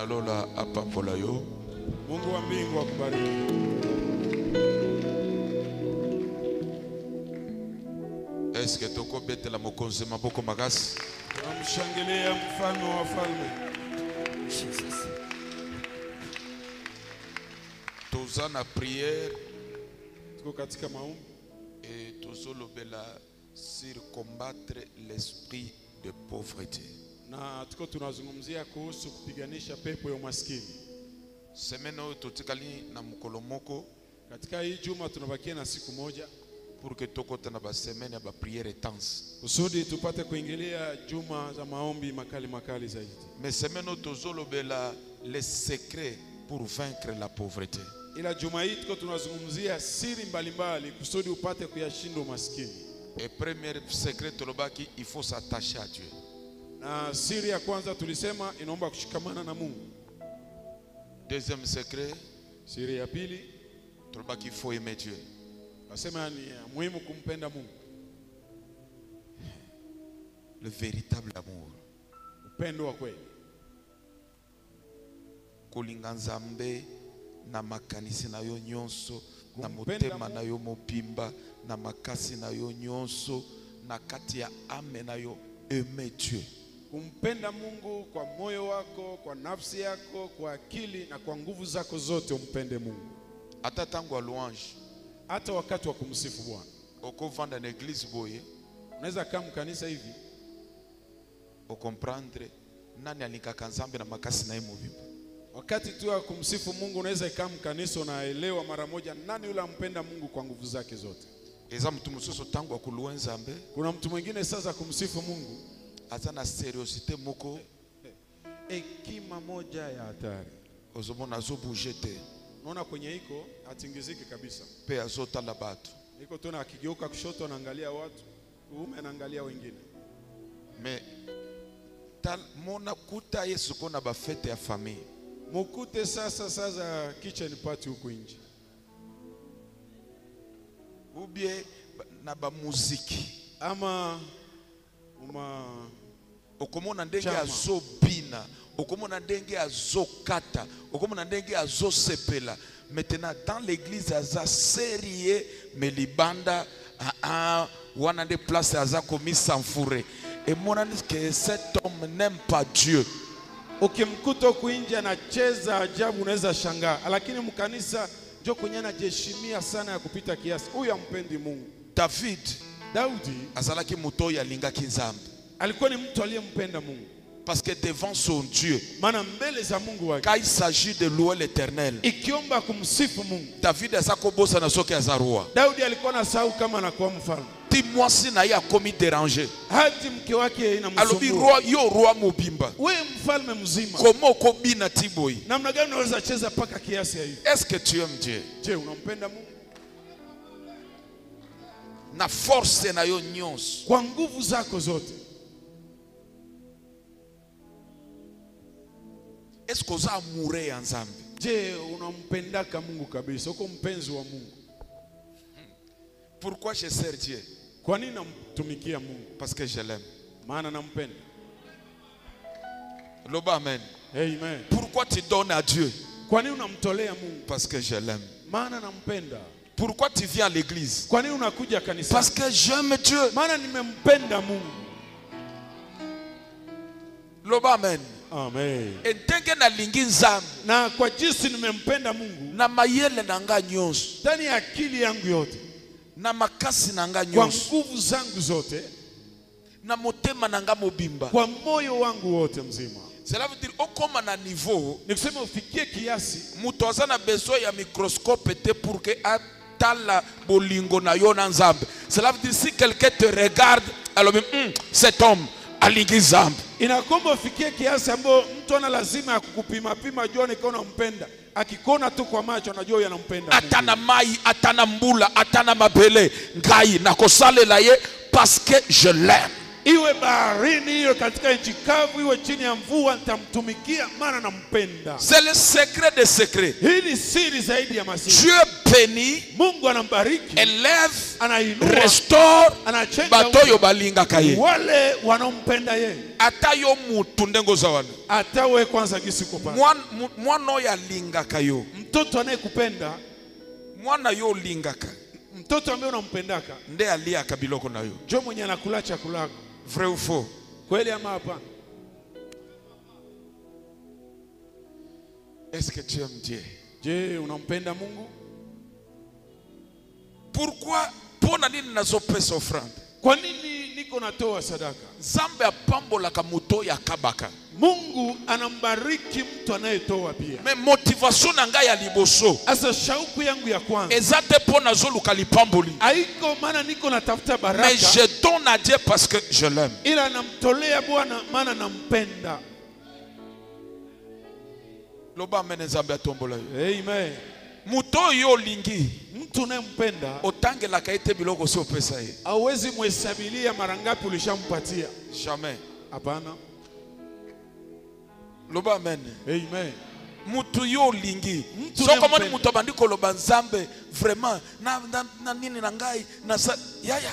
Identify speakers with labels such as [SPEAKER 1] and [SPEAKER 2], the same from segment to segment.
[SPEAKER 1] Nalola apambola yo.
[SPEAKER 2] Mungu wa mbingu akubariki.
[SPEAKER 1] Est-ce que toko bete la mokonzi maboko makasi?
[SPEAKER 2] Tunamshangilia mfalme wa wafalme.
[SPEAKER 3] Jesus.
[SPEAKER 1] Toza na prière
[SPEAKER 2] Tuko katika maombi
[SPEAKER 1] et tozolobela sur combattre l'esprit de pauvreté.
[SPEAKER 2] na tuko tunazungumzia kuhusu kupiganisha pepo ya umaskini.
[SPEAKER 1] Semaine oyo totikali na mukolo moko
[SPEAKER 2] Katika hii juma tunabakia na siku moja
[SPEAKER 1] pour que tokota na ba semaine ya ba prière intense.
[SPEAKER 2] kusudi tupate kuingilia juma za maombi makali zaidi.
[SPEAKER 1] Mais semaine oyo tozolobela les secrets pour vaincre la pauvreté.
[SPEAKER 2] Ila juma hii tuko tunazungumzia siri mbalimbali kusudi upate kuyashinda umaskini.
[SPEAKER 1] Et premier secret tolobaki, il faut s'attacher à Dieu.
[SPEAKER 2] Na siri ya kwanza tulisema inaomba kushikamana na Mungu.
[SPEAKER 1] Deuxième secret,
[SPEAKER 2] Siri ya pili
[SPEAKER 1] tolobaki, il faut aimer Dieu.
[SPEAKER 2] nasema ni muhimu kumpenda Mungu.
[SPEAKER 1] Le véritable amour.
[SPEAKER 2] Upendo wa kweli.
[SPEAKER 1] Kolinga Nzambe na makanisi na yo nyonso, na
[SPEAKER 2] Kumpenda
[SPEAKER 1] motema na yo mopimba, na makasi na yo nyonso, na kati ya ame na yo, aimer Dieu.
[SPEAKER 2] Kumpenda Mungu kwa moyo wako, kwa nafsi yako, kwa akili na kwa nguvu zako zote umpende Mungu.
[SPEAKER 1] Ata tango ya louange,
[SPEAKER 2] Hata wakati wa kumsifu Bwana.
[SPEAKER 1] oko vanda na église boye,
[SPEAKER 2] Unaweza kama kanisa hivi,
[SPEAKER 1] o comprendre nani alikaka Nzambe na makasi na ye mobimba.
[SPEAKER 2] wakati tu wa kumsifu Mungu unaweza kama kanisa unaelewa mara moja nani yule ampenda Mungu kwa nguvu zake zote.
[SPEAKER 1] Eza mutu mususu tango ya kuluwa Nzambe,
[SPEAKER 2] Kuna mtu mwingine sasa kumsifu Mungu
[SPEAKER 1] aza na seriosité moko,
[SPEAKER 2] hekima moja ya hatari.
[SPEAKER 1] ozomona azo bouger te,
[SPEAKER 2] Unaona kwenye iko hatingiziki kabisa.
[SPEAKER 1] pe azotala bato.
[SPEAKER 2] Iko tuna akigeuka kushoto anaangalia watu, kuume anaangalia wengine.
[SPEAKER 1] Mais tal mona kuta Yesu kona ba fete ya famille.
[SPEAKER 2] Mukute sasa kitchen party huko nje.
[SPEAKER 1] Ou bien na ba muziki.
[SPEAKER 2] Ama
[SPEAKER 1] Okomona ndenge
[SPEAKER 2] Chama.
[SPEAKER 1] azobina, okomona ndenge azokata, okomona ndenge azosepela. Maintenant dans l'église aza sérieux mais libanda wana de place aza komi sanfure. Et mona que cet homme n'aime pas Dieu.
[SPEAKER 2] ukimkuta huko nje anacheza ajabu unaweza shangaa, lakini mkanisa ndio kwenye anajiheshimia sana ya kupita kiasi. Huyu ampendi Mungu. Daudi
[SPEAKER 1] Azalaki muto ya linga kinzambe.
[SPEAKER 2] alikuwa ni mtu aliyempenda Mungu.
[SPEAKER 1] Parce que devant son Dieu,
[SPEAKER 2] Maana mbele za Mungu wake
[SPEAKER 1] quand il s'agit de louer l'Éternel,
[SPEAKER 2] ikiomba kumsifu Mungu,
[SPEAKER 1] David azakobosa na soki azarua.
[SPEAKER 2] Daudi alikuwa na sahau kama anakuwa mfalme.
[SPEAKER 1] Dis-moi si na ya komi déranger.
[SPEAKER 2] Hadi mke wake
[SPEAKER 1] Alobi
[SPEAKER 2] inamsumbua.
[SPEAKER 1] roi yo roi mobimba.
[SPEAKER 2] Wewe mfalme mzima,
[SPEAKER 1] Comment kobina tiboi?
[SPEAKER 2] namna gani unaweza cheza paka kiasi hivi?
[SPEAKER 1] Est-ce que tu aimes Dieu?
[SPEAKER 2] Je, unampenda Mungu?
[SPEAKER 1] Na force na yo nyonso.
[SPEAKER 2] Kwa nguvu zako zote.
[SPEAKER 1] Est-ce que oza amoureux ya Nzambe?
[SPEAKER 2] Je, unampendaka Mungu kabisa? Uko mpenzi wa Mungu?
[SPEAKER 1] Pourquoi je sers Dieu?
[SPEAKER 2] Kwa nini namtumikia Mungu?
[SPEAKER 1] Parce que je l'aime.
[SPEAKER 2] Maana nampenda.
[SPEAKER 1] Loba amen.
[SPEAKER 2] Amen.
[SPEAKER 1] Pourquoi tu donnes à Dieu?
[SPEAKER 2] Kwa nini unamtolea Mungu?
[SPEAKER 1] Parce que je l'aime.
[SPEAKER 2] Maana nampenda.
[SPEAKER 1] Pourquoi tu viens à l'église?
[SPEAKER 2] Kwa nini unakuja kanisa?
[SPEAKER 1] Parce que j'aime Dieu.
[SPEAKER 2] Maana nimempenda Mungu.
[SPEAKER 1] Loba amen.
[SPEAKER 2] Amen.
[SPEAKER 1] Entenge na lingi Nzambe.
[SPEAKER 2] Na kwa jinsi nimempenda Mungu
[SPEAKER 1] Na mayele na nga nyonso.
[SPEAKER 2] ndani ya akili yangu yote,
[SPEAKER 1] Na makasi na nga
[SPEAKER 2] kwa
[SPEAKER 1] nyonso.
[SPEAKER 2] nguvu zangu zote,
[SPEAKER 1] Na motema na nga mobimba.
[SPEAKER 2] kwa moyo wangu wote mzima.
[SPEAKER 1] Cela veut dire okoma na niveau
[SPEAKER 2] Nikusema ufikie kiasi
[SPEAKER 1] mutu aza na besoin ya microscope te pour que atala bolingo na yo na Nzambe. Cela veut dire si quelqu'un te regarde alors cet homme alingi Nzambe.
[SPEAKER 2] inakomba ufikie kiasi ambapo mtu ana lazima ya kukupima pima jua ni kama unampenda. Akikona tu kwa macho anajua yeye anampenda Mungu.
[SPEAKER 1] Atana mai, atana mbula, atana mabele, ngai na kosale la ye parce que je l'aime.
[SPEAKER 2] Iwe iwe baharini, iwe katika nchi kavu, iwe chini ya mvua, nitamtumikia maana nampenda.
[SPEAKER 1] C'est le secret des secrets.
[SPEAKER 2] Hii ni siri zaidi ya masiri.
[SPEAKER 1] Dieu bénit,
[SPEAKER 2] Mungu anambariki,
[SPEAKER 1] élève,
[SPEAKER 2] anainua,
[SPEAKER 1] restaure
[SPEAKER 2] anachenga
[SPEAKER 1] batoyo balinga kaye.
[SPEAKER 2] wale wanaompenda yeye.
[SPEAKER 1] Atayo mutu ndengo zawana.
[SPEAKER 2] Atawe kwanza gisi kupanda.
[SPEAKER 1] Mwana ya linga kayo.
[SPEAKER 2] Mtoto anayekupenda,
[SPEAKER 1] Mwana yo lingaka.
[SPEAKER 2] mtoto ambaye unampendaka,
[SPEAKER 1] Nde alia kabiloko na yo.
[SPEAKER 2] njoo mwenye anakula chakula chako.
[SPEAKER 1] Vrai ou faux?
[SPEAKER 2] Kweli ama hapana?
[SPEAKER 1] Est-ce que tu aimes Dieu?
[SPEAKER 2] Je, unampenda Mungu?
[SPEAKER 1] Pourquoi? Pona nini nazopesa offrande?
[SPEAKER 2] Kwa nini niko natoa sadaka?
[SPEAKER 1] Nzambe apambola kamuto ya kabaka.
[SPEAKER 2] Mungu anambariki mtu anayetoa pia.
[SPEAKER 1] Mais motivation na ngai ya liboso.
[SPEAKER 2] Asa shauku yangu ya kwanza,
[SPEAKER 1] Ezate pona zoluka lipamboli.
[SPEAKER 2] haiko maana niko natafuta baraka,
[SPEAKER 1] Mais je donne à Dieu parce que je l'aime.
[SPEAKER 2] ila namtolea Bwana maana nampenda.
[SPEAKER 1] Loba amene Nzambe atombola yo.
[SPEAKER 2] Amen.
[SPEAKER 1] Muto yo lingi.
[SPEAKER 2] Mtu unayempenda
[SPEAKER 1] Otangela kaite biloko so pesa ye.
[SPEAKER 2] hauwezi muhesabilia mara ngapi ulishampatia.
[SPEAKER 1] Jamais.
[SPEAKER 2] Hapana.
[SPEAKER 1] Loba amen.
[SPEAKER 2] Amen.
[SPEAKER 1] Mutu yo lingi.
[SPEAKER 2] Mtu
[SPEAKER 1] So kama ni
[SPEAKER 2] unayempenda.
[SPEAKER 1] mutu abandiko loba Nzambe vraiment na nini na ngai na sa yaya.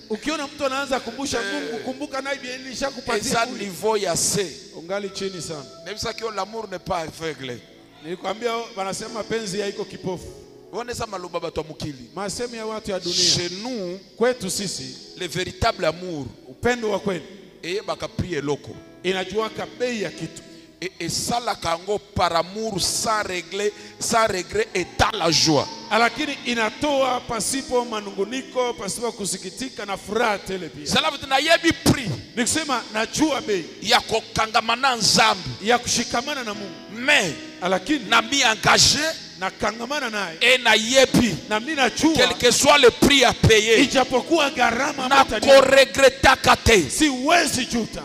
[SPEAKER 2] Ukiona mtu anaanza kukumbusha Mungu, kumbuka naye bien nilishakupatia.
[SPEAKER 1] Eza niveau ya se.
[SPEAKER 2] Ungali chini sana.
[SPEAKER 1] Nebisa kio l'amour n'est pas aveugle.
[SPEAKER 2] Nilikwambia wanasema penzi haiko kipofu.
[SPEAKER 1] Wanesa maloba bato mukili.
[SPEAKER 2] Masemi ya watu ya dunia.
[SPEAKER 1] Chez nous,
[SPEAKER 2] Kwetu sisi,
[SPEAKER 1] le véritable amour
[SPEAKER 2] upendo wa kweli
[SPEAKER 1] et baka prier loko.
[SPEAKER 2] inajuaka bei ya kitu.
[SPEAKER 1] Et ça la kango par amour sans regret et dans la joie.
[SPEAKER 2] Lakini inatoa pasipo manunguniko, pasipo kusikitika na furaha tele pia.
[SPEAKER 1] Cela veut dire na yebi prix
[SPEAKER 2] Nikisema najua bei
[SPEAKER 1] ya kokangamana Nzambe
[SPEAKER 2] ya kushikamana na Mungu,
[SPEAKER 1] mais
[SPEAKER 2] lakini
[SPEAKER 1] na mi engagé
[SPEAKER 2] na kangamana naye,
[SPEAKER 1] et na yebi
[SPEAKER 2] na mimi najua
[SPEAKER 1] quel que soit le prix à payer
[SPEAKER 2] ijapokuwa gharama
[SPEAKER 1] na
[SPEAKER 2] matani,
[SPEAKER 1] ko regretta kate.
[SPEAKER 2] siwezi juta.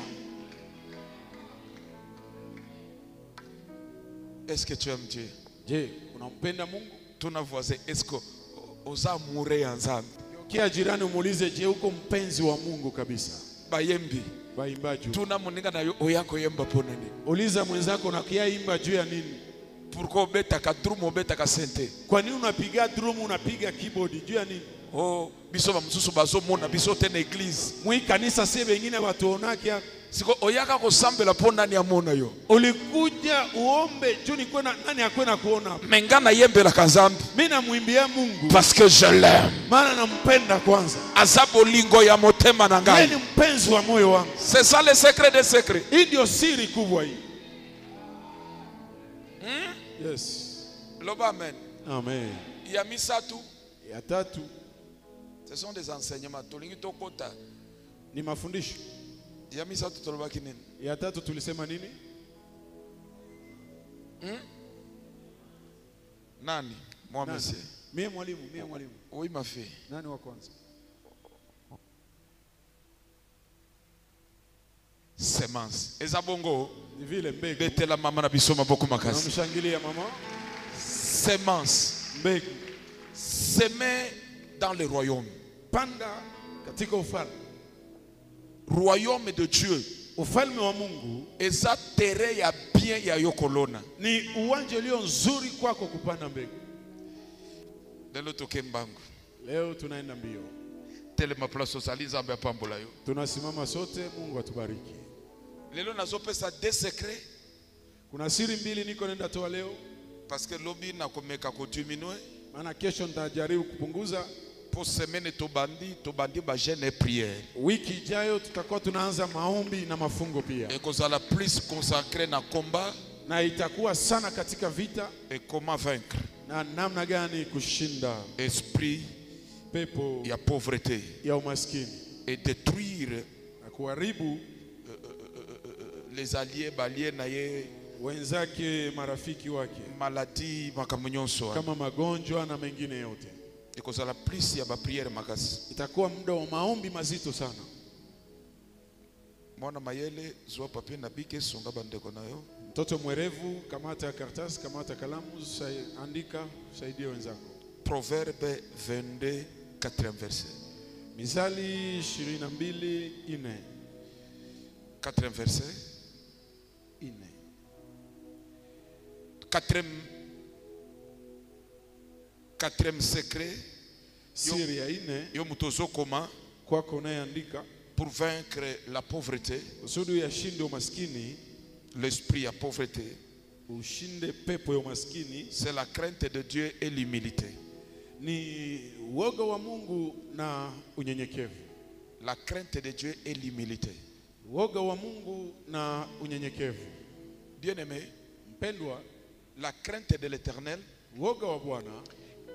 [SPEAKER 1] Est-ce que tu aimes Dieu?
[SPEAKER 2] Je, unampenda Mungu?
[SPEAKER 1] Tuna voisin, est-ce que oza mure ya Nzambe?
[SPEAKER 2] Kia jirani umuulize, je, uko mpenzi wa Mungu kabisa?
[SPEAKER 1] Bayembi
[SPEAKER 2] Baimbaji.
[SPEAKER 1] tuna muninga na yo oyako yemba pona nini?
[SPEAKER 2] Uliza mwenzako na kia imba juu ya nini?
[SPEAKER 1] Pourquoi obeta ka drum obeta ka sente?
[SPEAKER 2] Kwa nini unapiga drum, unapiga keyboard juu ya nini?
[SPEAKER 1] Oh, biso ba mususu bazo mona biso te na église.
[SPEAKER 2] Mwi kanisa si wengine watu onaki.
[SPEAKER 1] Siko oyaka kosambela po nani amona yo.
[SPEAKER 2] Ulikuja uombe juu ni kwenda nani akwenda kuona.
[SPEAKER 1] Mengana yembela kazambi.
[SPEAKER 2] Mimi namwimbia Mungu
[SPEAKER 1] Parce que je l'aime.
[SPEAKER 2] maana nampenda kwanza.
[SPEAKER 1] Azabo lingo ya motema na
[SPEAKER 2] Yeye
[SPEAKER 1] ngai.
[SPEAKER 2] ni mpenzi wa moyo wangu.
[SPEAKER 1] C'est ça le secret des secrets.
[SPEAKER 2] Hii ndio siri kubwa hii. Yes.
[SPEAKER 1] Loba amen.
[SPEAKER 2] Amen.
[SPEAKER 1] Ya misatu.
[SPEAKER 2] Ya tatu
[SPEAKER 1] Ce sont des enseignements. Tolingi tokota.
[SPEAKER 2] ni mafundisho.
[SPEAKER 1] Ya misatu tolobaki nini?
[SPEAKER 2] Ya tatu tulisema nini?
[SPEAKER 1] Nani? Moi monsieur.
[SPEAKER 2] Mie mwalimu.
[SPEAKER 1] Oui ma fille.
[SPEAKER 2] Nani wa kwanza?
[SPEAKER 1] Semence. Ezabongo.
[SPEAKER 2] Ni vile mbegu.
[SPEAKER 1] Betela mama na biso maboko makasi.
[SPEAKER 2] Namshangilia mama.
[SPEAKER 1] Semence.
[SPEAKER 2] Mbegu.
[SPEAKER 1] Semer dans le royaume.
[SPEAKER 2] Panda katika ufalme.
[SPEAKER 1] Royaume de Dieu.
[SPEAKER 2] Ufalme wa Mungu
[SPEAKER 1] Eza tere ya bien ya yokolona.
[SPEAKER 2] ni uwanja ulio nzuri kwako kupanda mbegu.
[SPEAKER 1] Lelo toke mbangu.
[SPEAKER 2] Leo tunaenda mbio.
[SPEAKER 1] Tele ma place osaliza ambe pambola yo.
[SPEAKER 2] Tunasimama sote, Mungu atubariki.
[SPEAKER 1] Lelo nazopesa des secrets
[SPEAKER 2] Kuna siri mbili niko nenda toa leo,
[SPEAKER 1] parce que lobi na komeka ko diminuer
[SPEAKER 2] maana kesho nitajaribu kupunguza.
[SPEAKER 1] pour semaine tobandi ba jeûne et prière.
[SPEAKER 2] Wiki ijayo tutakuwa tunaanza maombi na mafungo pia.
[SPEAKER 1] Et kozala plus consacré na combat
[SPEAKER 2] Na itakuwa sana katika vita
[SPEAKER 1] et comment vaincre
[SPEAKER 2] na namna gani kushinda
[SPEAKER 1] esprit
[SPEAKER 2] pepo
[SPEAKER 1] ya pauvreté
[SPEAKER 2] ya umaskini
[SPEAKER 1] et détruire
[SPEAKER 2] na kuharibu
[SPEAKER 1] les alliés baliés na ye
[SPEAKER 2] wenzake, marafiki wake,
[SPEAKER 1] maladie makamunyonso.
[SPEAKER 2] kama magonjwa na mengine yote.
[SPEAKER 1] Et kozala plus ya ba prière makasi.
[SPEAKER 2] Itakuwa muda wa maombi mazito sana.
[SPEAKER 1] Mwana mayele zwa papier na bike songa bandeko na yo.
[SPEAKER 2] Mtoto mwerevu, kamata karatasi, kamata kalamu, andika, saidie wenzako.
[SPEAKER 1] Proverbe 22 4e verset.
[SPEAKER 2] Mithali 22:4.
[SPEAKER 1] Quatrième verset. Quatrième secret. Yo mutozo koma pour vaincre la pauvreté, l'esprit à pauvreté. C'est la crainte de Dieu et l'humilité. La crainte de Dieu et l'humilité. Bien-aimé, la crainte de l'Éternel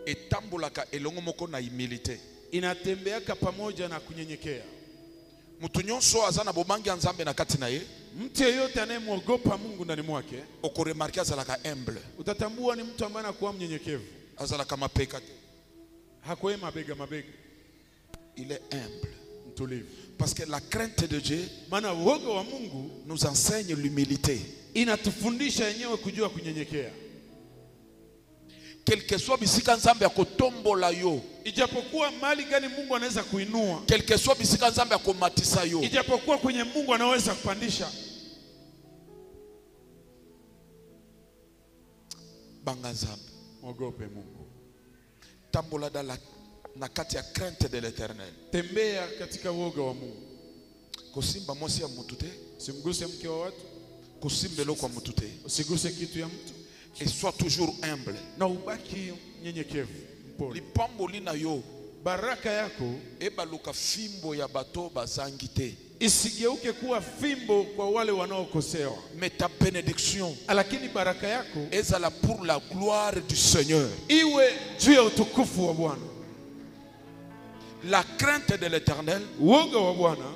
[SPEAKER 1] etambulaka elongo moko na humilité.
[SPEAKER 2] Inatembeaka pamoja na kunyenyekea.
[SPEAKER 1] Mtu nyonso azana bobangi ya Nzambe na kati na ye.
[SPEAKER 2] Mtu yeyote anayemwogopa Mungu ndani mwake,
[SPEAKER 1] okoremarkia azalaka humble.
[SPEAKER 2] Utatambua ni mtu ambaye anakuwa mnyenyekevu.
[SPEAKER 1] Azalaka mapeka te.
[SPEAKER 2] Hakuwe mabega mabega.
[SPEAKER 1] Il est humble.
[SPEAKER 2] Mtulivu.
[SPEAKER 1] Parce que la crainte de Dieu,
[SPEAKER 2] maana uoga wa Mungu,
[SPEAKER 1] nous enseigne l'humilité.
[SPEAKER 2] Inatufundisha yenyewe kujua kunyenyekea.
[SPEAKER 1] Quel que soit bisika Nzambe akotombola yo,
[SPEAKER 2] ijapokuwa mali gani Mungu anaweza kuinua,
[SPEAKER 1] quel que soit bisika Nzambe akomatisa yo,
[SPEAKER 2] ijapokuwa kwenye Mungu anaweza kupandisha,
[SPEAKER 1] banga Nzambe,
[SPEAKER 2] ogope Mungu.
[SPEAKER 1] Tambola na kati ya crainte de l'Éternel.
[SPEAKER 2] Tembea katika uoga wa Mungu.
[SPEAKER 1] Kusimba mosi ya mtu te,
[SPEAKER 2] usimguse mke wa watu,
[SPEAKER 1] kusimbelo kwa mtu te,
[SPEAKER 2] usiguse kitu ya mtu.
[SPEAKER 1] Et sois toujours humble.
[SPEAKER 2] Na ubaki nyenyekevu, mpole.
[SPEAKER 1] Lipambo lina yo,
[SPEAKER 2] baraka yako
[SPEAKER 1] ebaluka fimbo ya bato bazangi te,
[SPEAKER 2] isigeuke kuwa fimbo kwa wale wanaokosewa.
[SPEAKER 1] Mais ta bénédiction,
[SPEAKER 2] lakini baraka yako
[SPEAKER 1] ezala pour la gloire du Seigneur,
[SPEAKER 2] iwe juu ya utukufu wa Bwana.
[SPEAKER 1] La crainte de l'Éternel,
[SPEAKER 2] uoga wa Bwana,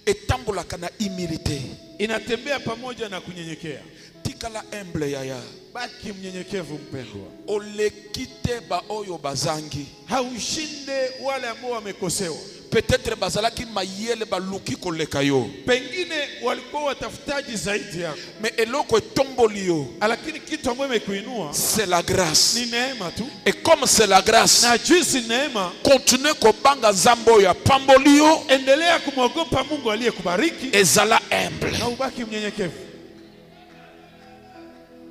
[SPEAKER 1] etambulaka na humilité,
[SPEAKER 2] inatembea pamoja na kunyenyekea.
[SPEAKER 1] Tikala humble yaya,
[SPEAKER 2] baki mnyenyekevu mpendwa.
[SPEAKER 1] Olekite ba oyo bazangi,
[SPEAKER 2] haushinde wale ambao wamekosewa.
[SPEAKER 1] Peut-être bazalaki mayele baluki koleka yo,
[SPEAKER 2] pengine walikuwa watafutaji zaidi yako,
[SPEAKER 1] mais eloko etomboli yo,
[SPEAKER 2] lakini kitu ambacho imekuinua
[SPEAKER 1] c'est la grâce.
[SPEAKER 2] Ni neema tu.
[SPEAKER 1] Et comme c'est la grâce,
[SPEAKER 2] na jinsi neema,
[SPEAKER 1] continue kobanga zambo ya pamboli yo,
[SPEAKER 2] endelea kumwogopa Mungu aliyekubariki,
[SPEAKER 1] ezala humble,
[SPEAKER 2] na ubaki mnyenyekevu.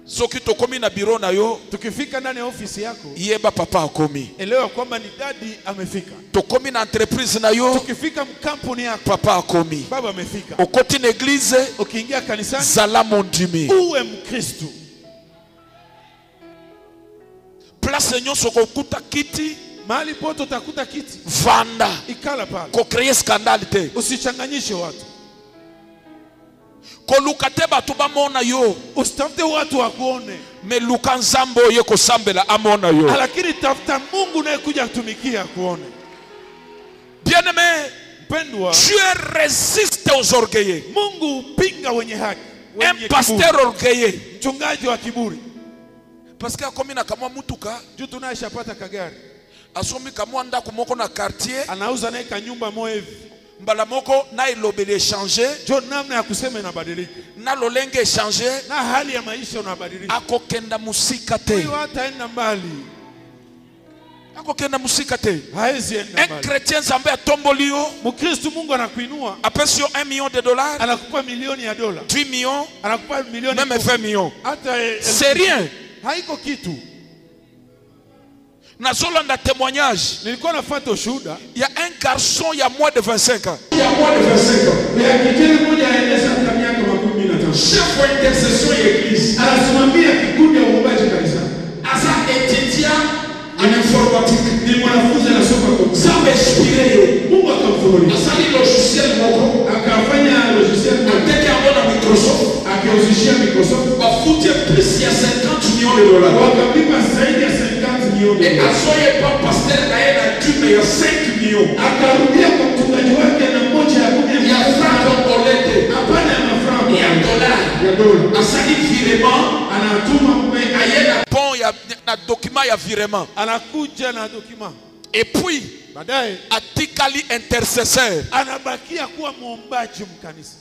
[SPEAKER 1] Soki tokomi na biro na yo,
[SPEAKER 2] tukifika ndani ya ofisi yako,
[SPEAKER 1] yeba papa akomi,
[SPEAKER 2] elewa kwamba ni dadi amefika.
[SPEAKER 1] Tokomi na entreprise na yo,
[SPEAKER 2] tukifika mkampuni yako,
[SPEAKER 1] papa akomi,
[SPEAKER 2] baba amefika.
[SPEAKER 1] Okoti na église,
[SPEAKER 2] ukiingia kanisani,
[SPEAKER 1] zala mondimi,
[SPEAKER 2] uwe Mkristo.
[SPEAKER 1] Place nyonso kokuta kiti,
[SPEAKER 2] mahali pote utakuta kiti,
[SPEAKER 1] vanda,
[SPEAKER 2] ikala pale.
[SPEAKER 1] Ko créer scandale te,
[SPEAKER 2] usichanganyishe watu.
[SPEAKER 1] Kolukate batu bamona yo,
[SPEAKER 2] usitafute watu wakuone,
[SPEAKER 1] me luka Nzambe ye kosambela amona yo,
[SPEAKER 2] lakini tafuta Mungu naye kuja kutumikia kuone.
[SPEAKER 1] Bien-aimé,
[SPEAKER 2] mpendwa,
[SPEAKER 1] Dieu résiste aux orgueilleux.
[SPEAKER 2] Mungu upinga wenye haki.
[SPEAKER 1] Un pasteur orgueilleux,
[SPEAKER 2] mchungaji wa kiburi.
[SPEAKER 1] Parce que akomi na kamwa mutuka,
[SPEAKER 2] juu tunashapata kagari,
[SPEAKER 1] asomi kamwa ndako moko na quartier,
[SPEAKER 2] anauza naye kanyumba moja hivi.
[SPEAKER 1] Mbala moko na ilobele changer,
[SPEAKER 2] jo namna ya kusema inabadilika,
[SPEAKER 1] na lolenge changer,
[SPEAKER 2] na hali ya maisha unabadilika.
[SPEAKER 1] Akokenda musika te,
[SPEAKER 2] huyo hataenda mbali,
[SPEAKER 1] akokenda musika te,
[SPEAKER 2] haezi enda mbali.
[SPEAKER 1] Un chrétien Nzambe atomboli yo,
[SPEAKER 2] Mkristo Mungu anakuinua,
[SPEAKER 1] apesi yo $1 million,
[SPEAKER 2] anakupa milioni ya dola,
[SPEAKER 1] 10 millions,
[SPEAKER 2] anakupa milioni,
[SPEAKER 1] même 20 millions.
[SPEAKER 2] hata
[SPEAKER 1] c'est rien,
[SPEAKER 2] haiko kitu.
[SPEAKER 1] Na zolanda témoignage,
[SPEAKER 2] nilikuwa nafuata ushuhuda,
[SPEAKER 1] il y a un garçon il y a moins de 25 ans,
[SPEAKER 4] il y a moins de 25 ans, mais akijeni mmoja aendesha miaka 15, chef wa intercession ya église, anasimamia kikundi ya uombaji kanisa, asa étudiant en informatique, ni mwanafunzi anasoma kwa sababu inspiré, Mungu akamfunulia, asa ni logiciel moko, akafanya logiciel moko, ateka mbona Microsoft, akauzishia Microsoft, bafute plus ya 50 millions de dollars, wakamlipa zaidi ya 50 millions de dollars. Asoye pa pasteur na yeye tume ya 5 millions, akarudia kwa mchungaji wake na moja ya 10 ya franc congolais, hapana ya franc ya dola, asali virement, anatuma mpe ayena
[SPEAKER 1] bon ya na document ya virement,
[SPEAKER 2] anakuja na document,
[SPEAKER 1] et puis
[SPEAKER 2] baadaye
[SPEAKER 1] atikali intercesseur,
[SPEAKER 2] anabakia kuwa muombaji mkanisa.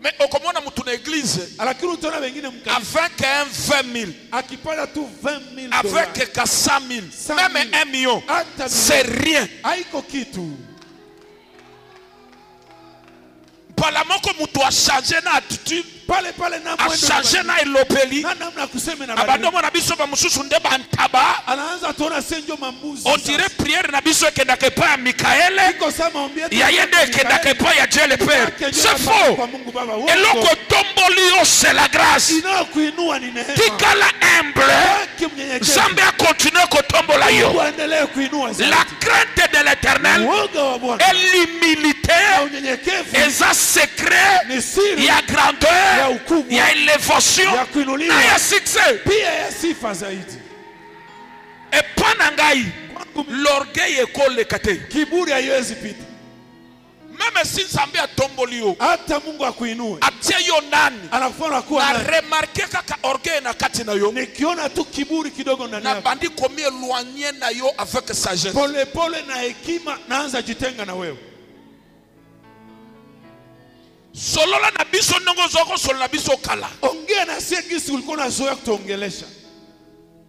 [SPEAKER 1] Mais okomona mtu na église,
[SPEAKER 2] lakini utaona wengine mkanisa
[SPEAKER 1] avec un 20 000,
[SPEAKER 2] akipata tu 20 000
[SPEAKER 1] avec 100 000, même 1 million, c'est rien.
[SPEAKER 2] haiko kitu.
[SPEAKER 1] mbala moko mutu a changé na attitude,
[SPEAKER 2] pale pale na
[SPEAKER 1] a changé na elopeli,
[SPEAKER 2] na namna kusema na
[SPEAKER 1] abandomo na biso ba mususu nde bantaba,
[SPEAKER 2] anaanza tona senjo mambuzi.
[SPEAKER 1] on dirait prière na biso ekenda ke pa ya Mikaele,
[SPEAKER 2] iko sama ombia
[SPEAKER 1] ya yende ekenda ke pa ya Dieu le Père. C'est faux. Eloko tomboli yo c'est la grâce.
[SPEAKER 2] Inayokuinua ni neema.
[SPEAKER 1] Tikala humble, Zambe a continué kotombola yo. La crainte de l'Éternel et l'humilité, et ça secret, il y a grandeur, il y a élévation, il y a succès. Et panangai, l'orgueil est collé kate.
[SPEAKER 2] Kiburi haiwezi pita.
[SPEAKER 1] Même si Zambe a tomboli yo,
[SPEAKER 2] hata Mungu akuinue,
[SPEAKER 1] atia yo nani,
[SPEAKER 2] anakufanya kuwa
[SPEAKER 1] na
[SPEAKER 2] nani.
[SPEAKER 1] remarquer kaka orgueil na kati na yo,
[SPEAKER 2] Nikiona tu kiburi kidogo ndani
[SPEAKER 1] na
[SPEAKER 2] yako,
[SPEAKER 1] bandi komi éloigné na yo avec sagesse.
[SPEAKER 2] pole pole na hekima naanza jitenga na wewe.
[SPEAKER 1] Solola na biso ndongo zoko solo na biso kala.
[SPEAKER 2] Ongea na sie gisi ulikuwa unazoea kutuongelesha.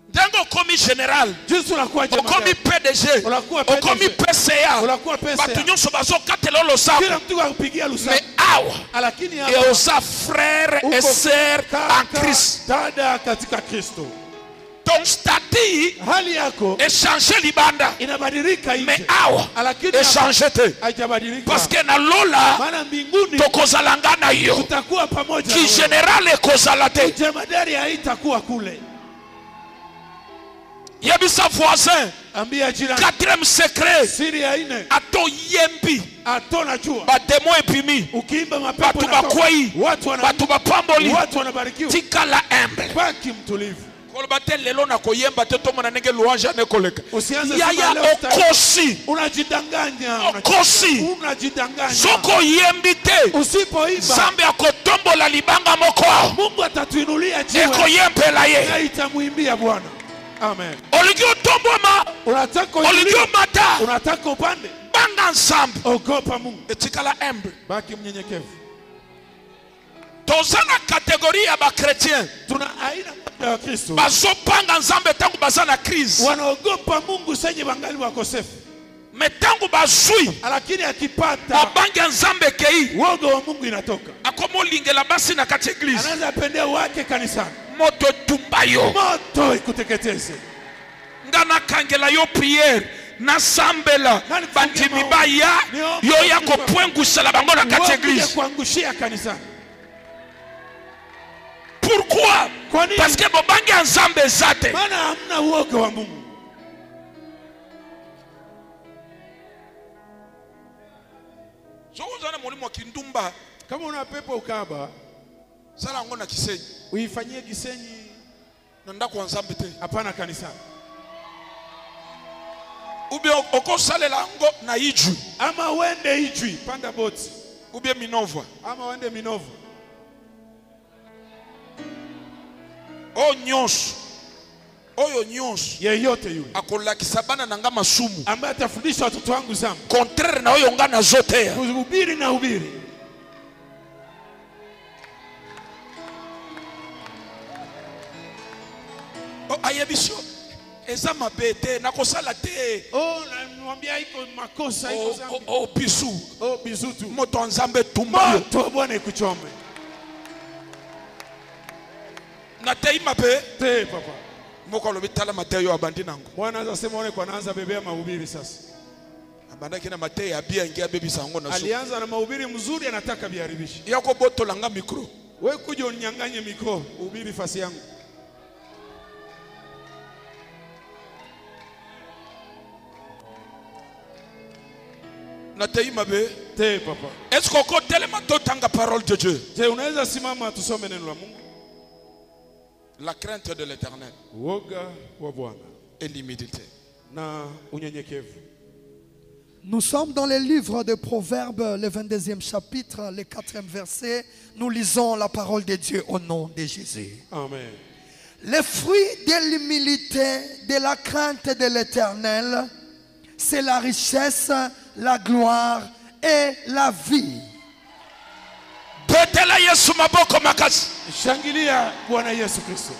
[SPEAKER 1] Ndengo komi general,
[SPEAKER 2] Jinsi unakuwa jamaa.
[SPEAKER 1] okomi PDG,
[SPEAKER 2] Unakuwa PDG.
[SPEAKER 1] okomi PCA,
[SPEAKER 2] Unakuwa PCA.
[SPEAKER 1] batu nyonso bazo katela lo sapo.
[SPEAKER 2] Kila mtu akupigia lusaku.
[SPEAKER 1] Mais awa,
[SPEAKER 2] Lakini
[SPEAKER 1] et
[SPEAKER 2] hapa
[SPEAKER 1] osa frère et sœur en Christ.
[SPEAKER 2] dada katika Kristo.
[SPEAKER 1] Ton statut
[SPEAKER 2] Hali yako
[SPEAKER 1] est changé libanda.
[SPEAKER 2] inabadilika
[SPEAKER 1] Mais
[SPEAKER 2] nje.
[SPEAKER 1] awa,
[SPEAKER 2] Lakini
[SPEAKER 1] est changé te.
[SPEAKER 2] haijabadilika.
[SPEAKER 1] Parce que na lola,
[SPEAKER 2] Maana mbinguni
[SPEAKER 1] tokozalanga na yo.
[SPEAKER 2] tutakuwa pamoja.
[SPEAKER 1] Ki général ekozala te.
[SPEAKER 2] Jemadari haitakuwa kule.
[SPEAKER 1] Yebisa voisin,
[SPEAKER 2] Ambia jirani.
[SPEAKER 1] 4e secret,
[SPEAKER 2] Siri ya ine.
[SPEAKER 1] ato yembi,
[SPEAKER 2] Atona jua.
[SPEAKER 1] ba demo epimi,
[SPEAKER 2] Ukiimba mapepo
[SPEAKER 1] batu bakwei,
[SPEAKER 2] watu wana
[SPEAKER 1] batu bapamboli,
[SPEAKER 2] watu wanabarikiwa.
[SPEAKER 1] tikala humble.
[SPEAKER 2] Baki mtulivu.
[SPEAKER 1] Koloba te lelo na koyemba te to mona nenge louange ne koleka.
[SPEAKER 2] Usianze
[SPEAKER 1] Yaya
[SPEAKER 2] sema leo
[SPEAKER 1] okosi,
[SPEAKER 2] unajidanganya.
[SPEAKER 1] okosi.
[SPEAKER 2] Unajidanganya.
[SPEAKER 1] Soko yembi te,
[SPEAKER 2] Usipoimba
[SPEAKER 1] Zambe akotombola libanga moko.
[SPEAKER 2] Mungu atatuinulia jiwe
[SPEAKER 1] Eko yempela
[SPEAKER 2] na
[SPEAKER 1] ye.
[SPEAKER 2] itamuimbia Bwana. Amen.
[SPEAKER 1] Oligi otomboma,
[SPEAKER 2] Unataka
[SPEAKER 1] oligi
[SPEAKER 2] uinuliwe,
[SPEAKER 1] omata,
[SPEAKER 2] unataka upande,
[SPEAKER 1] banga nzambe.
[SPEAKER 2] ogopa Mungu.
[SPEAKER 1] Etikala humble.
[SPEAKER 2] Baki mnyenyekevu.
[SPEAKER 1] Tozana kategorie ya ba chrétien.
[SPEAKER 2] Tuna aina moja ya Kristo.
[SPEAKER 1] Bazopanga nzambe tangu bazana crise.
[SPEAKER 2] Wanaogopa Mungu senye bangali wakosefu.
[SPEAKER 1] Metangu bazui,
[SPEAKER 2] Lakini akipata
[SPEAKER 1] babanga nzambe kei.
[SPEAKER 2] woga wa Mungu inatoka.
[SPEAKER 1] Akomo lingela basi na kati église.
[SPEAKER 2] Anaanza pendea wake kanisani.
[SPEAKER 1] Moto tumba yo.
[SPEAKER 2] Moto ikuteketeze.
[SPEAKER 1] Ngana kangela yo prière. Na sambela
[SPEAKER 2] Nani
[SPEAKER 1] bandimi
[SPEAKER 2] kufungia
[SPEAKER 1] baya
[SPEAKER 2] maombi?
[SPEAKER 1] yo ya kopwengusala bango na kati
[SPEAKER 2] Wakuje
[SPEAKER 1] église.
[SPEAKER 2] kuangushia kanisani.
[SPEAKER 1] Pourquoi?
[SPEAKER 2] Kwa nini?
[SPEAKER 1] Parce que bobangi nzambe zate.
[SPEAKER 2] Maana hamna uoga wa Mungu.
[SPEAKER 1] Soko zana mwalimu wa kindumba.
[SPEAKER 2] Kama una pepo ukaba,
[SPEAKER 1] Sala ngo na kisenyi.
[SPEAKER 2] uifanyie Gisenyi,
[SPEAKER 1] Na ndako nzambe te.
[SPEAKER 2] hapana kanisani.
[SPEAKER 1] Ube okosalela ngo na iju.
[SPEAKER 2] Ama wende Ijwi, panda boti.
[SPEAKER 1] Ube Minova.
[SPEAKER 2] Ama wende Minovu.
[SPEAKER 1] O nyonso. Oyo nyonso.
[SPEAKER 2] Yeyote yule
[SPEAKER 1] Akolakisa bana nanga masumu.
[SPEAKER 2] ambaye atafundisha watoto wangu zambi.
[SPEAKER 1] Contraire na oyo nga nazoteya.
[SPEAKER 2] Kuhubiri na hubiri.
[SPEAKER 1] O ayebisho. Eza mabete na kosala te.
[SPEAKER 2] Oh, namwambia iko makosa iko zambi.
[SPEAKER 1] O bisu.
[SPEAKER 2] Oh, bizutu.
[SPEAKER 1] Moto nzambe tumba yo.
[SPEAKER 2] Moto Bwana ikuchome.
[SPEAKER 1] Na tei mabe.
[SPEAKER 2] Te papa.
[SPEAKER 1] Moko lobi tala mateyo abandi nango.
[SPEAKER 2] Bwana anasema one kwa anaanza bebea mahubiri sasa.
[SPEAKER 1] Abanda kina mateyo ya bia ngia bebi sango na so.
[SPEAKER 2] Alianza na mahubiri mzuri, anataka biharibishe.
[SPEAKER 1] Yako boto langa mikro.
[SPEAKER 2] Wewe kuja uninyang'anye mikro, hubiri fasi yangu.
[SPEAKER 1] Na tei mabe.
[SPEAKER 2] Te papa.
[SPEAKER 1] Est-ce qu'on tellement tanga parole de Dieu?
[SPEAKER 2] Je unaweza simama tusome neno la Mungu.
[SPEAKER 1] La crainte de l'Éternel
[SPEAKER 2] Woga wa Bwana
[SPEAKER 1] et l'humilité.
[SPEAKER 2] na unyenyekevu.
[SPEAKER 3] Nous sommes dans le livre de Proverbes, le 22e chapitre, le 4e verset. Nous lisons la parole de Dieu au nom de Jésus.
[SPEAKER 2] Amen.
[SPEAKER 3] Le fruit de l'humilité, de la crainte de l'Éternel, c'est la richesse, la gloire et la vie.
[SPEAKER 1] Betela Yesu maboko makasi.
[SPEAKER 2] Shangilia Bwana Yesu Kristo.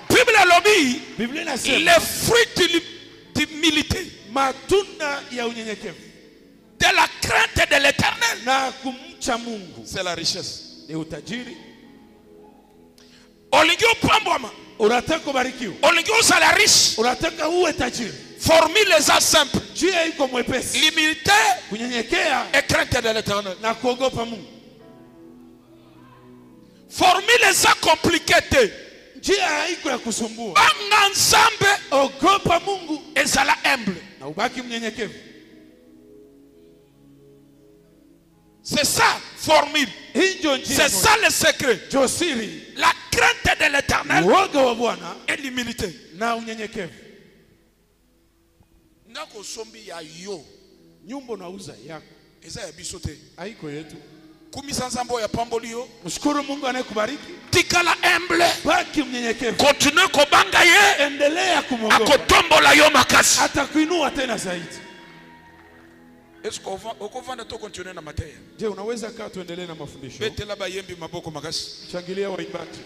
[SPEAKER 1] Bible lobi.
[SPEAKER 2] Biblia inasema
[SPEAKER 1] Les fruits d'humilité,
[SPEAKER 2] matunda ya unyenyekevu
[SPEAKER 1] de la crainte de l'Éternel,
[SPEAKER 2] na kumcha kumcha Mungu
[SPEAKER 1] c'est la richesse.
[SPEAKER 2] ni utajiri.
[SPEAKER 1] Olingi upambwama,
[SPEAKER 2] Unataka kubarikiwa,
[SPEAKER 1] olingi usala riche.
[SPEAKER 2] unataka uwe tajiri.
[SPEAKER 1] Formule eza simple.
[SPEAKER 2] Njia iko mwepesi,
[SPEAKER 1] L'humilité
[SPEAKER 2] kunyenyekea
[SPEAKER 1] et crainte de l'Éternel.
[SPEAKER 2] na kuogopa Mungu.
[SPEAKER 1] Formule eza compliquée.
[SPEAKER 2] Njia haiko ya kusumbua.
[SPEAKER 1] Banga nzambe
[SPEAKER 2] Ogopa Mungu
[SPEAKER 1] ezala humble.
[SPEAKER 2] na ubaki mnyenyekevu.
[SPEAKER 1] C'est ça formule.
[SPEAKER 2] Hii ndio njia
[SPEAKER 1] C'est ça le secret.
[SPEAKER 2] ndio siri.
[SPEAKER 1] La crainte de l'Éternel
[SPEAKER 2] Uoga wa Bwana
[SPEAKER 1] et l'humilité.
[SPEAKER 2] na unyenyekevu.
[SPEAKER 1] Ndako sombi ya yo
[SPEAKER 2] Nyumba unauza yako
[SPEAKER 1] eza ya biso te.
[SPEAKER 2] haiko yetu.
[SPEAKER 1] Kumisa nzambo ya pamboli yo.
[SPEAKER 2] Mshukuru Mungu anayekubariki.
[SPEAKER 1] Tikala humble.
[SPEAKER 2] Baki mnyenyekevu.
[SPEAKER 1] Continue kobanga ye.
[SPEAKER 2] Endelea kumwogopa.
[SPEAKER 1] Akotombola yo makasi.
[SPEAKER 2] Atakuinua tena zaidi.
[SPEAKER 1] Est-ce qu'on va continuer na mateya?
[SPEAKER 2] Je, unaweza kaa tuendelee na mafundisho?
[SPEAKER 1] Betela bayembi maboko makasi.
[SPEAKER 2] Shangilia waimbaji.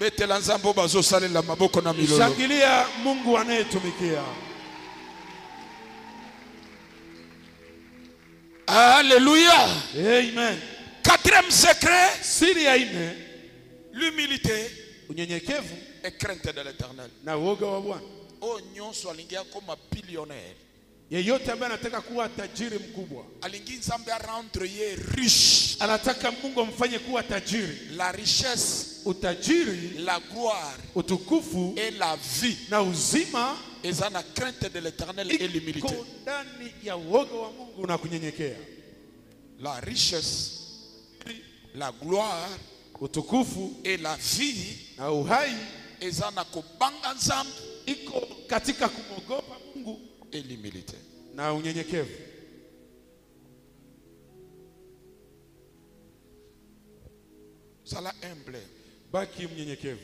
[SPEAKER 1] Betela nzambo bazo salela maboko na milolo.
[SPEAKER 2] Shangilia Mungu anayetumikia.
[SPEAKER 1] Alléluia.
[SPEAKER 2] Amen.
[SPEAKER 1] Quatrième secret,
[SPEAKER 2] Siri ya nne,
[SPEAKER 1] l'humilité
[SPEAKER 2] unyenyekevu
[SPEAKER 1] et crainte de l'Éternel.
[SPEAKER 2] na uoga wa Bwana.
[SPEAKER 1] Oh nyonso alingia koma billionnaire.
[SPEAKER 2] Yeyote ambaye anataka kuwa tajiri mkubwa,
[SPEAKER 1] Alingi nzambe a rendre ye riche.
[SPEAKER 2] anataka Mungu amfanye kuwa tajiri.
[SPEAKER 1] La richesse,
[SPEAKER 2] Utajiri,
[SPEAKER 1] la gloire
[SPEAKER 2] utukufu
[SPEAKER 1] et la vie.
[SPEAKER 2] na uzima
[SPEAKER 1] Eza na crainte de l'Éternel et l'humilité.
[SPEAKER 2] iko ndani ya uoga wa Mungu na kunyenyekea.
[SPEAKER 1] La richesse, la gloire
[SPEAKER 2] Utukufu
[SPEAKER 1] et la vie
[SPEAKER 2] na uhai
[SPEAKER 1] eza na kobanga nzambe
[SPEAKER 2] iko katika kumwogopa Mungu
[SPEAKER 1] et l'humilité.
[SPEAKER 2] na unyenyekevu.
[SPEAKER 1] Sala humble.
[SPEAKER 2] Baki mnyenyekevu.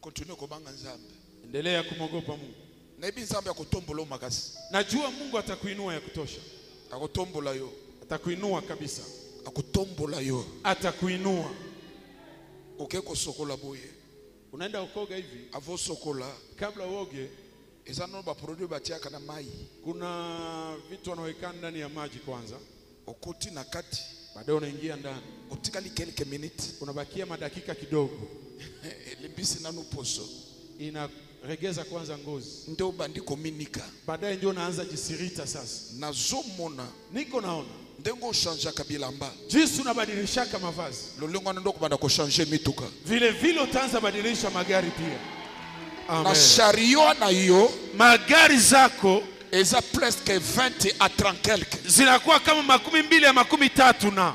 [SPEAKER 1] Continue kobanga nzambe.
[SPEAKER 2] Endelea kumwogopa Mungu.
[SPEAKER 1] Na ibi nzambe akotombola makasi.
[SPEAKER 2] Najua Mungu atakuinua ya kutosha.
[SPEAKER 1] Akotombola yo.
[SPEAKER 2] Atakuinua kabisa.
[SPEAKER 1] Akotombola yo.
[SPEAKER 2] Atakuinua.
[SPEAKER 1] Okeko sokola boye.
[SPEAKER 2] Unaenda ukoga hivi,
[SPEAKER 1] Avo sokola.
[SPEAKER 2] kabla uoge,
[SPEAKER 1] Eza no ba produit batiaka na mai.
[SPEAKER 2] kuna vitu wanaweka ndani ya maji kwanza.
[SPEAKER 1] Okoti na kati.
[SPEAKER 2] Baadaye unaingia ndani.
[SPEAKER 1] Otikali quelques minutes.
[SPEAKER 2] Unabakia madakika kidogo.
[SPEAKER 1] Libisi nanu poso.
[SPEAKER 2] Inaregeza kwanza ngozi.
[SPEAKER 1] Ndio bandi kominika.
[SPEAKER 2] Baadaye ndio unaanza jisirita sasa.
[SPEAKER 1] Nazomona.
[SPEAKER 2] Niko naona
[SPEAKER 1] Ndengo chanja kabilamba.
[SPEAKER 2] jinsi unabadilishaka mavazi.
[SPEAKER 1] Lolengo ndo kubanda ko changer mituka.
[SPEAKER 2] Vile vile utaanza badilisha magari pia.
[SPEAKER 1] Na
[SPEAKER 2] Amen.
[SPEAKER 1] chariot na yo
[SPEAKER 2] Magari zako
[SPEAKER 1] eza presque 20 à 30 quelques.
[SPEAKER 2] zinakuwa kama 20 ya 30 na.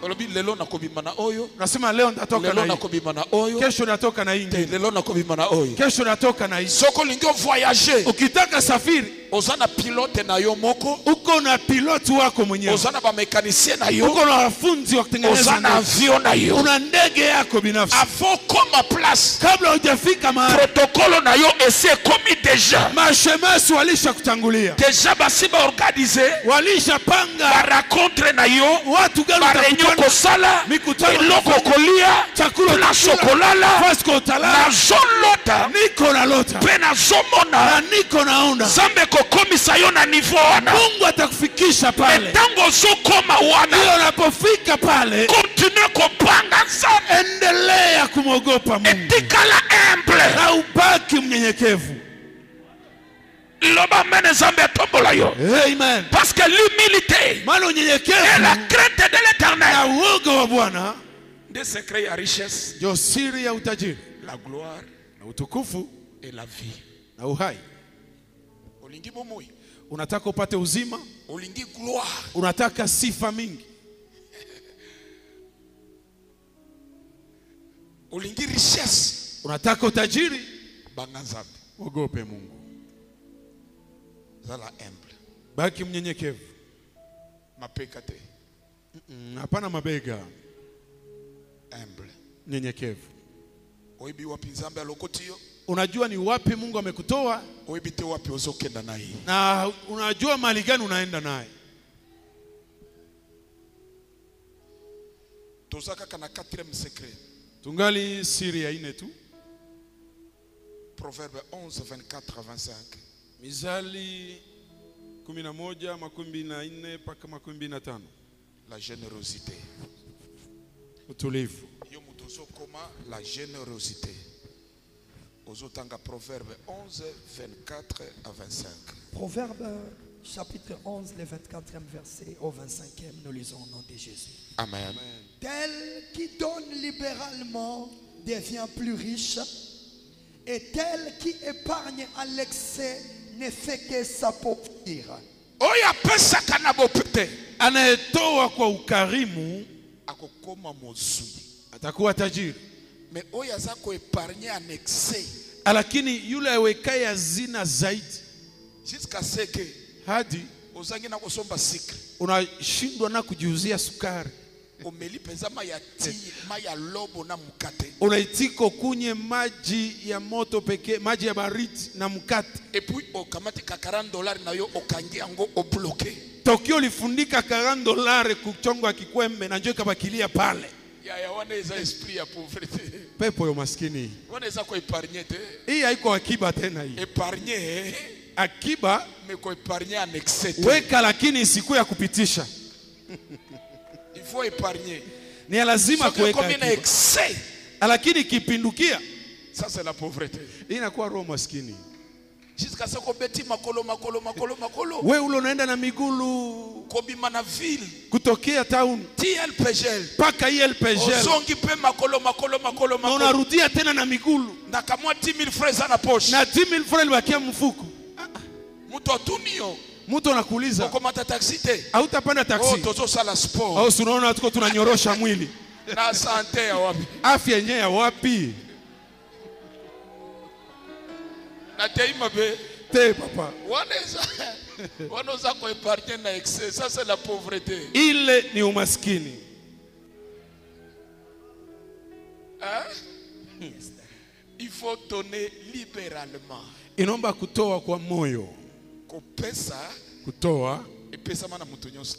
[SPEAKER 1] Olobi lelo na kobima na oyo.
[SPEAKER 2] Nasema leo nitatoka
[SPEAKER 1] Lelo
[SPEAKER 2] na
[SPEAKER 1] na
[SPEAKER 2] hii.
[SPEAKER 1] kobima na oyo.
[SPEAKER 2] Kesho natoka na hii.
[SPEAKER 1] Lelo na kobima na oyo.
[SPEAKER 2] Kesho natoka na hii.
[SPEAKER 1] Soko lingio voyager.
[SPEAKER 2] Ukitaka safiri,
[SPEAKER 1] Ozana pilote na yo moko.
[SPEAKER 2] uko na piloti wako mwenyewe.
[SPEAKER 1] Ozana ba mécanicien na yo.
[SPEAKER 2] Uko na wafunzi wa kutengeneza
[SPEAKER 1] Ozana
[SPEAKER 2] ndege.
[SPEAKER 1] avion na yo.
[SPEAKER 2] Una ndege yako binafsi.
[SPEAKER 1] Avant comme place.
[SPEAKER 2] Kabla hujafika mahali,
[SPEAKER 1] Protocole na yo essaie commis déjà.
[SPEAKER 2] mashemasi walisha kutangulia.
[SPEAKER 1] Déjà basi ba organiser.
[SPEAKER 2] Walisha
[SPEAKER 1] Ba
[SPEAKER 2] panga
[SPEAKER 1] rencontre na yo.
[SPEAKER 2] watu gani
[SPEAKER 1] Ba réunion
[SPEAKER 2] utakutana,
[SPEAKER 1] kosala.
[SPEAKER 2] mikutano
[SPEAKER 1] Eloko kolia.
[SPEAKER 2] chakula
[SPEAKER 1] Na sokolala.
[SPEAKER 2] Fasko utalala.
[SPEAKER 1] Na zolota.
[SPEAKER 2] Niko na lota.
[SPEAKER 1] Pe na
[SPEAKER 2] Na
[SPEAKER 1] zomona.
[SPEAKER 2] niko naona.
[SPEAKER 1] Zambe kokomisa yo na niveau wana.
[SPEAKER 2] Mungu atakufikisha pale.
[SPEAKER 1] Etango zokoma wana.
[SPEAKER 2] Ndio unapofika pale,
[SPEAKER 1] Continue kopanga nzambe.
[SPEAKER 2] endelea kumwogopa Mungu.
[SPEAKER 1] Etikala humble.
[SPEAKER 2] Na ubaki mnyenyekevu.
[SPEAKER 1] Loba mene zambe tombola yo.
[SPEAKER 2] Amen.
[SPEAKER 1] Parce que l'humilité
[SPEAKER 2] Maana
[SPEAKER 1] et
[SPEAKER 2] unyenyekevu
[SPEAKER 1] la crainte de l'Éternel.
[SPEAKER 2] na uoga wa Bwana
[SPEAKER 1] Des secrets à richesse,
[SPEAKER 2] ndio siri ya utajiri
[SPEAKER 1] la gloire
[SPEAKER 2] na utukufu
[SPEAKER 1] et la vie.
[SPEAKER 2] na uhai.
[SPEAKER 1] Olingi bomoi.
[SPEAKER 2] Unataka upate uzima,
[SPEAKER 1] Olingi gloire.
[SPEAKER 2] unataka sifa mingi,
[SPEAKER 1] Olingi richesse.
[SPEAKER 2] unataka utajiri,
[SPEAKER 1] Banga nzambe.
[SPEAKER 2] ogope Mungu.
[SPEAKER 1] Zala humble.
[SPEAKER 2] Baki mnyenyekevu.
[SPEAKER 1] Mapeka te.
[SPEAKER 2] Hapana mabega,
[SPEAKER 1] Humble.
[SPEAKER 2] mnyenyekevu.
[SPEAKER 1] Oibi wapi nzambe alokoti yo.
[SPEAKER 2] Unajua ni wapi Mungu amekutoa
[SPEAKER 1] Oibi te wapi ozokenda na hii.
[SPEAKER 2] na unajua mali gani unaenda naye.
[SPEAKER 1] Tozaka kana 4e secret.
[SPEAKER 2] Tungali siri ya ine tu.
[SPEAKER 1] Proverbe 11, 24 à 25.
[SPEAKER 2] Mizali 11, 24 mpaka 25.
[SPEAKER 1] La générosité.
[SPEAKER 2] Utulivu.
[SPEAKER 1] Yo mutozo koma la générosité. Ozotanga Proverbe 11, 24 à 25.
[SPEAKER 3] Proverbe chapitre 11, le 24e verset au 25e, nous lisons au nom de Jésus.
[SPEAKER 1] Amen.
[SPEAKER 3] Tel qui donne libéralement devient plus riche, et tel qui épargne à l'excès ne fait que s'appauvrir.
[SPEAKER 1] Oya pesa kana bopete.
[SPEAKER 2] Anayetoa kwa ukarimu
[SPEAKER 1] Akokoma mozui.
[SPEAKER 2] atakuwa tajiri.
[SPEAKER 1] Mais oya zako épargner en excès.
[SPEAKER 2] Lakini yule awekaye hazina zaidi
[SPEAKER 1] Jusqu'à ce que
[SPEAKER 2] hadi
[SPEAKER 1] ozangi na kosomba sikri.
[SPEAKER 2] unashindwa na kujiuzia sukari.
[SPEAKER 1] Omeli pesa maya lobo na mukate.
[SPEAKER 2] Unaitiko kunye maji ya moto pekee, maji ya baridi na mkate.
[SPEAKER 1] Et puis okamati ka $40 na yo okangi yango obloqué.
[SPEAKER 2] Tokyo lifundika $40 kuchongwa kikwembe na njoo kabakilia pale.
[SPEAKER 1] Ya wana eza esprit ya pauvreté.
[SPEAKER 2] Pepo ya maskini.
[SPEAKER 1] Wana eza ko épargner te.
[SPEAKER 2] Hii haiko akiba tena hii.
[SPEAKER 1] Épargner.
[SPEAKER 2] Akiba
[SPEAKER 1] Mais ko épargner en excès.
[SPEAKER 2] Weka lakini siku ya kupitisha.
[SPEAKER 1] Il faut épargner.
[SPEAKER 2] Ni lazima kuweka
[SPEAKER 1] akiba. Excès.
[SPEAKER 2] Lakini kipindukia.
[SPEAKER 1] Ça c'est la pauvreté.
[SPEAKER 2] Hii inakuwa roho maskini.
[SPEAKER 1] Jusqu'à ce qu'on beti makolo.
[SPEAKER 2] Wewe ule unaenda na migulu
[SPEAKER 1] kobima na ville
[SPEAKER 2] kutokea town
[SPEAKER 1] TLPGL
[SPEAKER 2] paka ILPGL.
[SPEAKER 1] Ozongi pe makolo.
[SPEAKER 2] Na unarudia tena na migulu.
[SPEAKER 1] Na kamwa 10,000 francs na poche.
[SPEAKER 2] Na 10,000 francs libakia mfuko.
[SPEAKER 1] Mtu atunio.
[SPEAKER 2] Mtu anakuuliza.
[SPEAKER 1] Ukomata taxi te.
[SPEAKER 2] Hautapanda taxi.
[SPEAKER 1] Tozo sala sport.
[SPEAKER 2] Au unaona tuko tunanyorosha mwili.
[SPEAKER 1] Na sante ya wapi?
[SPEAKER 2] Afya yenyewe ya wapi?
[SPEAKER 1] Na teima be.
[SPEAKER 2] Te papa.
[SPEAKER 1] Wanaweza ko épargner na excès. Ça c'est la pauvreté.
[SPEAKER 2] Ile ni umaskini.
[SPEAKER 1] Il faut donner libéralement.
[SPEAKER 2] Inomba kutoa kwa moyo.
[SPEAKER 1] Kopesa.
[SPEAKER 2] Kutoa.
[SPEAKER 1] Epesa mana mtu nyonse.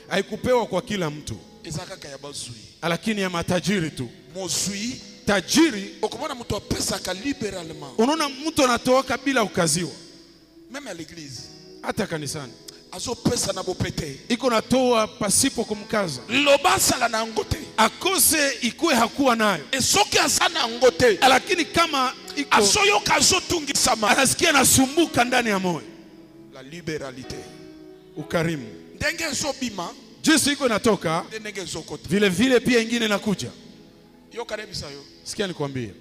[SPEAKER 2] Haikupewa kwa kila mtu.
[SPEAKER 1] Ezaka kaya bazui.
[SPEAKER 2] Lakini ya matajiri tu.
[SPEAKER 1] Mozui.
[SPEAKER 2] Tajiri.
[SPEAKER 1] Okomana mtu apesa ka libéralement.
[SPEAKER 2] Unaona mtu anatoa bila ukaziwa.
[SPEAKER 1] Même à l'église.
[SPEAKER 2] Hata kanisani.
[SPEAKER 1] Azo pesa na bopete.
[SPEAKER 2] Iko natoa pasipo kumkaza.
[SPEAKER 1] Lobasa la na ngote.
[SPEAKER 2] Akose ikue hakuwa nayo.
[SPEAKER 1] Esoki asana ngote.
[SPEAKER 2] Lakini kama iko
[SPEAKER 1] asoyo kazo tungi sama.
[SPEAKER 2] Anasikia nasumbuka ndani ya moyo.
[SPEAKER 1] La libéralité.
[SPEAKER 2] Ukarimu.
[SPEAKER 1] Ndenge nso bima.
[SPEAKER 2] Jinsi iko natoka.
[SPEAKER 1] Ndenge nso kote.
[SPEAKER 2] Vile pia ingine inakuja.
[SPEAKER 1] Yo karibisa yo.
[SPEAKER 2] Sikia nikwambie.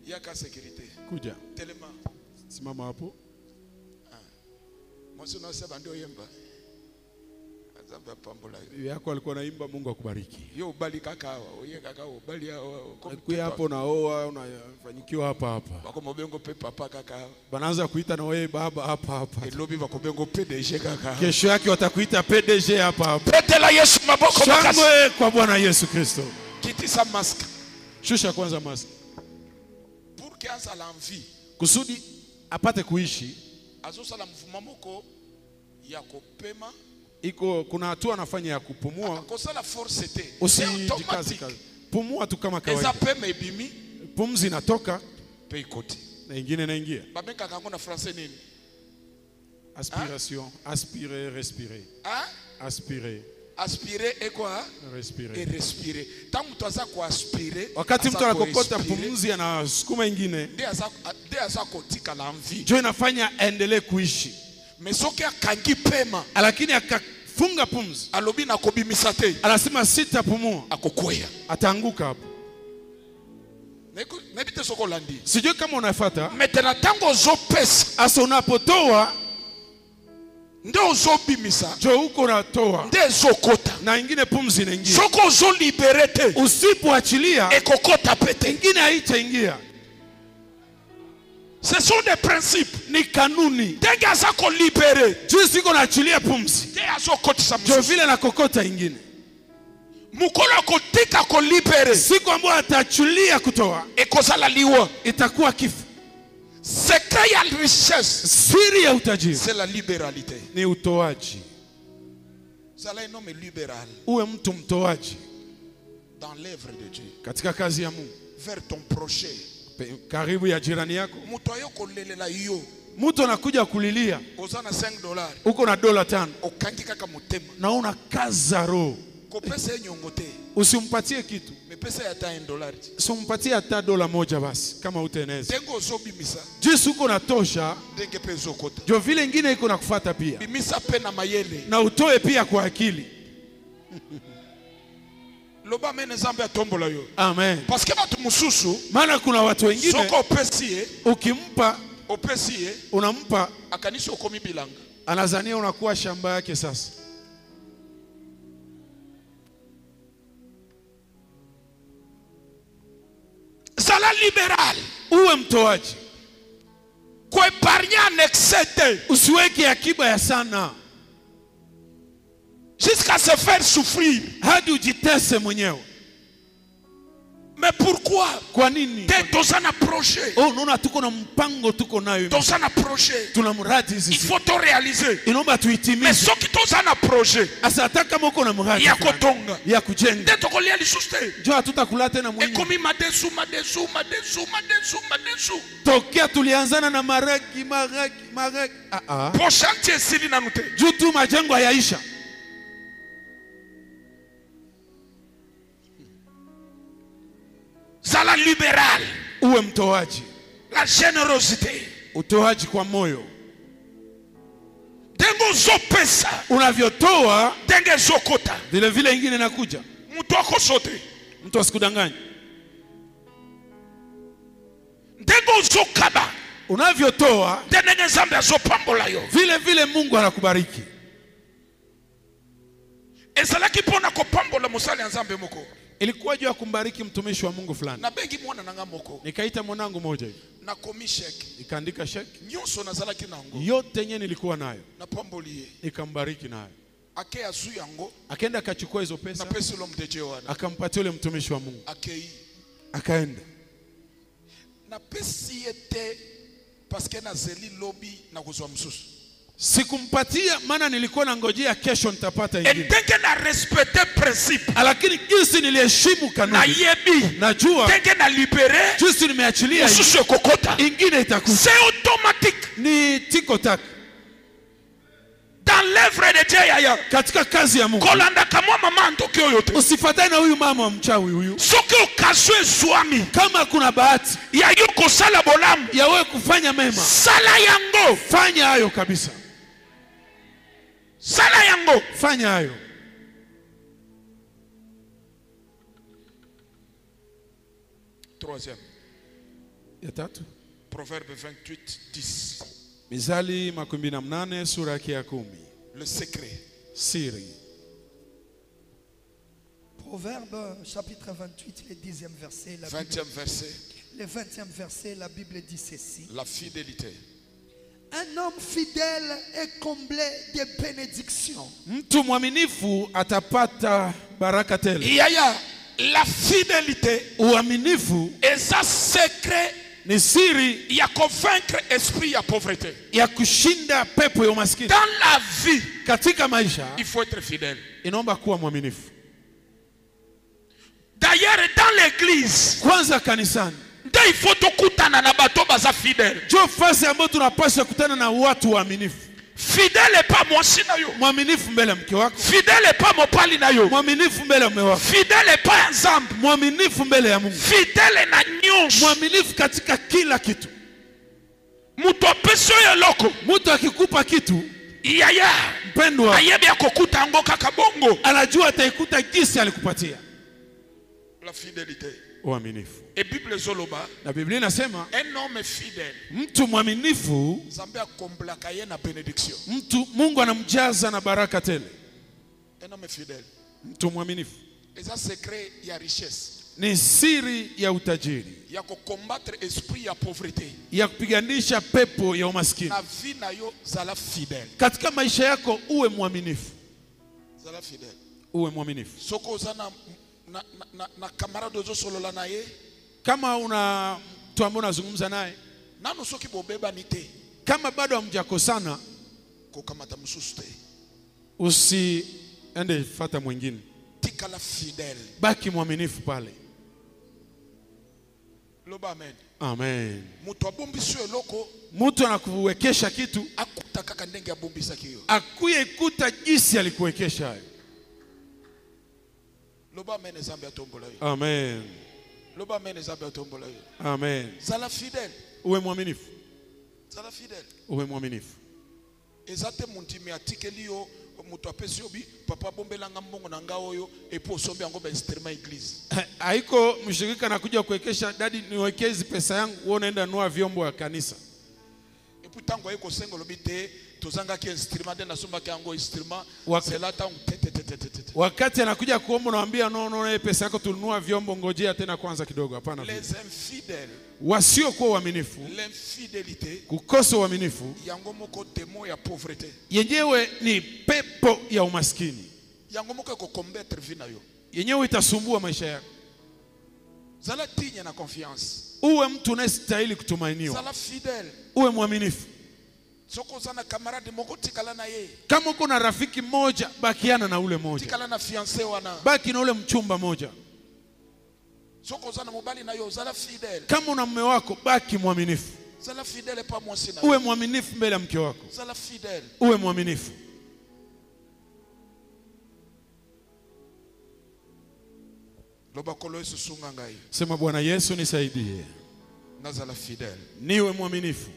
[SPEAKER 1] Yaka sécurité.
[SPEAKER 2] Kuja.
[SPEAKER 1] Telema.
[SPEAKER 2] Simama hapo.
[SPEAKER 1] Mwaso na sema ndio yemba. Azamba pambola.
[SPEAKER 2] Yako alikuwa naimba, Mungu akubariki.
[SPEAKER 1] Yo bali kakawa, oye kakawa, bali hao.
[SPEAKER 2] Kwa hapo na oa unafanyikiwa hapa.
[SPEAKER 1] Bako mobengo pe papa kakawa.
[SPEAKER 2] Banaanza kuita na wewe baba hapa.
[SPEAKER 1] Elobi bako bengo PDG kakawa.
[SPEAKER 2] Kesho yake watakuita PDG hapa.
[SPEAKER 1] Petela Yesu maboko makasi.
[SPEAKER 2] Shangwe kwa Bwana Yesu Kristo.
[SPEAKER 1] Kitisa mask.
[SPEAKER 2] Shusha kwanza mask.
[SPEAKER 1] Pour qu'il ait l'envie.
[SPEAKER 2] Kusudi apate kuishi.
[SPEAKER 1] Azosala mvuma moko ya kopema.
[SPEAKER 2] Iko kuna hatua anafanya ya kupumua.
[SPEAKER 1] Kosala force te.
[SPEAKER 2] Usijikaze. Pumua tu kama kawaida.
[SPEAKER 1] Eza pema ibimi.
[SPEAKER 2] Pumzi inatoka.
[SPEAKER 1] Pe ikoti.
[SPEAKER 2] Na ingine inaingia.
[SPEAKER 1] Babeka kango na français nini?
[SPEAKER 2] Aspiration. Aspirer, respirer. Aspirer.
[SPEAKER 1] Aspirer et quoi?
[SPEAKER 2] Respirer.
[SPEAKER 1] Et respirer. Tant que tu as quoi aspirer.
[SPEAKER 2] Wakati mtu anakokota pumzi anasukuma ingine.
[SPEAKER 1] Ndio asa kotika la envie.
[SPEAKER 2] Jo inafanya endelee kuishi.
[SPEAKER 1] Mais soki akangi pema.
[SPEAKER 2] Lakini akafunga pumzi.
[SPEAKER 1] Alobi na kobimisa te.
[SPEAKER 2] Anasema sitapumua.
[SPEAKER 1] Akokwea.
[SPEAKER 2] Ataanguka hapo.
[SPEAKER 1] Nebite soko landi.
[SPEAKER 2] Sijui kama unafuata.
[SPEAKER 1] Maintenant tango zo pesa.
[SPEAKER 2] Asa unapotoa
[SPEAKER 1] ndio zo bimisa.
[SPEAKER 2] Jo uko unatoa.
[SPEAKER 1] Ndio zo kota.
[SPEAKER 2] Na ingine pumzi inaingia.
[SPEAKER 1] Soko zo liberete.
[SPEAKER 2] Usipoachilia
[SPEAKER 1] ekokota pete.
[SPEAKER 2] Ingine haitaingia.
[SPEAKER 1] Ce sont des principes.
[SPEAKER 2] Ni kanuni.
[SPEAKER 1] Denge asa ko libere.
[SPEAKER 2] Jinsi iko naachilia pumzi.
[SPEAKER 1] Ndio aso kotisa
[SPEAKER 2] msusu. Jo vile na kokota ingine.
[SPEAKER 1] Mukolo kotika ko libere.
[SPEAKER 2] Siku ambayo ataachilia kutoa.
[SPEAKER 1] Ekozala liwa.
[SPEAKER 2] Itakuwa kifo.
[SPEAKER 1] Secret ya richesse.
[SPEAKER 2] Siri ya utajiri.
[SPEAKER 1] C'est la libéralité.
[SPEAKER 2] Ni utoaji.
[SPEAKER 1] Sala un homme libéral.
[SPEAKER 2] Uwe mtu mtoaji.
[SPEAKER 1] Dans l'œuvre de Dieu.
[SPEAKER 2] Katika kazi ya Mungu.
[SPEAKER 1] Vers ton prochain.
[SPEAKER 2] Karibu ya jirani yako.
[SPEAKER 1] Mutu ayo kolelela yo.
[SPEAKER 2] Mtu anakuja kulilia.
[SPEAKER 1] Ozana $5.
[SPEAKER 2] Uko na $5.
[SPEAKER 1] Okangi kaka mutema.
[SPEAKER 2] Na una kaza roho.
[SPEAKER 1] Ko pesa yenyongote.
[SPEAKER 2] Usimpatie kitu.
[SPEAKER 1] Me pesa ya $10.
[SPEAKER 2] Usimpatie hata $1 basi kama uteneza.
[SPEAKER 1] Tengo zobimisa.
[SPEAKER 2] Jinsi uko na tosha.
[SPEAKER 1] Ndenge pezo kota.
[SPEAKER 2] Jo vile ingine iko na kufuata pia.
[SPEAKER 1] Bimisa pena mayele.
[SPEAKER 2] Na utoe pia kwa akili.
[SPEAKER 1] Loba mene zambe atombola yo.
[SPEAKER 2] Amen.
[SPEAKER 1] Paske batu mususu.
[SPEAKER 2] Maana kuna watu wengine.
[SPEAKER 1] Soko opesie.
[SPEAKER 2] Ukimpa.
[SPEAKER 1] Opesie.
[SPEAKER 2] Unampa.
[SPEAKER 1] Akanisha ukomi bilanga.
[SPEAKER 2] Anazania unakuwa shamba yake sasa.
[SPEAKER 1] Zala liberal.
[SPEAKER 2] Uwe mtoaji.
[SPEAKER 1] Kwa epargne en excès.
[SPEAKER 2] Usiweke akiba ya sana.
[SPEAKER 1] Jusqu'à se faire souffrir.
[SPEAKER 2] Hadi ujitese mwenyewe.
[SPEAKER 1] Mais pourquoi?
[SPEAKER 2] Kwa nini?
[SPEAKER 1] Tozana projet.
[SPEAKER 2] Oh, nona tuko na mpango tuko nayo.
[SPEAKER 1] Tozana projet.
[SPEAKER 2] Tuna mradi hizi.
[SPEAKER 1] Il faut to réaliser.
[SPEAKER 2] Inaomba tuitimize.
[SPEAKER 1] Mais soki tozana projet.
[SPEAKER 2] Asa hata kama uko na mradi.
[SPEAKER 1] Ya kotonga.
[SPEAKER 2] Ya kujenga.
[SPEAKER 1] Ndeto kolia lisuste.
[SPEAKER 2] Jo hatutakula tena mwingi.
[SPEAKER 1] Ekomi madesu.
[SPEAKER 2] Tokea tulianzana na maragi.
[SPEAKER 1] Pochantie sili na nute.
[SPEAKER 2] Jutu majengo hayaisha.
[SPEAKER 1] Zala libéral.
[SPEAKER 2] Uwe mtoaji.
[SPEAKER 1] La générosité.
[SPEAKER 2] Utoaji kwa moyo.
[SPEAKER 1] Dengo zo pesa.
[SPEAKER 2] Unavyotoa.
[SPEAKER 1] Denge zo kota.
[SPEAKER 2] Vile vile ingine nakuja.
[SPEAKER 1] Mtu ako sote.
[SPEAKER 2] Mtu asikudanganye.
[SPEAKER 1] Dengo zo kaba.
[SPEAKER 2] Unavyotoa.
[SPEAKER 1] Denenge zambe zo pambola yo.
[SPEAKER 2] Vile vile Mungu anakubariki.
[SPEAKER 1] Ezalaki pona ko pambola musali nzambe moko.
[SPEAKER 2] Ilikuwa juu ya kumbariki mtumishi wa Mungu fulani.
[SPEAKER 1] Na bengi mwana nanga moko.
[SPEAKER 2] Nikaita mwanangu moja hivi.
[SPEAKER 1] Na komi sheki.
[SPEAKER 2] Nikaandika sheki.
[SPEAKER 1] Nyonso nazalaki nango.
[SPEAKER 2] Yote yenye nilikuwa nayo.
[SPEAKER 1] Na pamboliye.
[SPEAKER 2] Nikambariki nayo.
[SPEAKER 1] Ake azu yango.
[SPEAKER 2] Akaenda akachukua hizo pesa.
[SPEAKER 1] Na pesa lo mteje wana.
[SPEAKER 2] Akampatia yule mtumishi wa Mungu.
[SPEAKER 1] Akei.
[SPEAKER 2] Akaenda.
[SPEAKER 1] Na pesi yete paske na zeli lobby na kuzwa msusu.
[SPEAKER 2] Sikumpatia maana nilikuwa nangojea kesho nitapata ingine.
[SPEAKER 1] Tenge na respecter principe.
[SPEAKER 2] Lakini jinsi niliheshimu kanuni.
[SPEAKER 1] Na yebi.
[SPEAKER 2] Najua.
[SPEAKER 1] Tenge na libere.
[SPEAKER 2] Jinsi nimeachilia.
[SPEAKER 1] Msusu kokota.
[SPEAKER 2] Ingine itakuja.
[SPEAKER 1] C'est automatique.
[SPEAKER 2] Ni tiko tak.
[SPEAKER 1] Dans l'œuvre de Dieu yaya.
[SPEAKER 2] Katika kazi ya Mungu.
[SPEAKER 1] Kolanda kama mama ntoki yote.
[SPEAKER 2] Usifuatane na huyu mama mchawi huyu.
[SPEAKER 1] Soki okazwe zwami.
[SPEAKER 2] Kama kuna bahati
[SPEAKER 1] ya yuko sala bolamu.
[SPEAKER 2] Ya wewe kufanya mema.
[SPEAKER 1] Sala yango.
[SPEAKER 2] Fanya hayo kabisa.
[SPEAKER 1] Sala yango.
[SPEAKER 2] Fanya hayo.
[SPEAKER 1] Troisième.
[SPEAKER 2] Ya tatu.
[SPEAKER 1] Proverbe 28:10.
[SPEAKER 2] Mizali 18 sura yake ya 10.
[SPEAKER 1] Le secret.
[SPEAKER 2] Siri.
[SPEAKER 3] Proverbe chapitre 28, le 10e verset.
[SPEAKER 1] 20e verset.
[SPEAKER 3] Le 20e verset, la Bible dit ceci.
[SPEAKER 1] La fidélité.
[SPEAKER 3] Un homme fidèle est comblé de bénédictions.
[SPEAKER 2] Mtu mwaminifu atapata baraka tele.
[SPEAKER 1] Yaya, la fidélité.
[SPEAKER 2] Uaminifu.
[SPEAKER 1] Eza secret.
[SPEAKER 2] Ni siri
[SPEAKER 1] ya convaincre esprit ya pauvreté.
[SPEAKER 2] Ya kushinda pepo ya umaskini.
[SPEAKER 1] Dans la vie,
[SPEAKER 2] katika maisha,
[SPEAKER 1] il faut être fidèle.
[SPEAKER 2] Inaomba kuwa mwaminifu.
[SPEAKER 1] D'ailleurs dans l'église,
[SPEAKER 2] kwanza kanisani,
[SPEAKER 1] ndio il faut tukutana na bato baza fidèle.
[SPEAKER 2] Jo fasi ambayo tunapaswa kutana na watu waaminifu.
[SPEAKER 1] Fidèle pas mwasi na yo.
[SPEAKER 2] Mwaminifu mbele ya mke wako.
[SPEAKER 1] Fidèle pas mopali na yo.
[SPEAKER 2] Mwaminifu mbele ya mume wako.
[SPEAKER 1] Fidèle pas nzambe.
[SPEAKER 2] Mwaminifu mbele ya Mungu.
[SPEAKER 1] Fidèle na nyonso.
[SPEAKER 2] Mwaminifu katika kila kitu.
[SPEAKER 1] Mutu apeso yo loko.
[SPEAKER 2] Mtu akikupa kitu,
[SPEAKER 1] yaya
[SPEAKER 2] mpendwa,
[SPEAKER 1] ayebi akukuta ngo kaka bongo.
[SPEAKER 2] Anajua ataikuta jinsi alikupatia.
[SPEAKER 1] La fidélité.
[SPEAKER 2] Uaminifu.
[SPEAKER 1] Et Bible zoloba.
[SPEAKER 2] Na Biblia inasema
[SPEAKER 1] un homme fidèle.
[SPEAKER 2] Mtu mwaminifu,
[SPEAKER 1] Nzambe akomblaka ye na benediction.
[SPEAKER 2] Mtu Mungu anamjaza na baraka tele.
[SPEAKER 1] Un homme fidèle.
[SPEAKER 2] Mtu mwaminifu.
[SPEAKER 1] Eza secret ya richesse.
[SPEAKER 2] Ni siri ya utajiri.
[SPEAKER 1] Ya kukombattre esprit ya pauvreté.
[SPEAKER 2] Ya kupiganisha pepo ya umaskini.
[SPEAKER 1] Na vie na yo zala fidèle.
[SPEAKER 2] Katika maisha yako uwe mwaminifu.
[SPEAKER 1] Zala fidèle.
[SPEAKER 2] Uwe mwaminifu.
[SPEAKER 1] Soko zana na camarade ozo solola na ye.
[SPEAKER 2] Kama una mtu ambaye unazungumza naye,
[SPEAKER 1] nanu soki bobeba nite.
[SPEAKER 2] Kama bado hamjakosana,
[SPEAKER 1] kukamata msusu te.
[SPEAKER 2] Usiende fata mwingine.
[SPEAKER 1] Tikala fidèle.
[SPEAKER 2] Baki mwaminifu pale.
[SPEAKER 1] Loba amen.
[SPEAKER 2] Amen.
[SPEAKER 1] Mutu abombisi eloko
[SPEAKER 2] Mtu anakuwekesha kitu
[SPEAKER 1] akuta kaka ndenge abombisa kiyo.
[SPEAKER 2] akuye kuta jinsi alikuwekesha hayo.
[SPEAKER 1] Loba amen ezambe atombola yo.
[SPEAKER 2] Amen.
[SPEAKER 1] Loba amen ezambe atombola yo.
[SPEAKER 2] Amen.
[SPEAKER 1] Zala fidèle.
[SPEAKER 2] Uwe mwaminifu.
[SPEAKER 1] Zala fidèle.
[SPEAKER 2] Uwe mwaminifu.
[SPEAKER 1] Ezate muntimi atikeli yo mutu apesi yo bi papa bombelanga mbongo na nga oyo epo osombi yango ba instrument église.
[SPEAKER 2] Haiko mshirika anakuja kuwekesha, dadi niwekee hizi pesa yangu, wewe unaenda nunua vyombo ya kanisa.
[SPEAKER 1] Epo tango yeko sengo lobite tozanga ki instrument na somba ki yango instrument c'est là tango tete.
[SPEAKER 2] Wakati anakuja kuomba naambia no pesa yako tulinunua vyombo, ngojea tena kwanza kidogo. Hapana.
[SPEAKER 1] Les infidèles.
[SPEAKER 2] Wasio kuwa waaminifu.
[SPEAKER 1] L'infidélité.
[SPEAKER 2] Kukosa uaminifu.
[SPEAKER 1] Yango moko démon ya pauvreté.
[SPEAKER 2] Yenyewe ni pepo ya umaskini.
[SPEAKER 1] Yango moko ko combattre vie na yo.
[SPEAKER 2] Yenyewe itasumbua maisha yako.
[SPEAKER 1] Zala digne na confiance.
[SPEAKER 2] Uwe mtu unayestahili kutumainiwa.
[SPEAKER 1] Zala fidèle.
[SPEAKER 2] Uwe mwaminifu.
[SPEAKER 1] Soko zana camarade moko tikala na ye.
[SPEAKER 2] Kama uko na rafiki moja, bakiana na ule moja.
[SPEAKER 1] Tikala na fiancé wana.
[SPEAKER 2] Baki na ule mchumba moja.
[SPEAKER 1] Soko zana mobali na yo, zala fidèle.
[SPEAKER 2] Kama una mume wako, baki mwaminifu.
[SPEAKER 1] Zala fidèle pa mwasi na.
[SPEAKER 2] Uwe mwaminifu mbele ya mke wako.
[SPEAKER 1] Zala fidèle.
[SPEAKER 2] Uwe mwaminifu.
[SPEAKER 1] Loba kolo Yesu sunga ngai.
[SPEAKER 2] Sema Bwana Yesu nisaidie.
[SPEAKER 1] Nazala fidèle.
[SPEAKER 2] Niwe mwaminifu.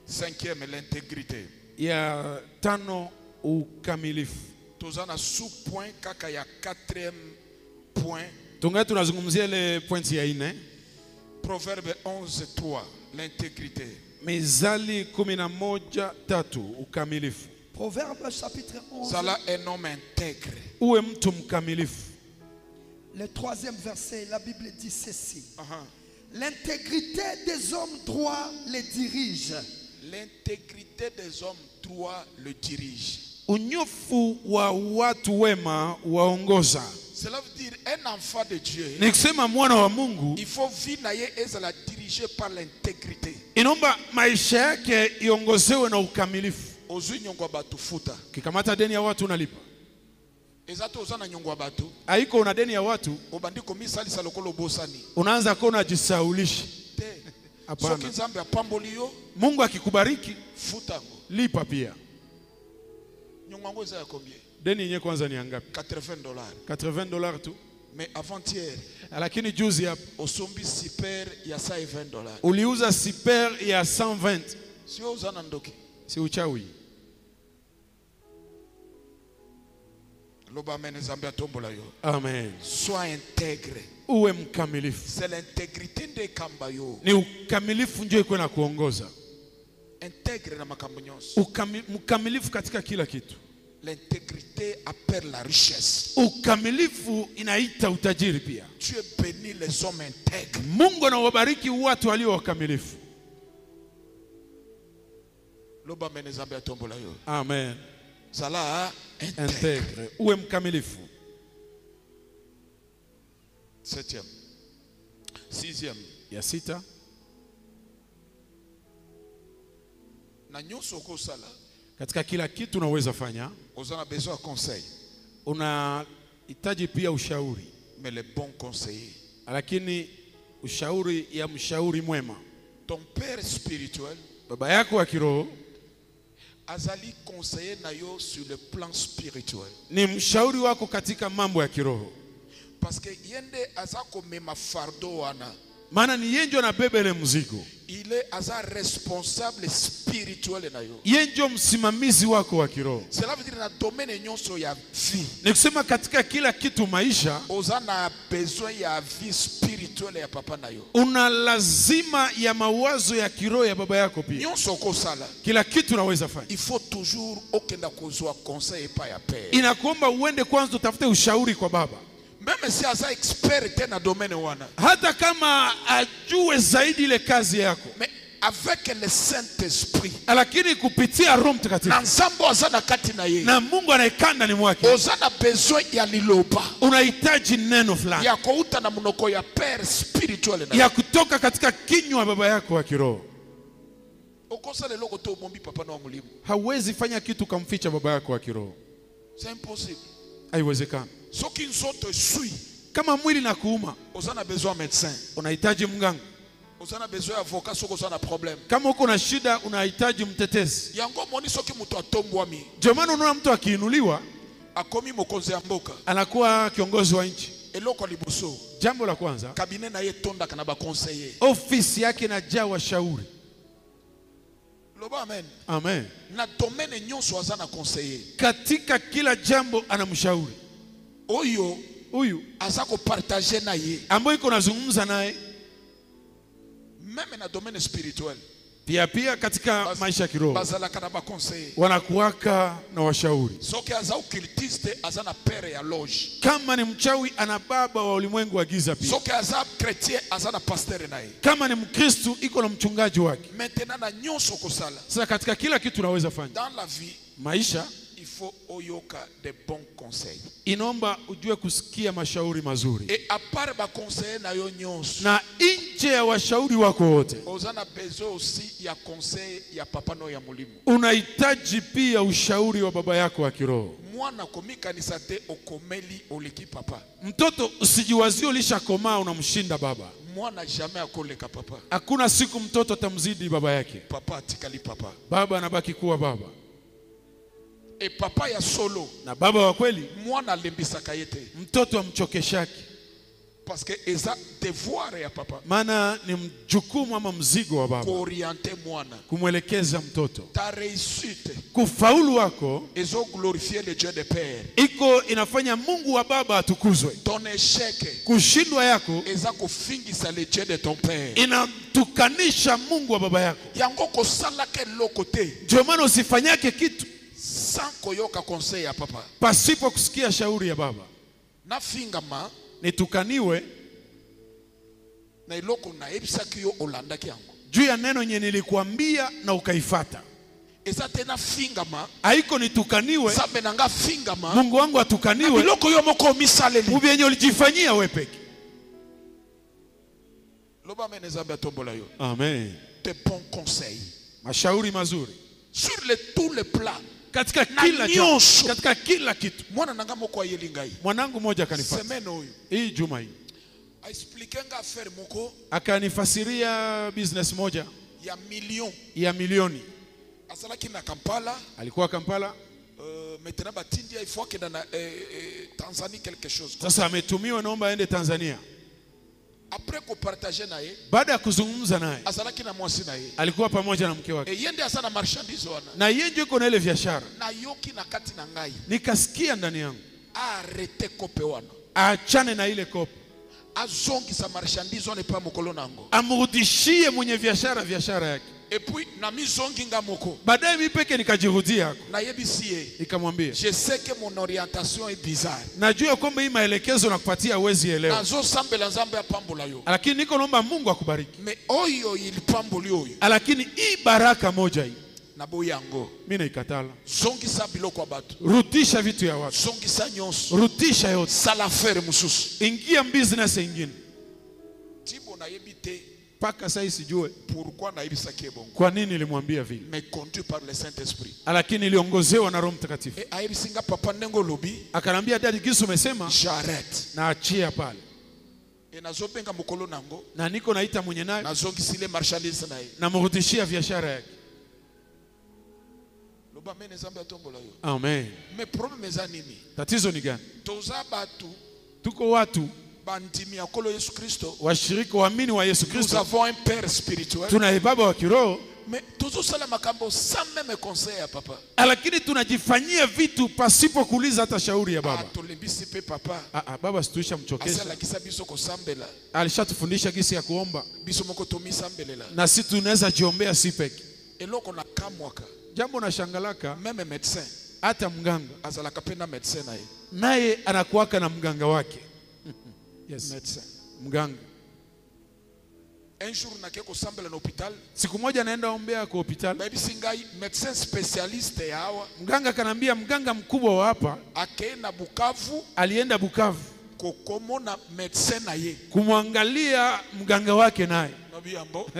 [SPEAKER 1] Cinquième, l'intégrité.
[SPEAKER 2] Ya tano, ukamilifu.
[SPEAKER 1] Tozana sous-point kaka ya quatrième point.
[SPEAKER 2] Tunga tunazungumzia ile pointi ya 4.
[SPEAKER 1] Proverbe 11:3, l'intégrité.
[SPEAKER 2] Mizali 11:3, ukamilifu.
[SPEAKER 3] Proverbe chapitre 11.
[SPEAKER 1] Zala un homme intègre.
[SPEAKER 2] Uwe mtu mkamilifu.
[SPEAKER 3] Le 3e verset, la Bible dit ceci. L'intégrité des hommes droits les dirige.
[SPEAKER 1] L'intégrité des hommes droits le dirige.
[SPEAKER 2] Unyofu wa watu wema waongoza.
[SPEAKER 1] Cela veut dire un enfant de Dieu.
[SPEAKER 2] Nikisema mwana wa Mungu,
[SPEAKER 1] Il faut vivre na ye ezala dirigé par l'intégrité.
[SPEAKER 2] inaomba maisha yake iongozewe na ukamilifu.
[SPEAKER 1] Ozui nyongwa batu futa.
[SPEAKER 2] Kikamata deni ya watu unalipa.
[SPEAKER 1] Ezato ozana nyongwa batu.
[SPEAKER 2] Haiko una deni ya watu,
[SPEAKER 1] Obandiko misalisa lokolo bosani.
[SPEAKER 2] unaanza kuona jisaulishi.
[SPEAKER 1] Te.
[SPEAKER 2] Hapana.
[SPEAKER 1] Soki nzambe apamboli yo,
[SPEAKER 2] Mungu akikubariki,
[SPEAKER 1] futa ngo.
[SPEAKER 2] lipa pia.
[SPEAKER 1] Nyongwa ngo eza ya combien?
[SPEAKER 2] Deni yenyewe kwanza ni ngapi?
[SPEAKER 1] $80.
[SPEAKER 2] $80 tu.
[SPEAKER 1] Mais avant-hier,
[SPEAKER 2] Lakini juzi hapa
[SPEAKER 1] osombi super ya $120.
[SPEAKER 2] uliuza super ya 120.
[SPEAKER 1] Sio uzana ndoki.
[SPEAKER 2] Si uchawi.
[SPEAKER 1] Loba amen nzambe atombola yo.
[SPEAKER 2] Amen.
[SPEAKER 1] Sois intègre.
[SPEAKER 2] Uwe mkamilifu.
[SPEAKER 1] C'est l'intégrité de kamba yo.
[SPEAKER 2] Ni ukamilifu ndio iko na kuongoza.
[SPEAKER 1] Intègre na makambo nyonso.
[SPEAKER 2] Mkamilifu katika kila kitu.
[SPEAKER 1] L'intégrité appelle la richesse.
[SPEAKER 2] Ukamilifu inaita utajiri pia.
[SPEAKER 1] Dieu bénit les hommes intègres.
[SPEAKER 2] Mungu anawabariki watu walio wakamilifu.
[SPEAKER 1] Loba amen nzambe atombola yo.
[SPEAKER 2] Amen.
[SPEAKER 1] Zala intègre.
[SPEAKER 2] Intègre. Uwe mkamilifu.
[SPEAKER 1] 7e. 6e.
[SPEAKER 2] Ya 6.
[SPEAKER 1] Na nyonso okosala.
[SPEAKER 2] Katika kila kitu unaweza fanya,
[SPEAKER 1] Ozana besoin de conseil.
[SPEAKER 2] unahitaji pia ushauri.
[SPEAKER 1] Mais les bons conseillers.
[SPEAKER 2] Lakini ushauri ya mshauri mwema.
[SPEAKER 1] Ton père spirituel
[SPEAKER 2] Baba yako wa kiroho
[SPEAKER 1] azali conseiller na yo sur le plan spirituel.
[SPEAKER 2] ni mshauri wako katika mambo ya kiroho.
[SPEAKER 1] Parce que yende azako mema fardo wana.
[SPEAKER 2] Maana ni yeye ndio anabeba ile mzigo.
[SPEAKER 1] Il est aza responsable spirituel na yo.
[SPEAKER 2] Yeye ndio msimamizi wako wa kiroho.
[SPEAKER 1] Cela veut dire na domaine nyonso ya vie.
[SPEAKER 2] Ni kusema katika kila kitu maisha
[SPEAKER 1] Ozana besoin ya vie spirituelle ya papa na yo.
[SPEAKER 2] una lazima ya mawazo ya kiroho ya baba yako pia.
[SPEAKER 1] Nyonso kosala.
[SPEAKER 2] Kila kitu unaweza fanya.
[SPEAKER 1] Il faut toujours okenda kozwa conseil pa ya père.
[SPEAKER 2] Inakuomba uende kwanza utafute ushauri kwa baba.
[SPEAKER 1] Même si aza expert tena domaine wana.
[SPEAKER 2] Hata kama ajue zaidi ile kazi yako.
[SPEAKER 1] Mais avec le Saint-Esprit.
[SPEAKER 2] Lakini kupitia Roho Mtakatifu.
[SPEAKER 1] Na nzambo azana kati na ye.
[SPEAKER 2] Na Mungu anayekaa ndani mwake.
[SPEAKER 1] Ozana besoin ya liloba.
[SPEAKER 2] Unahitaji neno fulani.
[SPEAKER 1] Ya kouta na munoko ya père spirituel na.
[SPEAKER 2] Ya kutoka katika kinywa baba yako wa kiroho.
[SPEAKER 1] Okosa le loko to bombi papa na mulimu.
[SPEAKER 2] Hauwezi fanya kitu kumficha baba yako wa kiroho.
[SPEAKER 1] C'est impossible.
[SPEAKER 2] Haiwezekani.
[SPEAKER 1] Soki nzoto sui.
[SPEAKER 2] Kama mwili na kuuma,
[SPEAKER 1] Ozana besoin médecin.
[SPEAKER 2] unahitaji mganga.
[SPEAKER 1] Osana besoin avocat soko sana problème.
[SPEAKER 2] Kama uko na shida unahitaji mtetezi.
[SPEAKER 1] Yango moni soki mutu atombwami.
[SPEAKER 2] Ndio maana unaona mtu akiinuliwa
[SPEAKER 1] akomi mokonzi ya mboka.
[SPEAKER 2] Anakuwa kiongozi wa nchi.
[SPEAKER 1] Eloko liboso.
[SPEAKER 2] Jambo la kwanza,
[SPEAKER 1] cabinet na ye tonda kana ba conseiller.
[SPEAKER 2] Ofisi yake inajaa washauri.
[SPEAKER 1] Loba amen.
[SPEAKER 2] Amen.
[SPEAKER 1] Na domaine nyonso azana conseiller.
[SPEAKER 2] Katika kila jambo anamshauri.
[SPEAKER 1] Huyu azako partager na ye.
[SPEAKER 2] Ambaye iko nazungumza naye.
[SPEAKER 1] Même na domaine spirituel.
[SPEAKER 2] Pia katika maisha ya kiroho.
[SPEAKER 1] Bazala kana ba conseiller.
[SPEAKER 2] Wanakuwaka na washauri.
[SPEAKER 1] Soki aza occultiste azana père ya loge.
[SPEAKER 2] Kama ni mchawi ana baba wa ulimwengu wa giza pia.
[SPEAKER 1] Soki aza chrétien azana pasteur naye.
[SPEAKER 2] Kama ni Mkristo iko na mchungaji wake.
[SPEAKER 1] Maintenant na nyonso kosala.
[SPEAKER 2] Sasa katika kila kitu unaweza fanya.
[SPEAKER 1] Dans la vie,
[SPEAKER 2] maisha,
[SPEAKER 1] il faut oyoka de bons conseils.
[SPEAKER 2] Inomba ujue kusikia mashauri mazuri.
[SPEAKER 1] Et à part ba conseiller na yo nyonso.
[SPEAKER 2] Na nje ya washauri wako wote.
[SPEAKER 1] Ozana besoin aussi ya conseil ya papa no ya mulimu.
[SPEAKER 2] Unahitaji pia ushauri wa baba yako wa kiroho.
[SPEAKER 1] Mwana komika te okomeli oleki papa.
[SPEAKER 2] Mtoto usijiwazie ulishakomaa unamshinda baba.
[SPEAKER 1] Mwana jamais akoleka papa.
[SPEAKER 2] Hakuna siku mtoto atamzidi baba yake.
[SPEAKER 1] Papa atikali papa.
[SPEAKER 2] Baba anabaki kuwa baba.
[SPEAKER 1] E papa ya solo.
[SPEAKER 2] Na baba wa kweli,
[SPEAKER 1] mwana lembisaka yete.
[SPEAKER 2] Mtoto amchokeshaki.
[SPEAKER 1] Parce que eza devoir ya papa.
[SPEAKER 2] Maana ni mjukumu ama mzigo wa baba.
[SPEAKER 1] Kuorienter mwana.
[SPEAKER 2] Kumwelekeza mtoto.
[SPEAKER 1] Ta réussite.
[SPEAKER 2] Kufaulu wako.
[SPEAKER 1] Ezo glorifier le Dieu de père.
[SPEAKER 2] Iko inafanya Mungu wa baba atukuzwe.
[SPEAKER 1] Ton échec.
[SPEAKER 2] Kushindwa yako.
[SPEAKER 1] Eza kufingisa le Dieu de ton père.
[SPEAKER 2] Inatukanisha Mungu wa baba yako.
[SPEAKER 1] Yango kosala ke lokote.
[SPEAKER 2] Ndio maana usifanyake kitu
[SPEAKER 1] sans koyoka conseil ya papa.
[SPEAKER 2] Pasipo kusikia shauri ya baba.
[SPEAKER 1] Na fingama.
[SPEAKER 2] Nitukaniwe.
[SPEAKER 1] Na iloko na ebisaki yo olandaki yango.
[SPEAKER 2] Juu ya neno nye nilikuambia na ukaifata.
[SPEAKER 1] Eza tena fingama.
[SPEAKER 2] Haiko nitukaniwe.
[SPEAKER 1] Sabe nanga fingama.
[SPEAKER 2] Mungu wangu atukaniwe.
[SPEAKER 1] Iloko yo moko misaleli.
[SPEAKER 2] Ubienye ulijifanyia wewe peke.
[SPEAKER 1] Loba menezambe atombola yo.
[SPEAKER 2] Amen.
[SPEAKER 1] De bons conseils.
[SPEAKER 2] Mashauri mazuri.
[SPEAKER 1] Sur tous les plans.
[SPEAKER 2] Katika kila jambo, katika kila kitu.
[SPEAKER 1] Mwana nanga moko ayelingai.
[SPEAKER 2] Mwanangu mmoja akanifuata.
[SPEAKER 1] Semeno huyu.
[SPEAKER 2] Hii juma hii.
[SPEAKER 1] Expliquenga affaire moko.
[SPEAKER 2] Akanifasiria business moja.
[SPEAKER 1] Ya
[SPEAKER 2] milioni.
[SPEAKER 1] Asalaki na Kampala.
[SPEAKER 2] Alikuwa Kampala.
[SPEAKER 1] Maintenant batindia il faut que dans Tanzanie quelque chose.
[SPEAKER 2] Sasa ametumiwa naomba aende Tanzania.
[SPEAKER 1] Après ko partager naye.
[SPEAKER 2] Baada ya kuzungumza naye.
[SPEAKER 1] Asalaki na mwasi naye.
[SPEAKER 2] Alikuwa pamoja na mke wake.
[SPEAKER 1] Yende asana marchandise wana.
[SPEAKER 2] Na yeye ndio yuko na ile biashara.
[SPEAKER 1] Na yoki na kati na ngai.
[SPEAKER 2] Nikasikia ndani yangu.
[SPEAKER 1] Arrête kope wana.
[SPEAKER 2] Achane na ile kope.
[SPEAKER 1] Azongisa marchandise wana pa mokolo nango.
[SPEAKER 2] Amrudishie mwenye biashara yake.
[SPEAKER 1] Et puis na mizongi ngamoko.
[SPEAKER 2] Baadaye mimi peke nikajirudia hako.
[SPEAKER 1] Na yebisie.
[SPEAKER 2] Nikamwambia.
[SPEAKER 1] Je sais que mon orientation est bizarre.
[SPEAKER 2] Najua kwamba hii maelekezo nakupatia huwezi elewa.
[SPEAKER 1] Nazo sambela nzambe ya pambola yo.
[SPEAKER 2] Lakini niko naomba Mungu akubariki.
[SPEAKER 1] Mais oyo ilipamboli oyo.
[SPEAKER 2] Lakini hii baraka moja hii.
[SPEAKER 1] Na boyango.
[SPEAKER 2] Mimi naikatala.
[SPEAKER 1] Zongisa biloko abatu.
[SPEAKER 2] Rudisha vitu ya watu.
[SPEAKER 1] Zongisa nyonso.
[SPEAKER 2] Rudisha yote.
[SPEAKER 1] Sala affaire mususu.
[SPEAKER 2] Ingia business nyingine.
[SPEAKER 1] Tibo na yebite.
[SPEAKER 2] Paka sasa sijue
[SPEAKER 1] pourquoi na ibisa kebongo.
[SPEAKER 2] Kwa nini nilimwambia vile?
[SPEAKER 1] Mais conduit par le Saint-Esprit.
[SPEAKER 2] Lakini niliongozewa na Roho Mtakatifu.
[SPEAKER 1] Aibisinga papa ndengo lobi.
[SPEAKER 2] Akanambia dadi Gisu umesema
[SPEAKER 1] j'arrête.
[SPEAKER 2] Na achia pale.
[SPEAKER 1] Nazobenga mukolo nango.
[SPEAKER 2] Na niko naita mwenye naye.
[SPEAKER 1] Nazongisile marchandise naye.
[SPEAKER 2] Na mrudishia biashara yake.
[SPEAKER 1] Loba mene zambe atombola yo.
[SPEAKER 2] Amen.
[SPEAKER 1] Mais problème eza nini?
[SPEAKER 2] Tatizo ni gani?
[SPEAKER 1] Toza batu.
[SPEAKER 2] Tuko watu
[SPEAKER 1] bandimi ya kolo Yesu Kristo.
[SPEAKER 2] Washirika waamini wa Yesu Kristo.
[SPEAKER 1] Nous avons un père spirituel.
[SPEAKER 2] Tuna baba wa kiroho.
[SPEAKER 1] Mais tozo sala makambo sans même conseil ya papa.
[SPEAKER 2] Lakini tunajifanyia vitu pasipo kuuliza hata shauri ya baba.
[SPEAKER 1] Tolembisi pe papa.
[SPEAKER 2] Baba situisha mchokesha.
[SPEAKER 1] Asala kisa biso kusambela.
[SPEAKER 2] Alishatufundisha gisi ya kuomba.
[SPEAKER 1] Biso moko tomi sambelela.
[SPEAKER 2] Na sisi tunaweza jiombea sipeki.
[SPEAKER 1] Eloko na kamwaka.
[SPEAKER 2] Jambo na shangalaka.
[SPEAKER 1] Meme médecin.
[SPEAKER 2] Hata mganga.
[SPEAKER 1] Asala kapenda médecin naye.
[SPEAKER 2] Naye anakuwaka na mganga wake.
[SPEAKER 1] Yes. Médecin.
[SPEAKER 2] Mganga.
[SPEAKER 1] Un jour na keko sambela na hospital.
[SPEAKER 2] Siku moja naenda ombea kwa hospital.
[SPEAKER 1] Baby singai médecin spécialiste ya hawa.
[SPEAKER 2] Mganga kanambia mganga mkubwa wa hapa.
[SPEAKER 1] Akaenda Bukavu.
[SPEAKER 2] Alienda Bukavu.
[SPEAKER 1] Kokomona médecin na ye.
[SPEAKER 2] Kumwangalia mganga wake naye.
[SPEAKER 1] Nabiambo.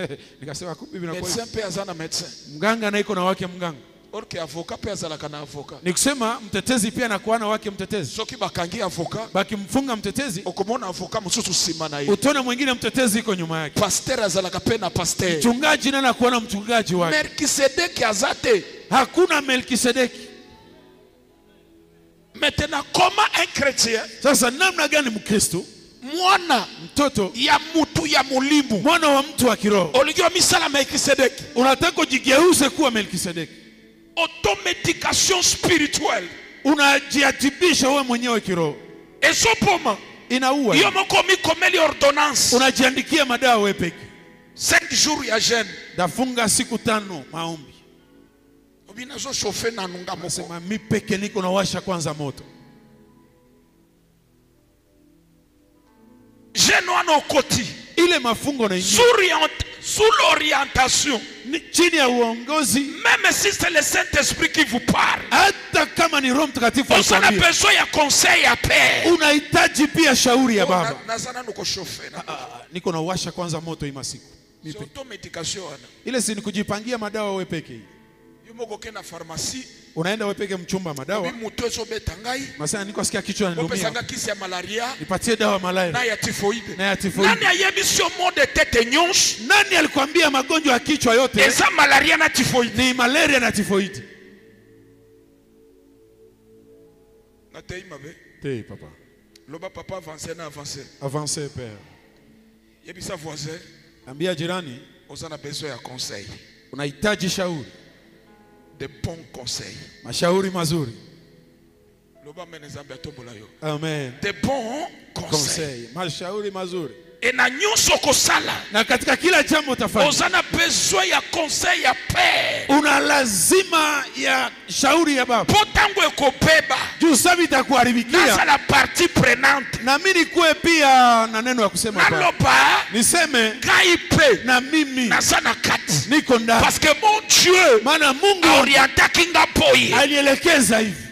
[SPEAKER 2] Nikasema kumbe binakuwa.
[SPEAKER 1] Médecin pe azana médecin.
[SPEAKER 2] Mganga na iko na wake mganga.
[SPEAKER 1] Orke avocat pe azalaka na avocat.
[SPEAKER 2] Ni kusema mtetezi pia anakuwa na wake mtetezi.
[SPEAKER 1] Soki bakangi avocat.
[SPEAKER 2] Bakimfunga mtetezi,
[SPEAKER 1] Okomona avocat mususu sima na yeye.
[SPEAKER 2] utaona mwingine mtetezi iko nyuma yake.
[SPEAKER 1] Pasteur azalaka pe na pasteur.
[SPEAKER 2] Mchungaji naye anakuwa na mchungaji wake.
[SPEAKER 1] Melkisedeki azate.
[SPEAKER 2] Hakuna Melkisedeki.
[SPEAKER 1] Maintenant comment un chrétien?
[SPEAKER 2] Sasa namna gani Mkristo?
[SPEAKER 1] Mwana
[SPEAKER 2] Mtoto
[SPEAKER 1] ya mutu ya mulimbu.
[SPEAKER 2] mwana wa mtu wa kiroho.
[SPEAKER 1] Oligio misala Melkisedeki.
[SPEAKER 2] Unataka kujigeuze kuwa Melkisedeki.
[SPEAKER 1] Automedication spirituelle.
[SPEAKER 2] Unajiatibisha wewe mwenyewe kiroho.
[SPEAKER 1] Esopoma.
[SPEAKER 2] Inaua.
[SPEAKER 1] Yo moko mi komeli ordonnance.
[SPEAKER 2] Unajiandikia madawa wewe peke.
[SPEAKER 1] 5 jours ya jeûne.
[SPEAKER 2] Dafunga siku 5 maombi.
[SPEAKER 1] Obinazo chauffer na nunga moko.
[SPEAKER 2] Sema mimi peke niko nawasha kwanza moto.
[SPEAKER 1] Jeûne wana okoti.
[SPEAKER 2] Ile mafungo na ingia.
[SPEAKER 1] Sous l'orientation.
[SPEAKER 2] Chini ya uongozi.
[SPEAKER 1] Même si c'est le Saint-Esprit qui vous parle.
[SPEAKER 2] Hata kama ni Roho Mtakatifu
[SPEAKER 1] anakuambia. On a besoin ya conseil ya père.
[SPEAKER 2] Unahitaji pia shauri ya baba.
[SPEAKER 1] Nazana nuko chauffer.
[SPEAKER 2] Niko nawasha kwanza moto hii masiku.
[SPEAKER 1] C'est automedication wana.
[SPEAKER 2] Ile si ni kujipangia madawa wewe peke.
[SPEAKER 1] Yumoko kena pharmacie.
[SPEAKER 2] Unaenda wewe peke mchumba madawa.
[SPEAKER 1] Bibi mtu esobeta ngai.
[SPEAKER 2] Masana niko sikia kichwa kinaniumia.
[SPEAKER 1] Opesanga kisi ya malaria.
[SPEAKER 2] Nipatie dawa malaria.
[SPEAKER 1] Na ya typhoid.
[SPEAKER 2] Na ya typhoid.
[SPEAKER 1] Nani ayebisio mode tete nyonsh?
[SPEAKER 2] Nani alikwambia magonjwa ya kichwa yote?
[SPEAKER 1] Esa malaria na typhoid.
[SPEAKER 2] Ni malaria na typhoid.
[SPEAKER 1] Natei mabe.
[SPEAKER 2] Tei papa.
[SPEAKER 1] Loba papa avancer na avancer.
[SPEAKER 2] Avancer père.
[SPEAKER 1] Yebisa voisin.
[SPEAKER 2] Ambia jirani.
[SPEAKER 1] Osana besoin ya conseil.
[SPEAKER 2] Unahitaji shauri.
[SPEAKER 1] De bons conseils.
[SPEAKER 2] Mashauri mazuri.
[SPEAKER 1] Loba menezambe atombola yo.
[SPEAKER 2] Amen.
[SPEAKER 1] De bons conseils.
[SPEAKER 2] Mashauri mazuri.
[SPEAKER 1] Na nyonso kosala.
[SPEAKER 2] Na katika kila jambo utafanya.
[SPEAKER 1] Osana besoin ya conseil ya père.
[SPEAKER 2] Una lazima ya shauri ya baba.
[SPEAKER 1] Potango ekopeba.
[SPEAKER 2] Juu sabi itakuharibikia.
[SPEAKER 1] Nasa la partie prenante.
[SPEAKER 2] Na mimi kuwe pia na neno ya kusema
[SPEAKER 1] baba. Naloba.
[SPEAKER 2] Niseme.
[SPEAKER 1] Kaipe.
[SPEAKER 2] Na mimi.
[SPEAKER 1] Nasana kati.
[SPEAKER 2] Niko ndani.
[SPEAKER 1] Parce que mon Dieu.
[SPEAKER 2] Maana Mungu.
[SPEAKER 1] Orienta kinga poi.
[SPEAKER 2] Alielekeza hivi.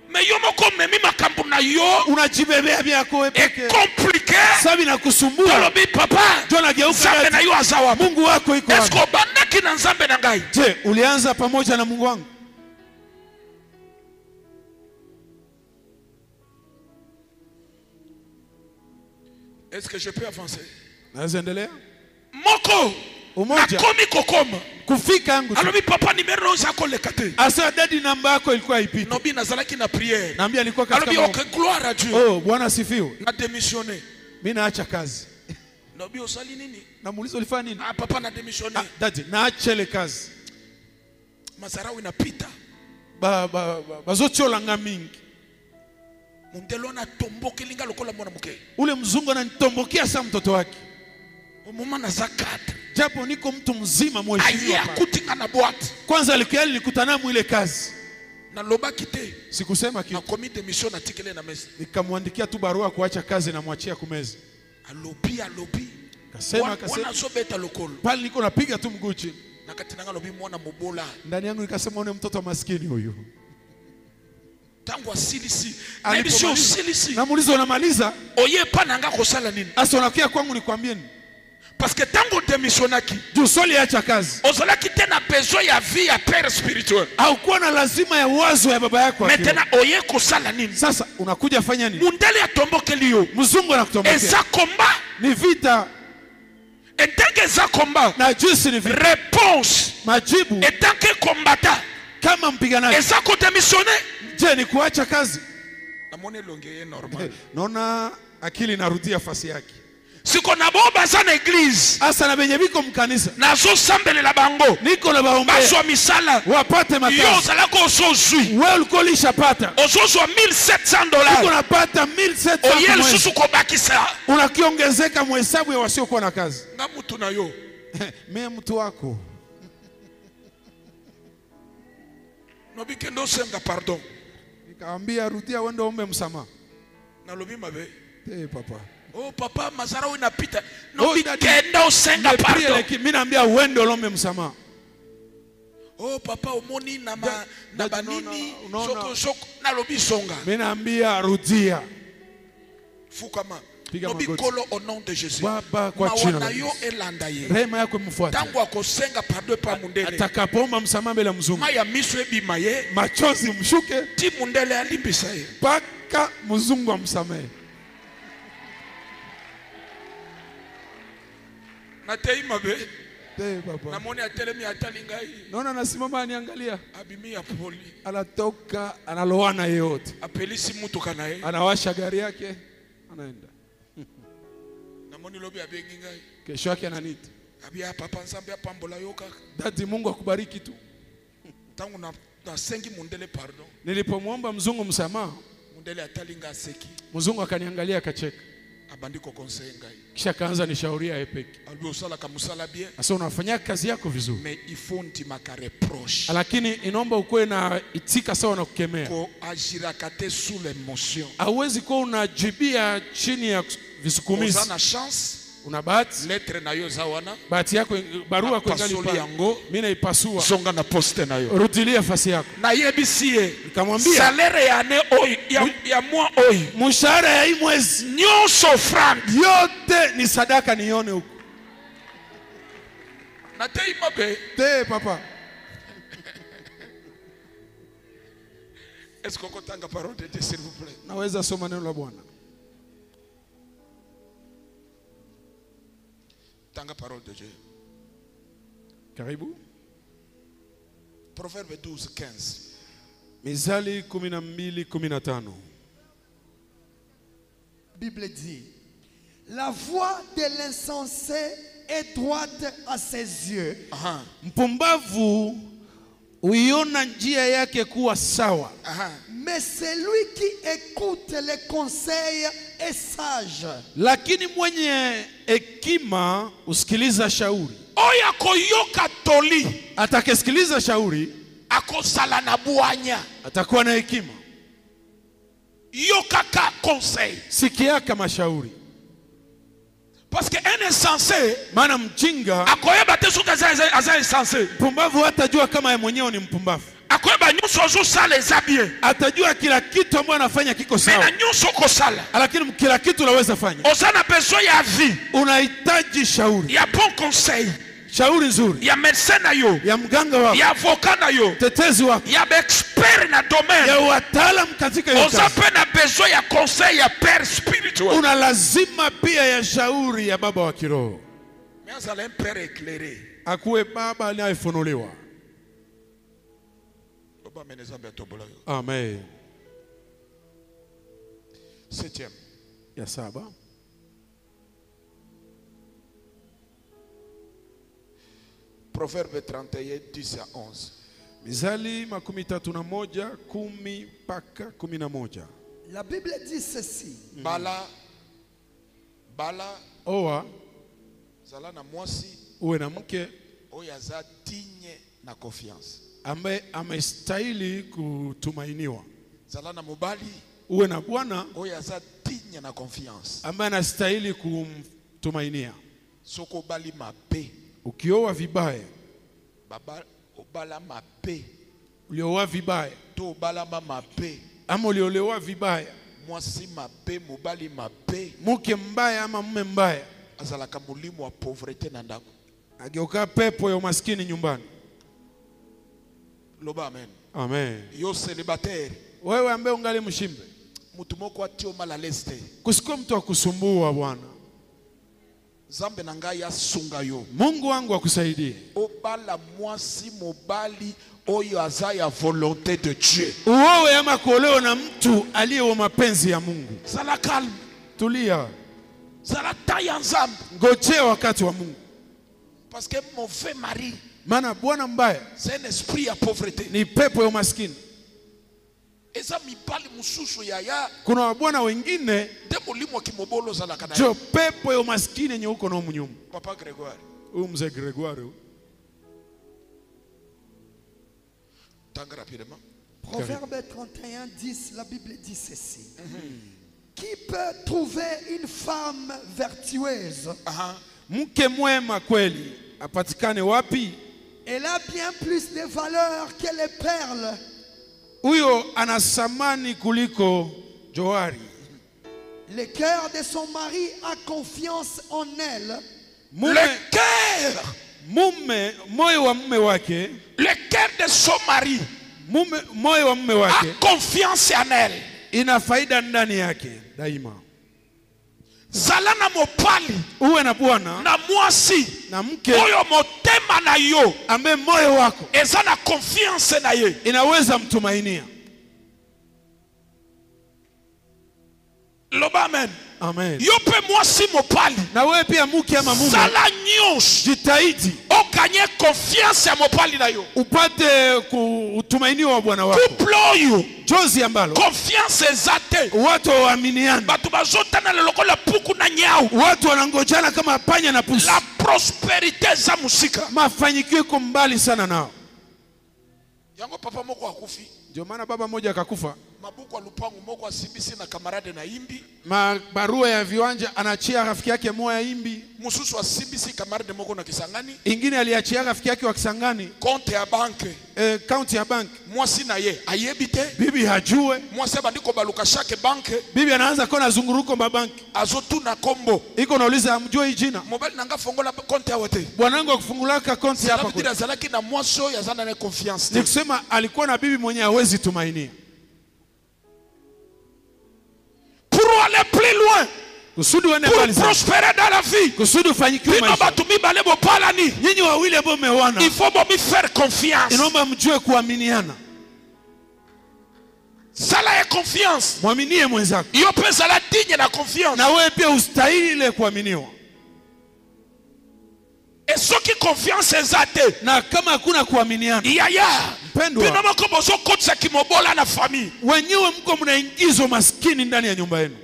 [SPEAKER 1] Mais yo moko memi makambu na yo.
[SPEAKER 2] Unajibebea vyako wewe peke.
[SPEAKER 1] Compliqué.
[SPEAKER 2] Sabi na kusumbua.
[SPEAKER 1] Tolobi papa.
[SPEAKER 2] Jona geuka.
[SPEAKER 1] Nzambe na yo azawa.
[SPEAKER 2] Mungu wako iko wapi?
[SPEAKER 1] Esko bandaki na nzambe na ngai.
[SPEAKER 2] Je, ulianza pamoja na Mungu wangu?
[SPEAKER 1] Est-ce que je peux avancer?
[SPEAKER 2] Naweza endelea?
[SPEAKER 1] Moko.
[SPEAKER 2] Umoja.
[SPEAKER 1] Nakomi kokoma.
[SPEAKER 2] Kufika yangu.
[SPEAKER 1] Alobi papa numero zako lekate.
[SPEAKER 2] Asa dadi namba yako ilikuwa ipite.
[SPEAKER 1] Nobi nazalaki na prière.
[SPEAKER 2] Naambia alikuwa katika.
[SPEAKER 1] Alobi okay, gloire à Dieu.
[SPEAKER 2] Oh, Bwana sifiwe.
[SPEAKER 1] Na démissionner.
[SPEAKER 2] Mimi naacha kazi.
[SPEAKER 1] Nobi osali nini?
[SPEAKER 2] Namuuliza ulifanya nini?
[SPEAKER 1] Ah, papa na démissionner.
[SPEAKER 2] Dadi, naacha ile kazi.
[SPEAKER 1] Mazarau inapita.
[SPEAKER 2] Bazochola nga mingi.
[SPEAKER 1] Mundelo na tomboke linga lokola mwana mke.
[SPEAKER 2] Ule mzungu ananitombokea saa mtoto wake.
[SPEAKER 1] Mama na zakat.
[SPEAKER 2] Japo niko mtu mzima mheshimiwa.
[SPEAKER 1] Aya kutinga na boîte.
[SPEAKER 2] Kwanza nilikutana mu ile kazi.
[SPEAKER 1] Na loba kite.
[SPEAKER 2] Sikusema kitu.
[SPEAKER 1] Na comité de mission na tikele na meza.
[SPEAKER 2] Nikamwandikia tu barua kuacha kazi na mwachia kumeza.
[SPEAKER 1] Alobi.
[SPEAKER 2] Kasema.
[SPEAKER 1] Wana sobeta lokolo.
[SPEAKER 2] Pale niko napiga tu mguu chini.
[SPEAKER 1] Na katinanga lobi mwana mobola.
[SPEAKER 2] Ndani yangu nikasema one mtoto maskini huyu.
[SPEAKER 1] Tangu asilisi. Nabisho silisi.
[SPEAKER 2] Namuuliza unamaliza?
[SPEAKER 1] Oye pana anga kosala nini?
[SPEAKER 2] Asa unakia kwangu nikwambie nini?
[SPEAKER 1] Parce que tango démissionnaki.
[SPEAKER 2] Juu soli acha kazi.
[SPEAKER 1] Ozalaki tena besoin ya vie ya père spirituel.
[SPEAKER 2] Au kuwa na lazima ya wazo ya baba yako.
[SPEAKER 1] Maintenant oye kosala nini?
[SPEAKER 2] Sasa unakuja fanya nini?
[SPEAKER 1] Mundele atomboke liyo.
[SPEAKER 2] Mzungu anakutombokea.
[SPEAKER 1] Eza combat.
[SPEAKER 2] Ni vita.
[SPEAKER 1] Etanke za combat.
[SPEAKER 2] Na jinsi ni vita.
[SPEAKER 1] Réponse.
[SPEAKER 2] Majibu.
[SPEAKER 1] Etanke combattant.
[SPEAKER 2] Kama mpiganaji.
[SPEAKER 1] Eza ko démissionner.
[SPEAKER 2] Je, ni kuacha kazi?
[SPEAKER 1] Na mone longeye normal.
[SPEAKER 2] Naona akili narudia fasi yake.
[SPEAKER 1] Siko na boba sana église.
[SPEAKER 2] Asa na benye biko mkanisa.
[SPEAKER 1] Nazo sambele la bango.
[SPEAKER 2] Niko na baombe.
[SPEAKER 1] Baswa misala.
[SPEAKER 2] Wapate makazi.
[SPEAKER 1] Yo zalako osozui.
[SPEAKER 2] Wewe ulikuwa ulishapata.
[SPEAKER 1] Osozwa $1,700.
[SPEAKER 2] Uko napata $1,700.
[SPEAKER 1] Oyel susu kobakisa.
[SPEAKER 2] Unakiongezeka mhesabu ya wasiokuwa na kazi.
[SPEAKER 1] Nga mtu na yo.
[SPEAKER 2] Mimi mtu wako.
[SPEAKER 1] Nobike ndo senga pardon.
[SPEAKER 2] Nikaambia rudia uende ombe msamaha.
[SPEAKER 1] Na lobi mabe.
[SPEAKER 2] Papa.
[SPEAKER 1] Oh papa mazarau inapita. Nobike ndo senga pardon.
[SPEAKER 2] Mimi naambia uende ombe msamaha.
[SPEAKER 1] Oh papa omoni na banini soko na lobi songa.
[SPEAKER 2] Mimi naambia rudia.
[SPEAKER 1] Fukama.
[SPEAKER 2] Piga
[SPEAKER 1] Nobi
[SPEAKER 2] magoti.
[SPEAKER 1] kolo au nom de Jésus.
[SPEAKER 2] Baba kwa jina la
[SPEAKER 1] Mawana yo
[SPEAKER 2] Yesu.
[SPEAKER 1] elanda ye.
[SPEAKER 2] Rehema yako imfuate.
[SPEAKER 1] Tangu akosenga pardon pa mundele.
[SPEAKER 2] Atakapoomba msamaha mbele ya mzungu.
[SPEAKER 1] Maya miso ebima ye.
[SPEAKER 2] Machozi mshuke.
[SPEAKER 1] Ti mundele alimbisa ye.
[SPEAKER 2] Paka mzungu amsamehe.
[SPEAKER 1] Natei mabe.
[SPEAKER 2] Papa.
[SPEAKER 1] Namoni atelemi atalinga hii.
[SPEAKER 2] Naona nasimama aniangalia.
[SPEAKER 1] Abimi ya poli.
[SPEAKER 2] Anatoka analoana yeyote.
[SPEAKER 1] Apelisi mtu kana ye.
[SPEAKER 2] Anawasha gari yake anaenda.
[SPEAKER 1] Namoni lobi abengi ngai.
[SPEAKER 2] Kesho yake ananiita.
[SPEAKER 1] Abia papa nzambe apambola yoka.
[SPEAKER 2] Dadi Mungu akubariki tu.
[SPEAKER 1] Tangu na sengi mundele pardon.
[SPEAKER 2] Nilipomwomba mzungu msamaha,
[SPEAKER 1] Mundele atalinga seki.
[SPEAKER 2] mzungu akaniangalia akacheka.
[SPEAKER 1] Abandiko conseil ngai.
[SPEAKER 2] Kisha kaanza nishauriya yeye peke.
[SPEAKER 1] Albi osala kamusala bien.
[SPEAKER 2] Sasa unafanya kazi yako vizuri.
[SPEAKER 1] Mais il faut ntimaka reproche.
[SPEAKER 2] Lakini inaomba ukuwe na itika sawa na kukemea.
[SPEAKER 1] Ko agirakate sous l'émotion.
[SPEAKER 2] Hauwezi kuwa unajibia chini ya visukumizi.
[SPEAKER 1] Ozana chance.
[SPEAKER 2] Una bahati.
[SPEAKER 1] Lettre na yo zawana.
[SPEAKER 2] Bahati yako barua kuangali
[SPEAKER 1] Pasoli yango.
[SPEAKER 2] mimi naipasua.
[SPEAKER 1] Songa na poste na yo.
[SPEAKER 2] Rudilia fasi yako.
[SPEAKER 1] Na yebisie.
[SPEAKER 2] Nikamwambia
[SPEAKER 1] salaire ya ne oy ya mwa oy.
[SPEAKER 2] Mshahara ya hii mwezi
[SPEAKER 1] Nyoso franc.
[SPEAKER 2] yote ni sadaka nione huko.
[SPEAKER 1] Na tei mabe.
[SPEAKER 2] Te papa.
[SPEAKER 1] Est-ce qu'on kotanga parole de Dieu s'il vous plaît?
[SPEAKER 2] Naweza soma neno la Bwana.
[SPEAKER 1] Tanga parole de Dieu.
[SPEAKER 2] Karibu.
[SPEAKER 1] Proverbe 12:15.
[SPEAKER 2] Mizali 12:15.
[SPEAKER 3] Bible dit, la voix de l'insensé est droite à ses yeux.
[SPEAKER 1] Aha.
[SPEAKER 2] Mpumbavu uiona njia yake kuwa sawa.
[SPEAKER 1] Aha.
[SPEAKER 3] Mais celui qui écoute les conseils est sage.
[SPEAKER 2] Lakini mwenye hekima usikiliza shauri.
[SPEAKER 1] Oya koyoka toli.
[SPEAKER 2] Atakayesikiliza shauri
[SPEAKER 1] Akosala na buanya.
[SPEAKER 2] atakuwa na hekima.
[SPEAKER 1] Yokaka conseil.
[SPEAKER 2] Sikia kama shauri.
[SPEAKER 1] Parce que un insensé.
[SPEAKER 2] Maana mjinga
[SPEAKER 1] Akoyeba te suka za insensé.
[SPEAKER 2] mpumbavu hatajua kama yeye mwenyewe ni mpumbavu.
[SPEAKER 1] Akoyeba nyuso zo sala ezabie.
[SPEAKER 2] Atajua kila kitu ambacho anafanya kiko
[SPEAKER 1] Mais
[SPEAKER 2] sawa.
[SPEAKER 1] na nyuso ko sala.
[SPEAKER 2] Lakini kila kitu unaweza fanya.
[SPEAKER 1] Osana besoin ya vie.
[SPEAKER 2] Unahitaji shauri.
[SPEAKER 1] Ya bon conseil.
[SPEAKER 2] Shauri nzuri.
[SPEAKER 1] Ya médecin na yo.
[SPEAKER 2] Ya mganga wako.
[SPEAKER 1] Ya avocat na yo.
[SPEAKER 2] Tetezi wako.
[SPEAKER 1] Ya expert na domaine.
[SPEAKER 2] Ya wataalamu katika hiyo
[SPEAKER 1] Osa
[SPEAKER 2] kazi.
[SPEAKER 1] pe na besoin ya conseil ya père spirituel.
[SPEAKER 2] Una lazima pia ya shauri ya baba wa kiroho.
[SPEAKER 1] Mais azala un père éclairé.
[SPEAKER 2] Akuwe baba anayefunuliwa.
[SPEAKER 1] Oba menezambe atobola yo.
[SPEAKER 2] Amen.
[SPEAKER 1] 7e.
[SPEAKER 2] Ya saba.
[SPEAKER 1] Proverbe 31, 10 à 11.
[SPEAKER 2] Mizali 31, 10 mpaka 11.
[SPEAKER 3] La Bible dit ceci.
[SPEAKER 1] Bala
[SPEAKER 2] Oa
[SPEAKER 1] zala na mwasi
[SPEAKER 2] uwe na mke
[SPEAKER 1] oyo aza digne na confiance.
[SPEAKER 2] ambaye amestahili kutumainiwa.
[SPEAKER 1] Zala na mobali
[SPEAKER 2] Uwe na bwana
[SPEAKER 1] oyo aza digne na confiance.
[SPEAKER 2] ambaye anastahili kumtumainia.
[SPEAKER 1] Soko bali mabe.
[SPEAKER 2] Ukioa vibaya,
[SPEAKER 1] Baba obala mabe.
[SPEAKER 2] ulioa vibaya,
[SPEAKER 1] To obala mabe.
[SPEAKER 2] ama uliolewa vibaya,
[SPEAKER 1] Mwasi mabe, mobali mabe.
[SPEAKER 2] mke mbaya ama mume mbaya,
[SPEAKER 1] Azalaka mulimu wa pauvreté na ndako.
[SPEAKER 2] ageuka pepo ya umaskini nyumbani.
[SPEAKER 1] Loba amen.
[SPEAKER 2] Amen.
[SPEAKER 1] Yo célibataire.
[SPEAKER 2] Wewe ambaye ungali mshimbe,
[SPEAKER 1] Mutu moko atio mal à l'aise te.
[SPEAKER 2] kusiko mtu akusumbua Bwana.
[SPEAKER 1] Zambe na ngai asunga yo.
[SPEAKER 2] Mungu wangu akusaidie.
[SPEAKER 1] Obala mwasi mobali oyo aza ya volonté de Dieu.
[SPEAKER 2] Uowe ama kuolewa na mtu aliye wa mapenzi ya Mungu.
[SPEAKER 1] Zala calme.
[SPEAKER 2] Tulia.
[SPEAKER 1] Zala taya nzambe.
[SPEAKER 2] Ngojea wakati wa Mungu.
[SPEAKER 1] Parce que mauvais mari,
[SPEAKER 2] Maana bwana mbaya
[SPEAKER 1] c'est un esprit à pauvreté.
[SPEAKER 2] ni pepo ya umaskini.
[SPEAKER 1] Eza mibali mususu ya
[SPEAKER 2] Kuna wabwana wengine
[SPEAKER 1] de mulimu wa kimobolo zala kana.
[SPEAKER 2] jo pepo ya umaskini yenye uko na umunyumu.
[SPEAKER 1] Papa Grégoire.
[SPEAKER 2] Huyu mzee Gregoire.
[SPEAKER 1] Tanga rapidement.
[SPEAKER 3] Proverbe 31, 10, la Bible dit ceci. Qui peut trouver une femme vertueuse?
[SPEAKER 1] Aha.
[SPEAKER 2] Mke mwema kweli apatikane wapi?
[SPEAKER 3] Elle a bien plus de valeur que les perles.
[SPEAKER 2] Huyo ana thamani kuliko johari.
[SPEAKER 3] Le cœur de son mari a confiance en elle.
[SPEAKER 1] Le cœur de son mari a confiance en elle.
[SPEAKER 2] Ina faida ndani yake daima.
[SPEAKER 1] Zala na mopali
[SPEAKER 2] Uwe na bwana
[SPEAKER 1] na mwasi
[SPEAKER 2] na mke
[SPEAKER 1] oyo motema na yo
[SPEAKER 2] ambaye moyo wako
[SPEAKER 1] eza na confiance na ye.
[SPEAKER 2] inaweza mtumainia.
[SPEAKER 1] Loba amen.
[SPEAKER 2] Amen.
[SPEAKER 1] Yo pe mwasi mopali
[SPEAKER 2] Na wewe pia mke ama mume,
[SPEAKER 1] zala nyos
[SPEAKER 2] jitahidi
[SPEAKER 1] o gagner confiance ya mopali na yo.
[SPEAKER 2] upate kutumainiwa bwana wako.
[SPEAKER 1] Couple oyo
[SPEAKER 2] Jozi ambalo
[SPEAKER 1] confiance ezate
[SPEAKER 2] watu waaminiana,
[SPEAKER 1] batu bazotana le lokola puku na nyau.
[SPEAKER 2] watu wanangojana kama panya na pusi.
[SPEAKER 1] La prospérité za musika
[SPEAKER 2] Mafanikio iko mbali sana nao.
[SPEAKER 1] yango papa moko akufi
[SPEAKER 2] Ndio maana baba mmoja akakufa,
[SPEAKER 1] mabuku alupangu moko asibisi na kamarade na imbi
[SPEAKER 2] barua ya viwanja anachia rafiki yake moya imbi,
[SPEAKER 1] mususu asibisi kamarade moko na Kisangani
[SPEAKER 2] ingine aliachia rafiki yake wa Kisangani
[SPEAKER 1] compte ya banke
[SPEAKER 2] account ya bank.
[SPEAKER 1] mwasi na ye ayebite
[SPEAKER 2] Bibi hajue,
[SPEAKER 1] mwasi abandiko baluka chaque banke
[SPEAKER 2] bibi anaanza kona zunguruko mabanki,
[SPEAKER 1] azotuna kombo
[SPEAKER 2] iko nauliza amjue hii jina.
[SPEAKER 1] mobile nanga fongola compte ya wote
[SPEAKER 2] Bwanangu akufungulaka account hapa
[SPEAKER 1] hapa
[SPEAKER 2] kwa.
[SPEAKER 1] kwa zalaki na mwaso ya zana na confiance.
[SPEAKER 2] Ni kusema alikuwa na bibi mwenye hawezi tumainia.
[SPEAKER 1] Pour aller plus loin,
[SPEAKER 2] Kusudi uende
[SPEAKER 1] pour
[SPEAKER 2] mbali sana,
[SPEAKER 1] prospérer dans la vie,
[SPEAKER 2] kusudi ufanikiwe
[SPEAKER 1] bino
[SPEAKER 2] maisha,
[SPEAKER 1] batu mibale bo palani,
[SPEAKER 2] nyinyi wawili ambao mmeoana
[SPEAKER 1] il faut bo mi faire confiance.
[SPEAKER 2] inaomba mjue kuaminiana.
[SPEAKER 1] Sala ya confiance.
[SPEAKER 2] Mwaminie mwenzako,
[SPEAKER 1] Yo pe sala digne na confiance.
[SPEAKER 2] na wewe pia ustahili ile kuaminiwa.
[SPEAKER 1] Et ce qui confiance ezate.
[SPEAKER 2] Na kama hakuna kuaminiana,
[SPEAKER 1] Yaya.
[SPEAKER 2] mpendwa,
[SPEAKER 1] Bino moko bozo kotsa kimobola na famille.
[SPEAKER 2] wenyewe mko mnaingizwa maskini ndani ya nyumba yenu.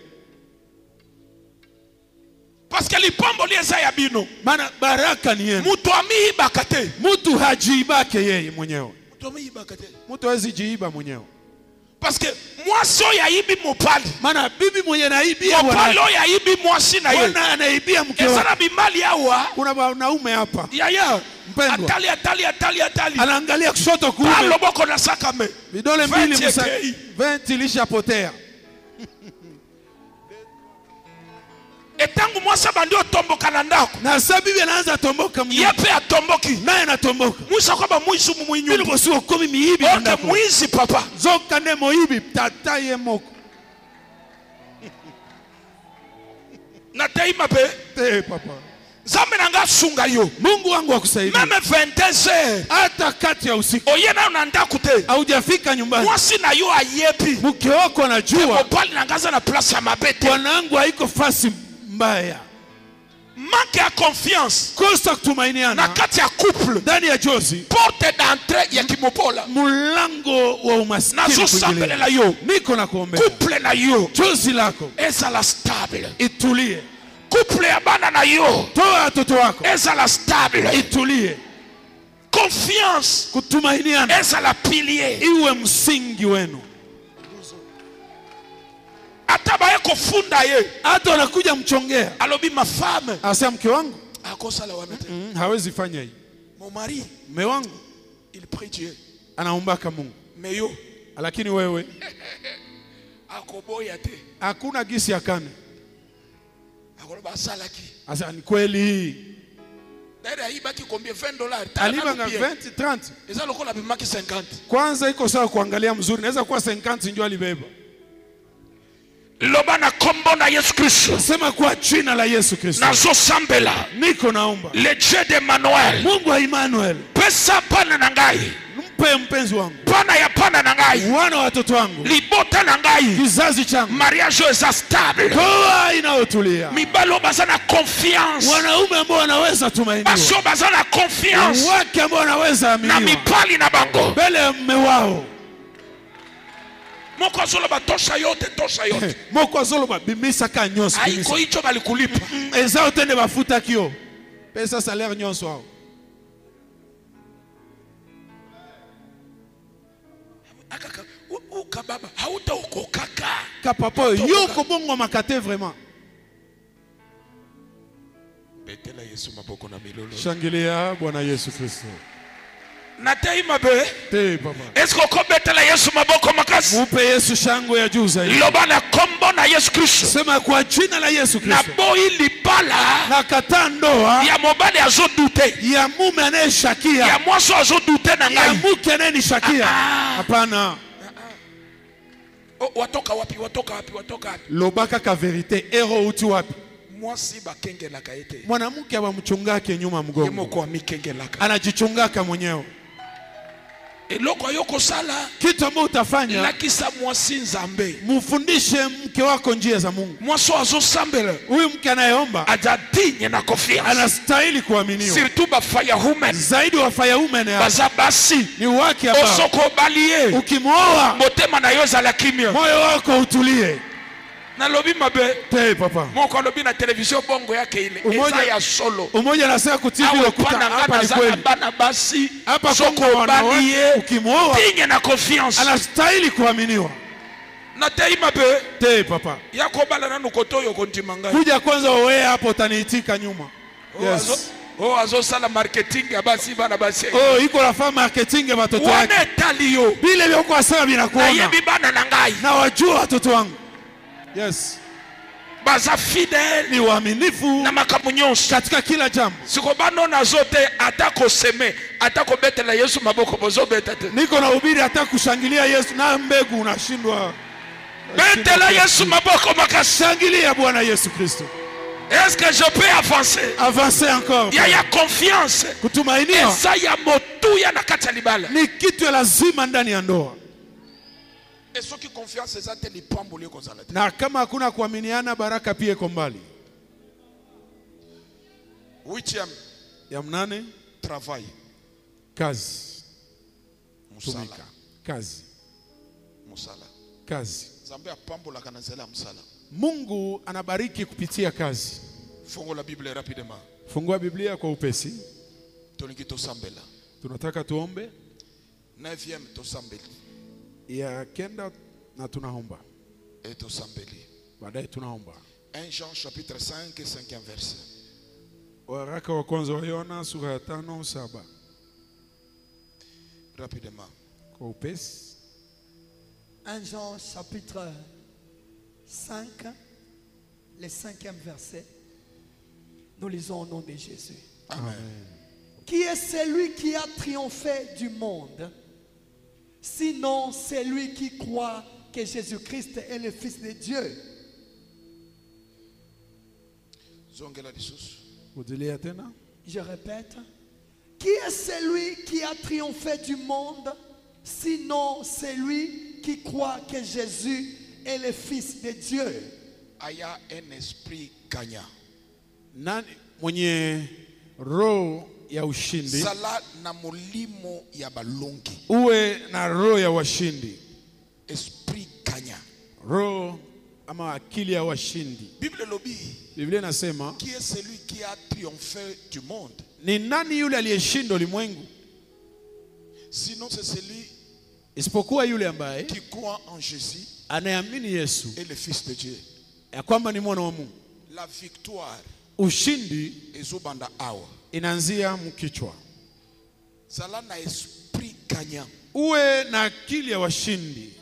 [SPEAKER 1] Parce que lipambo lieza ya bino.
[SPEAKER 2] Maana baraka ni yenu.
[SPEAKER 1] Mutu amiiba kate.
[SPEAKER 2] Mtu hajiibake yeye mwenyewe.
[SPEAKER 1] Mutu amiiba kate.
[SPEAKER 2] Mtu hawezi jiiba mwenyewe.
[SPEAKER 1] Parce que mwasi ya ibi mopali.
[SPEAKER 2] Maana bibi mwenye naibia
[SPEAKER 1] Mopali ya ibi mwasi na ye.
[SPEAKER 2] bwana anaibia mke wake.
[SPEAKER 1] Ezana bimali yawa.
[SPEAKER 2] Kuna wanaume hapa,
[SPEAKER 1] Yaya.
[SPEAKER 2] mpendwa,
[SPEAKER 1] Atali.
[SPEAKER 2] anaangalia kushoto kuume,
[SPEAKER 1] Aloboko na sakame.
[SPEAKER 2] vidole mbili
[SPEAKER 1] 20
[SPEAKER 2] msa
[SPEAKER 1] ekei.
[SPEAKER 2] 20 ilishapotea.
[SPEAKER 1] Etangu mwasa bandio tomboka na ndako.
[SPEAKER 2] Na sasa bibi anaanza tomboka mnyumba,
[SPEAKER 1] Yepe atomboki.
[SPEAKER 2] naye anatomboka.
[SPEAKER 1] Mwisa kwamba mwizi
[SPEAKER 2] Bino
[SPEAKER 1] mumwinyumba.
[SPEAKER 2] bosi okomi miibi
[SPEAKER 1] Oke
[SPEAKER 2] ndako.
[SPEAKER 1] mwizi papa.
[SPEAKER 2] Zoka ne moibi tata ye moko.
[SPEAKER 1] Na taima pe.
[SPEAKER 2] Te papa.
[SPEAKER 1] Zambe nanga sunga yo.
[SPEAKER 2] Mungu wangu akusaidie.
[SPEAKER 1] Meme 22h.
[SPEAKER 2] Hata kati ya usiku
[SPEAKER 1] Oye na unanda kute.
[SPEAKER 2] haujafika nyumbani,
[SPEAKER 1] Mwasi na yo ayepi.
[SPEAKER 2] mke wako anajua
[SPEAKER 1] Mopali nangaza na place ya mabete.
[SPEAKER 2] bwanangu haiko fasi mbaya.
[SPEAKER 1] Manque ya confiance.
[SPEAKER 2] Kosa
[SPEAKER 1] Na
[SPEAKER 2] kutumainiana
[SPEAKER 1] kati ya couple.
[SPEAKER 2] ndani ya jozi,
[SPEAKER 1] Porte d'entrée ya kimobola.
[SPEAKER 2] mlango wa umaskini
[SPEAKER 1] Nazo
[SPEAKER 2] kuingilia.
[SPEAKER 1] sambelela yo.
[SPEAKER 2] Niko na kuombea
[SPEAKER 1] Couple na yo.
[SPEAKER 2] jozi lako
[SPEAKER 1] Eza la stable.
[SPEAKER 2] itulie.
[SPEAKER 1] Couple ya bana na yo.
[SPEAKER 2] Toa watoto wako
[SPEAKER 1] Eza la stable.
[SPEAKER 2] itulie.
[SPEAKER 1] Confiance.
[SPEAKER 2] Kutumainiana
[SPEAKER 1] Eza la pilier.
[SPEAKER 2] iwe msingi wenu.
[SPEAKER 1] Atabaye kofunda ye.
[SPEAKER 2] Hata wanakuja mchongea,
[SPEAKER 1] Alobi ma femme.
[SPEAKER 2] asema mke wangu
[SPEAKER 1] Akosa la wanete.
[SPEAKER 2] hawezi fanya hii.
[SPEAKER 1] Mon mari,
[SPEAKER 2] Mume wangu
[SPEAKER 1] il prie Dieu.
[SPEAKER 2] anaombaka Mungu,
[SPEAKER 1] Mais yo,
[SPEAKER 2] lakini wewe
[SPEAKER 1] akoboya te.
[SPEAKER 2] hakuna gisi ya kane.
[SPEAKER 1] Akoloba salaki.
[SPEAKER 2] Asa ni kweli hii.
[SPEAKER 1] Daire aibaki combien $20.
[SPEAKER 2] Alibanga 20 30.
[SPEAKER 1] Eza lokola bimaki 50.
[SPEAKER 2] Kwanza iko sawa kuangalia mzuri, naweza kuwa 50 ndio alibeba.
[SPEAKER 1] Loba na kombo na Yesu Kristo.
[SPEAKER 2] Sema kwa jina la Yesu Kristo.
[SPEAKER 1] Nazo sambela.
[SPEAKER 2] Niko naomba.
[SPEAKER 1] Le Dieu d'Emmanuel.
[SPEAKER 2] Mungu wa Emmanuel,
[SPEAKER 1] Pesa pana na ngai.
[SPEAKER 2] mpe mpenzi wangu,
[SPEAKER 1] Pana ya pana na ngai.
[SPEAKER 2] wana watoto wangu,
[SPEAKER 1] Libota na ngai.
[SPEAKER 2] kizazi changu,
[SPEAKER 1] Mariage eza stable.
[SPEAKER 2] toa inayotulia.
[SPEAKER 1] Mibalo baza na confiance.
[SPEAKER 2] Wanaume ambao wanaweza tumainiwa,
[SPEAKER 1] Baso baza na confiance.
[SPEAKER 2] wake ambao wanaweza
[SPEAKER 1] Na
[SPEAKER 2] aminiwa
[SPEAKER 1] mipali na bango.
[SPEAKER 2] mbele ya mume wao.
[SPEAKER 1] Moko azola batosha yote.
[SPEAKER 2] Moko azoloba bimisa ka nyonso
[SPEAKER 1] Haiko
[SPEAKER 2] bimisa.
[SPEAKER 1] hicho balikulipa.
[SPEAKER 2] Eza otende bafuta kio. Pesa salaire nyonso wao.
[SPEAKER 1] Akaka uka baba hauta uko kaka.
[SPEAKER 2] Ka papa yoko bongo makate vraiment.
[SPEAKER 1] Betela Yesu maboko na milolo.
[SPEAKER 2] Shangilia Bwana Yesu Kristo.
[SPEAKER 1] Natei mabe.
[SPEAKER 2] Te papa.
[SPEAKER 1] Est-ce que kobetela Yesu maboko makasi?
[SPEAKER 2] Mupe Yesu shangwe ya juu zaidi.
[SPEAKER 1] Loba na kombo na Yesu Kristo.
[SPEAKER 2] Sema kwa jina la Yesu
[SPEAKER 1] Na
[SPEAKER 2] Kristo.
[SPEAKER 1] boyi lipala.
[SPEAKER 2] Na kataa ndoa
[SPEAKER 1] Ya mobali azo dute.
[SPEAKER 2] ya mume anayeshakia.
[SPEAKER 1] Ya mwaso azo dute na
[SPEAKER 2] Ya
[SPEAKER 1] ngai.
[SPEAKER 2] mke anayenishakia. Hapana.
[SPEAKER 1] Oh, watoka wapi? Watoka wapi? Watoka wapi?
[SPEAKER 2] Lobaka ka verite. Ero uti wapi?
[SPEAKER 1] Mwasi bakengelaka ete.
[SPEAKER 2] Mwanamke abamchungake nyuma
[SPEAKER 1] Yemo
[SPEAKER 2] mgongo.
[SPEAKER 1] kwa mikengelaka.
[SPEAKER 2] Anajichungaka mwenyewe.
[SPEAKER 1] Eloko yoko sala.
[SPEAKER 2] Kitu ambacho utafanya,
[SPEAKER 1] Lakisa mwasi nzambe.
[SPEAKER 2] mfundishe mke wako njia za Mungu.
[SPEAKER 1] Mwaso azo sambele.
[SPEAKER 2] Huyu mke anayeomba
[SPEAKER 1] Ajadinye na confiance.
[SPEAKER 2] anastahili kuaminiwa.
[SPEAKER 1] Surtout ba fire women.
[SPEAKER 2] Zaidi wa firewomen
[SPEAKER 1] Baza basi.
[SPEAKER 2] ni wake ambao
[SPEAKER 1] Osoko balie.
[SPEAKER 2] ukimwoa
[SPEAKER 1] Motema na yoza la kimia.
[SPEAKER 2] moyo wako utulie.
[SPEAKER 1] Na lobi mabe.
[SPEAKER 2] Te papa.
[SPEAKER 1] Moko lobi na television bongo yake ile. Eza ya solo.
[SPEAKER 2] Umoja anasema kutivi
[SPEAKER 1] Awe
[SPEAKER 2] lokuta
[SPEAKER 1] pana
[SPEAKER 2] hapa
[SPEAKER 1] ngana
[SPEAKER 2] ni
[SPEAKER 1] zana
[SPEAKER 2] kweli.
[SPEAKER 1] bana basi.
[SPEAKER 2] Hapa
[SPEAKER 1] Soko
[SPEAKER 2] Kongo wanawake
[SPEAKER 1] balie.
[SPEAKER 2] ukimwoa
[SPEAKER 1] Dinye na confiance.
[SPEAKER 2] anastahili kuaminiwa.
[SPEAKER 1] Na tei mabe.
[SPEAKER 2] Te papa.
[SPEAKER 1] Yako bala nanu kotoyo kontimanga.
[SPEAKER 2] Kuja kwanza wewe hapo utaniitika nyuma. Yes.
[SPEAKER 1] Oh azo sala marketing ya basi bana basi.
[SPEAKER 2] Oh, iko la fama marketing ya watoto wake.
[SPEAKER 1] Wane talio.
[SPEAKER 2] Bile vya kwa sawa
[SPEAKER 1] Na
[SPEAKER 2] vinakuona.
[SPEAKER 1] yebi bana na ngai.
[SPEAKER 2] Na wajua watoto wangu. Yes.
[SPEAKER 1] Baza fidèle.
[SPEAKER 2] Ni waaminifu
[SPEAKER 1] Na makamunyonsi.
[SPEAKER 2] katika kila jambo.
[SPEAKER 1] Siko bano na zote atako seme. Atako betela Yesu maboko bozo betete.
[SPEAKER 2] Niko na hubiri hata kushangilia Yesu na mbegu unashindwa.
[SPEAKER 1] Betela Yesu maboko makasi.
[SPEAKER 2] Shangilia Bwana Yesu Kristo.
[SPEAKER 1] Est-ce que je peux avancer?
[SPEAKER 2] Avancer encore.
[SPEAKER 1] Ya confiance.
[SPEAKER 2] Kutumainiwa
[SPEAKER 1] Esa ya motu ya nakata libala.
[SPEAKER 2] ni kitu ya lazima ndani ya ndoa.
[SPEAKER 1] Eso ki confiance eza te lipambo liko zala te.
[SPEAKER 2] Na kama hakuna kuaminiana, baraka pia iko mbali.
[SPEAKER 1] 8e
[SPEAKER 2] Ya mnane,
[SPEAKER 1] travail.
[SPEAKER 2] kazi.
[SPEAKER 1] Musala.
[SPEAKER 2] Tumika. Kazi.
[SPEAKER 1] Musala.
[SPEAKER 2] Kazi.
[SPEAKER 1] Zambe apambo la kanazela musala.
[SPEAKER 2] Mungu anabariki kupitia kazi.
[SPEAKER 1] Fongo la Bible rapidement.
[SPEAKER 2] Fungua Biblia kwa upesi.
[SPEAKER 1] Toniki to sambela.
[SPEAKER 2] Tunataka tuombe.
[SPEAKER 1] 9e to sambeli.
[SPEAKER 2] Ya kenda na tunaomba.
[SPEAKER 1] Et to sambeli.
[SPEAKER 2] Baadaye tunaomba.
[SPEAKER 1] 1 Jean chapitre 5 et 5e verset.
[SPEAKER 2] Waraka wa kwanza wa Yohana sura ya 5:7.
[SPEAKER 1] Rapidement.
[SPEAKER 2] Kwa upesi.
[SPEAKER 3] 1 Jean chapitre 5, le 5e verset. Nous lisons au nom de Jésus.
[SPEAKER 1] Amen.
[SPEAKER 3] Qui est celui qui a triomphé du monde? Sinon, celui qui croit que Jésus-Christ est le Fils de Dieu.
[SPEAKER 1] Zongela lisusu.
[SPEAKER 2] Udilia tena.
[SPEAKER 3] Je répète. Qui est celui qui a triomphé du monde? Sinon, celui qui croit que Jésus est le Fils de Dieu.
[SPEAKER 1] Aya un esprit gagnant.
[SPEAKER 2] Nani mwenye roho ya ushindi?
[SPEAKER 1] Zala na molimo ya balongi.
[SPEAKER 2] Uwe na roho ya washindi.
[SPEAKER 1] Esprit gagnant.
[SPEAKER 2] Roho ama akili ya washindi.
[SPEAKER 1] Bible lobi.
[SPEAKER 2] Biblia inasema,
[SPEAKER 1] Qui est celui qui a triomphé du monde?
[SPEAKER 2] ni nani yule aliyeshinda ulimwengu?
[SPEAKER 1] Sinon c'est celui
[SPEAKER 2] Isipokuwa yule ambaye
[SPEAKER 1] qui croit en Jésus
[SPEAKER 2] anayeamini Yesu
[SPEAKER 1] et le Fils de Dieu.
[SPEAKER 2] ya kwamba ni mwana wa Mungu.
[SPEAKER 1] La victoire
[SPEAKER 2] Ushindi
[SPEAKER 1] ezobanda awa.
[SPEAKER 2] inaanzia mkichwa.
[SPEAKER 1] Zala na esprit gagnant.
[SPEAKER 2] Uwe na akili ya washindi.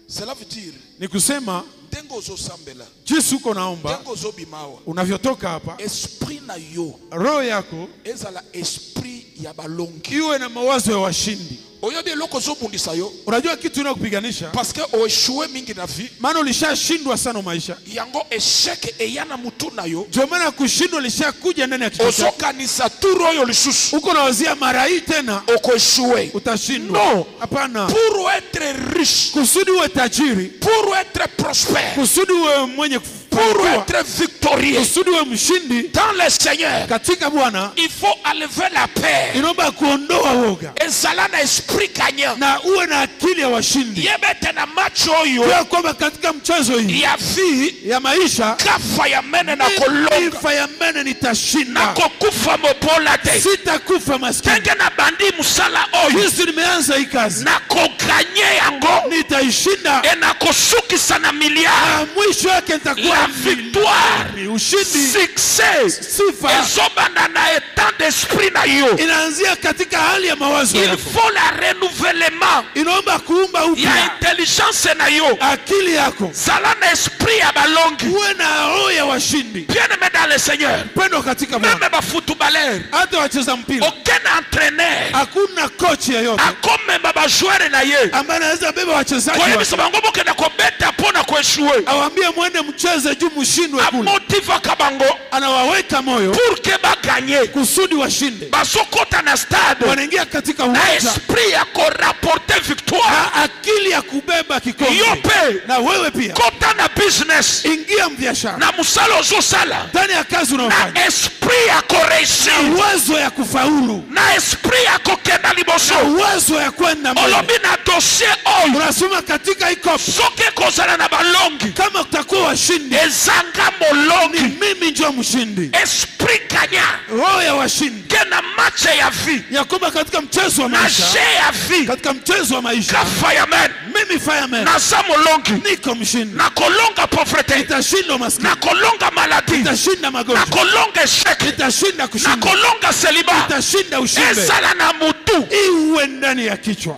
[SPEAKER 1] Cela veut dire
[SPEAKER 2] Ni kusema
[SPEAKER 1] ndengo ozosambela,
[SPEAKER 2] jinsi uko naomba,
[SPEAKER 1] ndengo ozobimawa,
[SPEAKER 2] unavyotoka hapa,
[SPEAKER 1] esprit na yo
[SPEAKER 2] roho yako
[SPEAKER 1] ezala esprit ya balongi.
[SPEAKER 2] iwe na mawazo ya washindi.
[SPEAKER 1] Oyobi eloko ozobundisa yo
[SPEAKER 2] Unajua kitu inakupiganisha?
[SPEAKER 1] parce que oeshue mingi na vie.
[SPEAKER 2] Maana ulishashindwa sana maisha.
[SPEAKER 1] Yango échec eyana mutu na yo.
[SPEAKER 2] Ndio maana kushindwa lishakuja ndani ya kichwa chako.
[SPEAKER 1] Ozokanisa turu oyo lisusu.
[SPEAKER 2] Uko nawazia mara hii tena
[SPEAKER 1] Okoeshue.
[SPEAKER 2] utashindwa.
[SPEAKER 1] No.
[SPEAKER 2] Hapana.
[SPEAKER 1] Pour être riche,
[SPEAKER 2] Kusudi uwe tajiri,
[SPEAKER 1] pour être prospère,
[SPEAKER 2] kusudi uwe mwenye
[SPEAKER 1] pour
[SPEAKER 2] kufanikiwa,
[SPEAKER 1] être victorieux
[SPEAKER 2] kusudi uwe mshindi
[SPEAKER 1] dans le Seigneur,
[SPEAKER 2] katika Bwana,
[SPEAKER 1] il faut enlever la paix.
[SPEAKER 2] inaomba kuondoa woga
[SPEAKER 1] Ezala na esprit gagnant.
[SPEAKER 2] na uwe na akili ya washindi.
[SPEAKER 1] Yebete na macho oyo
[SPEAKER 2] Kwa kwamba katika mchezo hii
[SPEAKER 1] ya vie
[SPEAKER 2] ya maisha,
[SPEAKER 1] kafa ya mene na kolonga
[SPEAKER 2] ifa ya mene
[SPEAKER 1] na
[SPEAKER 2] nitashinda.
[SPEAKER 1] kokufa mobola te.
[SPEAKER 2] Sitakufa maskini.
[SPEAKER 1] Tenge na bandi musala oyo
[SPEAKER 2] Yesu nimeanza hii kazi.
[SPEAKER 1] na koganye yango
[SPEAKER 2] Nitaishinda.
[SPEAKER 1] e na kosukisa na miliard.
[SPEAKER 2] Na mwisho wake nitakuwa
[SPEAKER 1] La victoire,
[SPEAKER 2] ushindi,
[SPEAKER 1] succès,
[SPEAKER 2] sifa
[SPEAKER 1] ezobanda na état d'esprit na yo.
[SPEAKER 2] inaanzia katika hali ya mawazo
[SPEAKER 1] Il
[SPEAKER 2] yako.
[SPEAKER 1] faut la renouvellement
[SPEAKER 2] Inaomba kuumba
[SPEAKER 1] ya
[SPEAKER 2] upya
[SPEAKER 1] intelligence na yo.
[SPEAKER 2] akili yako.
[SPEAKER 1] Zala na esprit ya balongi.
[SPEAKER 2] Uwe na roho ya washindi.
[SPEAKER 1] Bien-aimé dans le Seigneur,
[SPEAKER 2] Pendo katika Bwana.
[SPEAKER 1] même ba footballeur,
[SPEAKER 2] Hata wacheza mpira.
[SPEAKER 1] aucun entraîneur
[SPEAKER 2] Hakuna coach yeyote
[SPEAKER 1] akomemba ba joueur na ye.
[SPEAKER 2] ambaye anaweza beba wachezaji
[SPEAKER 1] Kwa hiyo
[SPEAKER 2] wake.
[SPEAKER 1] sababu ngobo kenda kubeta pona kueshue.
[SPEAKER 2] Awambie mwende mcheze juu mshindwe kule.
[SPEAKER 1] Amotiva kabango
[SPEAKER 2] Anawaweka moyo
[SPEAKER 1] pour que ba gagner.
[SPEAKER 2] kusudi washinde.
[SPEAKER 1] Basokota na stade.
[SPEAKER 2] Wanaingia katika
[SPEAKER 1] Na
[SPEAKER 2] uwanja
[SPEAKER 1] esprit ya ko rapporter victoire.
[SPEAKER 2] na akili ya kubeba kikombe.
[SPEAKER 1] Yope
[SPEAKER 2] Na wewe pia
[SPEAKER 1] kota na business.
[SPEAKER 2] ingia mbiashara.
[SPEAKER 1] Na musalo zo sala.
[SPEAKER 2] Ndani ya kazi unayofanya.
[SPEAKER 1] Na esprit ya ko réussir.
[SPEAKER 2] Na uwezo ya kufaulu.
[SPEAKER 1] Na esprit ya ko kenda liboso.
[SPEAKER 2] Na uwezo ya kwenda mbele.
[SPEAKER 1] Olobi na dossier oyo.
[SPEAKER 2] Unasoma katika ikopo.
[SPEAKER 1] Soke kozala na balongi.
[SPEAKER 2] Kama utakuwa washindi.
[SPEAKER 1] Ezanga molongi.
[SPEAKER 2] Mimi ndio mshindi.
[SPEAKER 1] Esprit gagnant.
[SPEAKER 2] Roho ya washindi.
[SPEAKER 1] Kena match ya vie.
[SPEAKER 2] Ya kwamba katika mchezo wa maisha.
[SPEAKER 1] Na je ya vie.
[SPEAKER 2] Katika mchezo wa maisha.
[SPEAKER 1] Ka fireman.
[SPEAKER 2] Mimi fireman.
[SPEAKER 1] Na za molongi.
[SPEAKER 2] Niko mshindi.
[SPEAKER 1] Na kolonga pauvreté.
[SPEAKER 2] Nitashinda umaskini.
[SPEAKER 1] Na kolonga maladie.
[SPEAKER 2] Nitashinda magonjwa.
[SPEAKER 1] Na kolonga échec.
[SPEAKER 2] Nitashinda
[SPEAKER 1] Na
[SPEAKER 2] kushinda.
[SPEAKER 1] kolonga célibat.
[SPEAKER 2] Nitashinda ushinde.
[SPEAKER 1] Ezala na mutu.
[SPEAKER 2] Iwe ndani ya kichwa.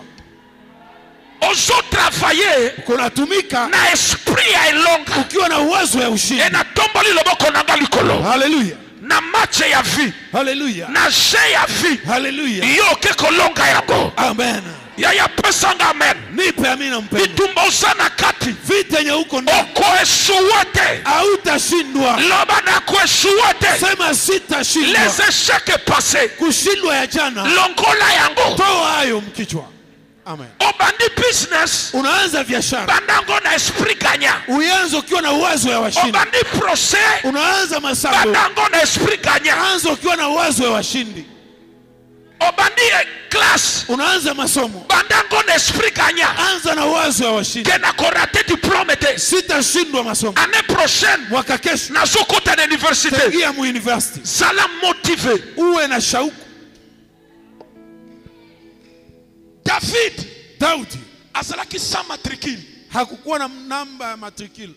[SPEAKER 1] Ozo travailler.
[SPEAKER 2] Kunatumika
[SPEAKER 1] Na esprit ya elonga.
[SPEAKER 2] ukiwa na uwezo ya ushindi.
[SPEAKER 1] E na tomboli loboko nanga likolo.
[SPEAKER 2] Haleluya.
[SPEAKER 1] Na match ya vie.
[SPEAKER 2] Haleluya.
[SPEAKER 1] Na je ya vie.
[SPEAKER 2] Haleluya.
[SPEAKER 1] Yo ke kolonga yako.
[SPEAKER 2] Amen.
[SPEAKER 1] Ya pesanga amen.
[SPEAKER 2] Nipe amina mpendo.
[SPEAKER 1] Itumba usana kati.
[SPEAKER 2] Vita yenye uko ndani.
[SPEAKER 1] Oko esuwate.
[SPEAKER 2] Hautashindwa.
[SPEAKER 1] Loba na kuesuwate.
[SPEAKER 2] Sema sitashindwa.
[SPEAKER 1] Les échecs passés.
[SPEAKER 2] Kushindwa ya jana.
[SPEAKER 1] Longola yango.
[SPEAKER 2] Toa hayo mkichwa. Amen.
[SPEAKER 1] Obandi business.
[SPEAKER 2] Unaanza biashara.
[SPEAKER 1] Bandango na esprit gagnant.
[SPEAKER 2] Uanze ukiwa na uwezo ya washindi.
[SPEAKER 1] Obandi procès.
[SPEAKER 2] Unaanza masambo.
[SPEAKER 1] Bandango na esprit gagnant.
[SPEAKER 2] Anza ukiwa na uwezo ya washindi.
[SPEAKER 1] Obandi classe.
[SPEAKER 2] Unaanza masomo.
[SPEAKER 1] Bandango na esprit gagnant.
[SPEAKER 2] Anza na uwezo ya washindi.
[SPEAKER 1] Kena korate diplôme te.
[SPEAKER 2] Sitashindwa masomo.
[SPEAKER 1] Année prochaine.
[SPEAKER 2] Mwaka kesho.
[SPEAKER 1] Na sokota na université.
[SPEAKER 2] Ingia mu university.
[SPEAKER 1] Sala motivé.
[SPEAKER 2] Uwe na shauku. Daudi
[SPEAKER 1] azalaki sans matricule.
[SPEAKER 2] hakukuwa na namba ya matricule.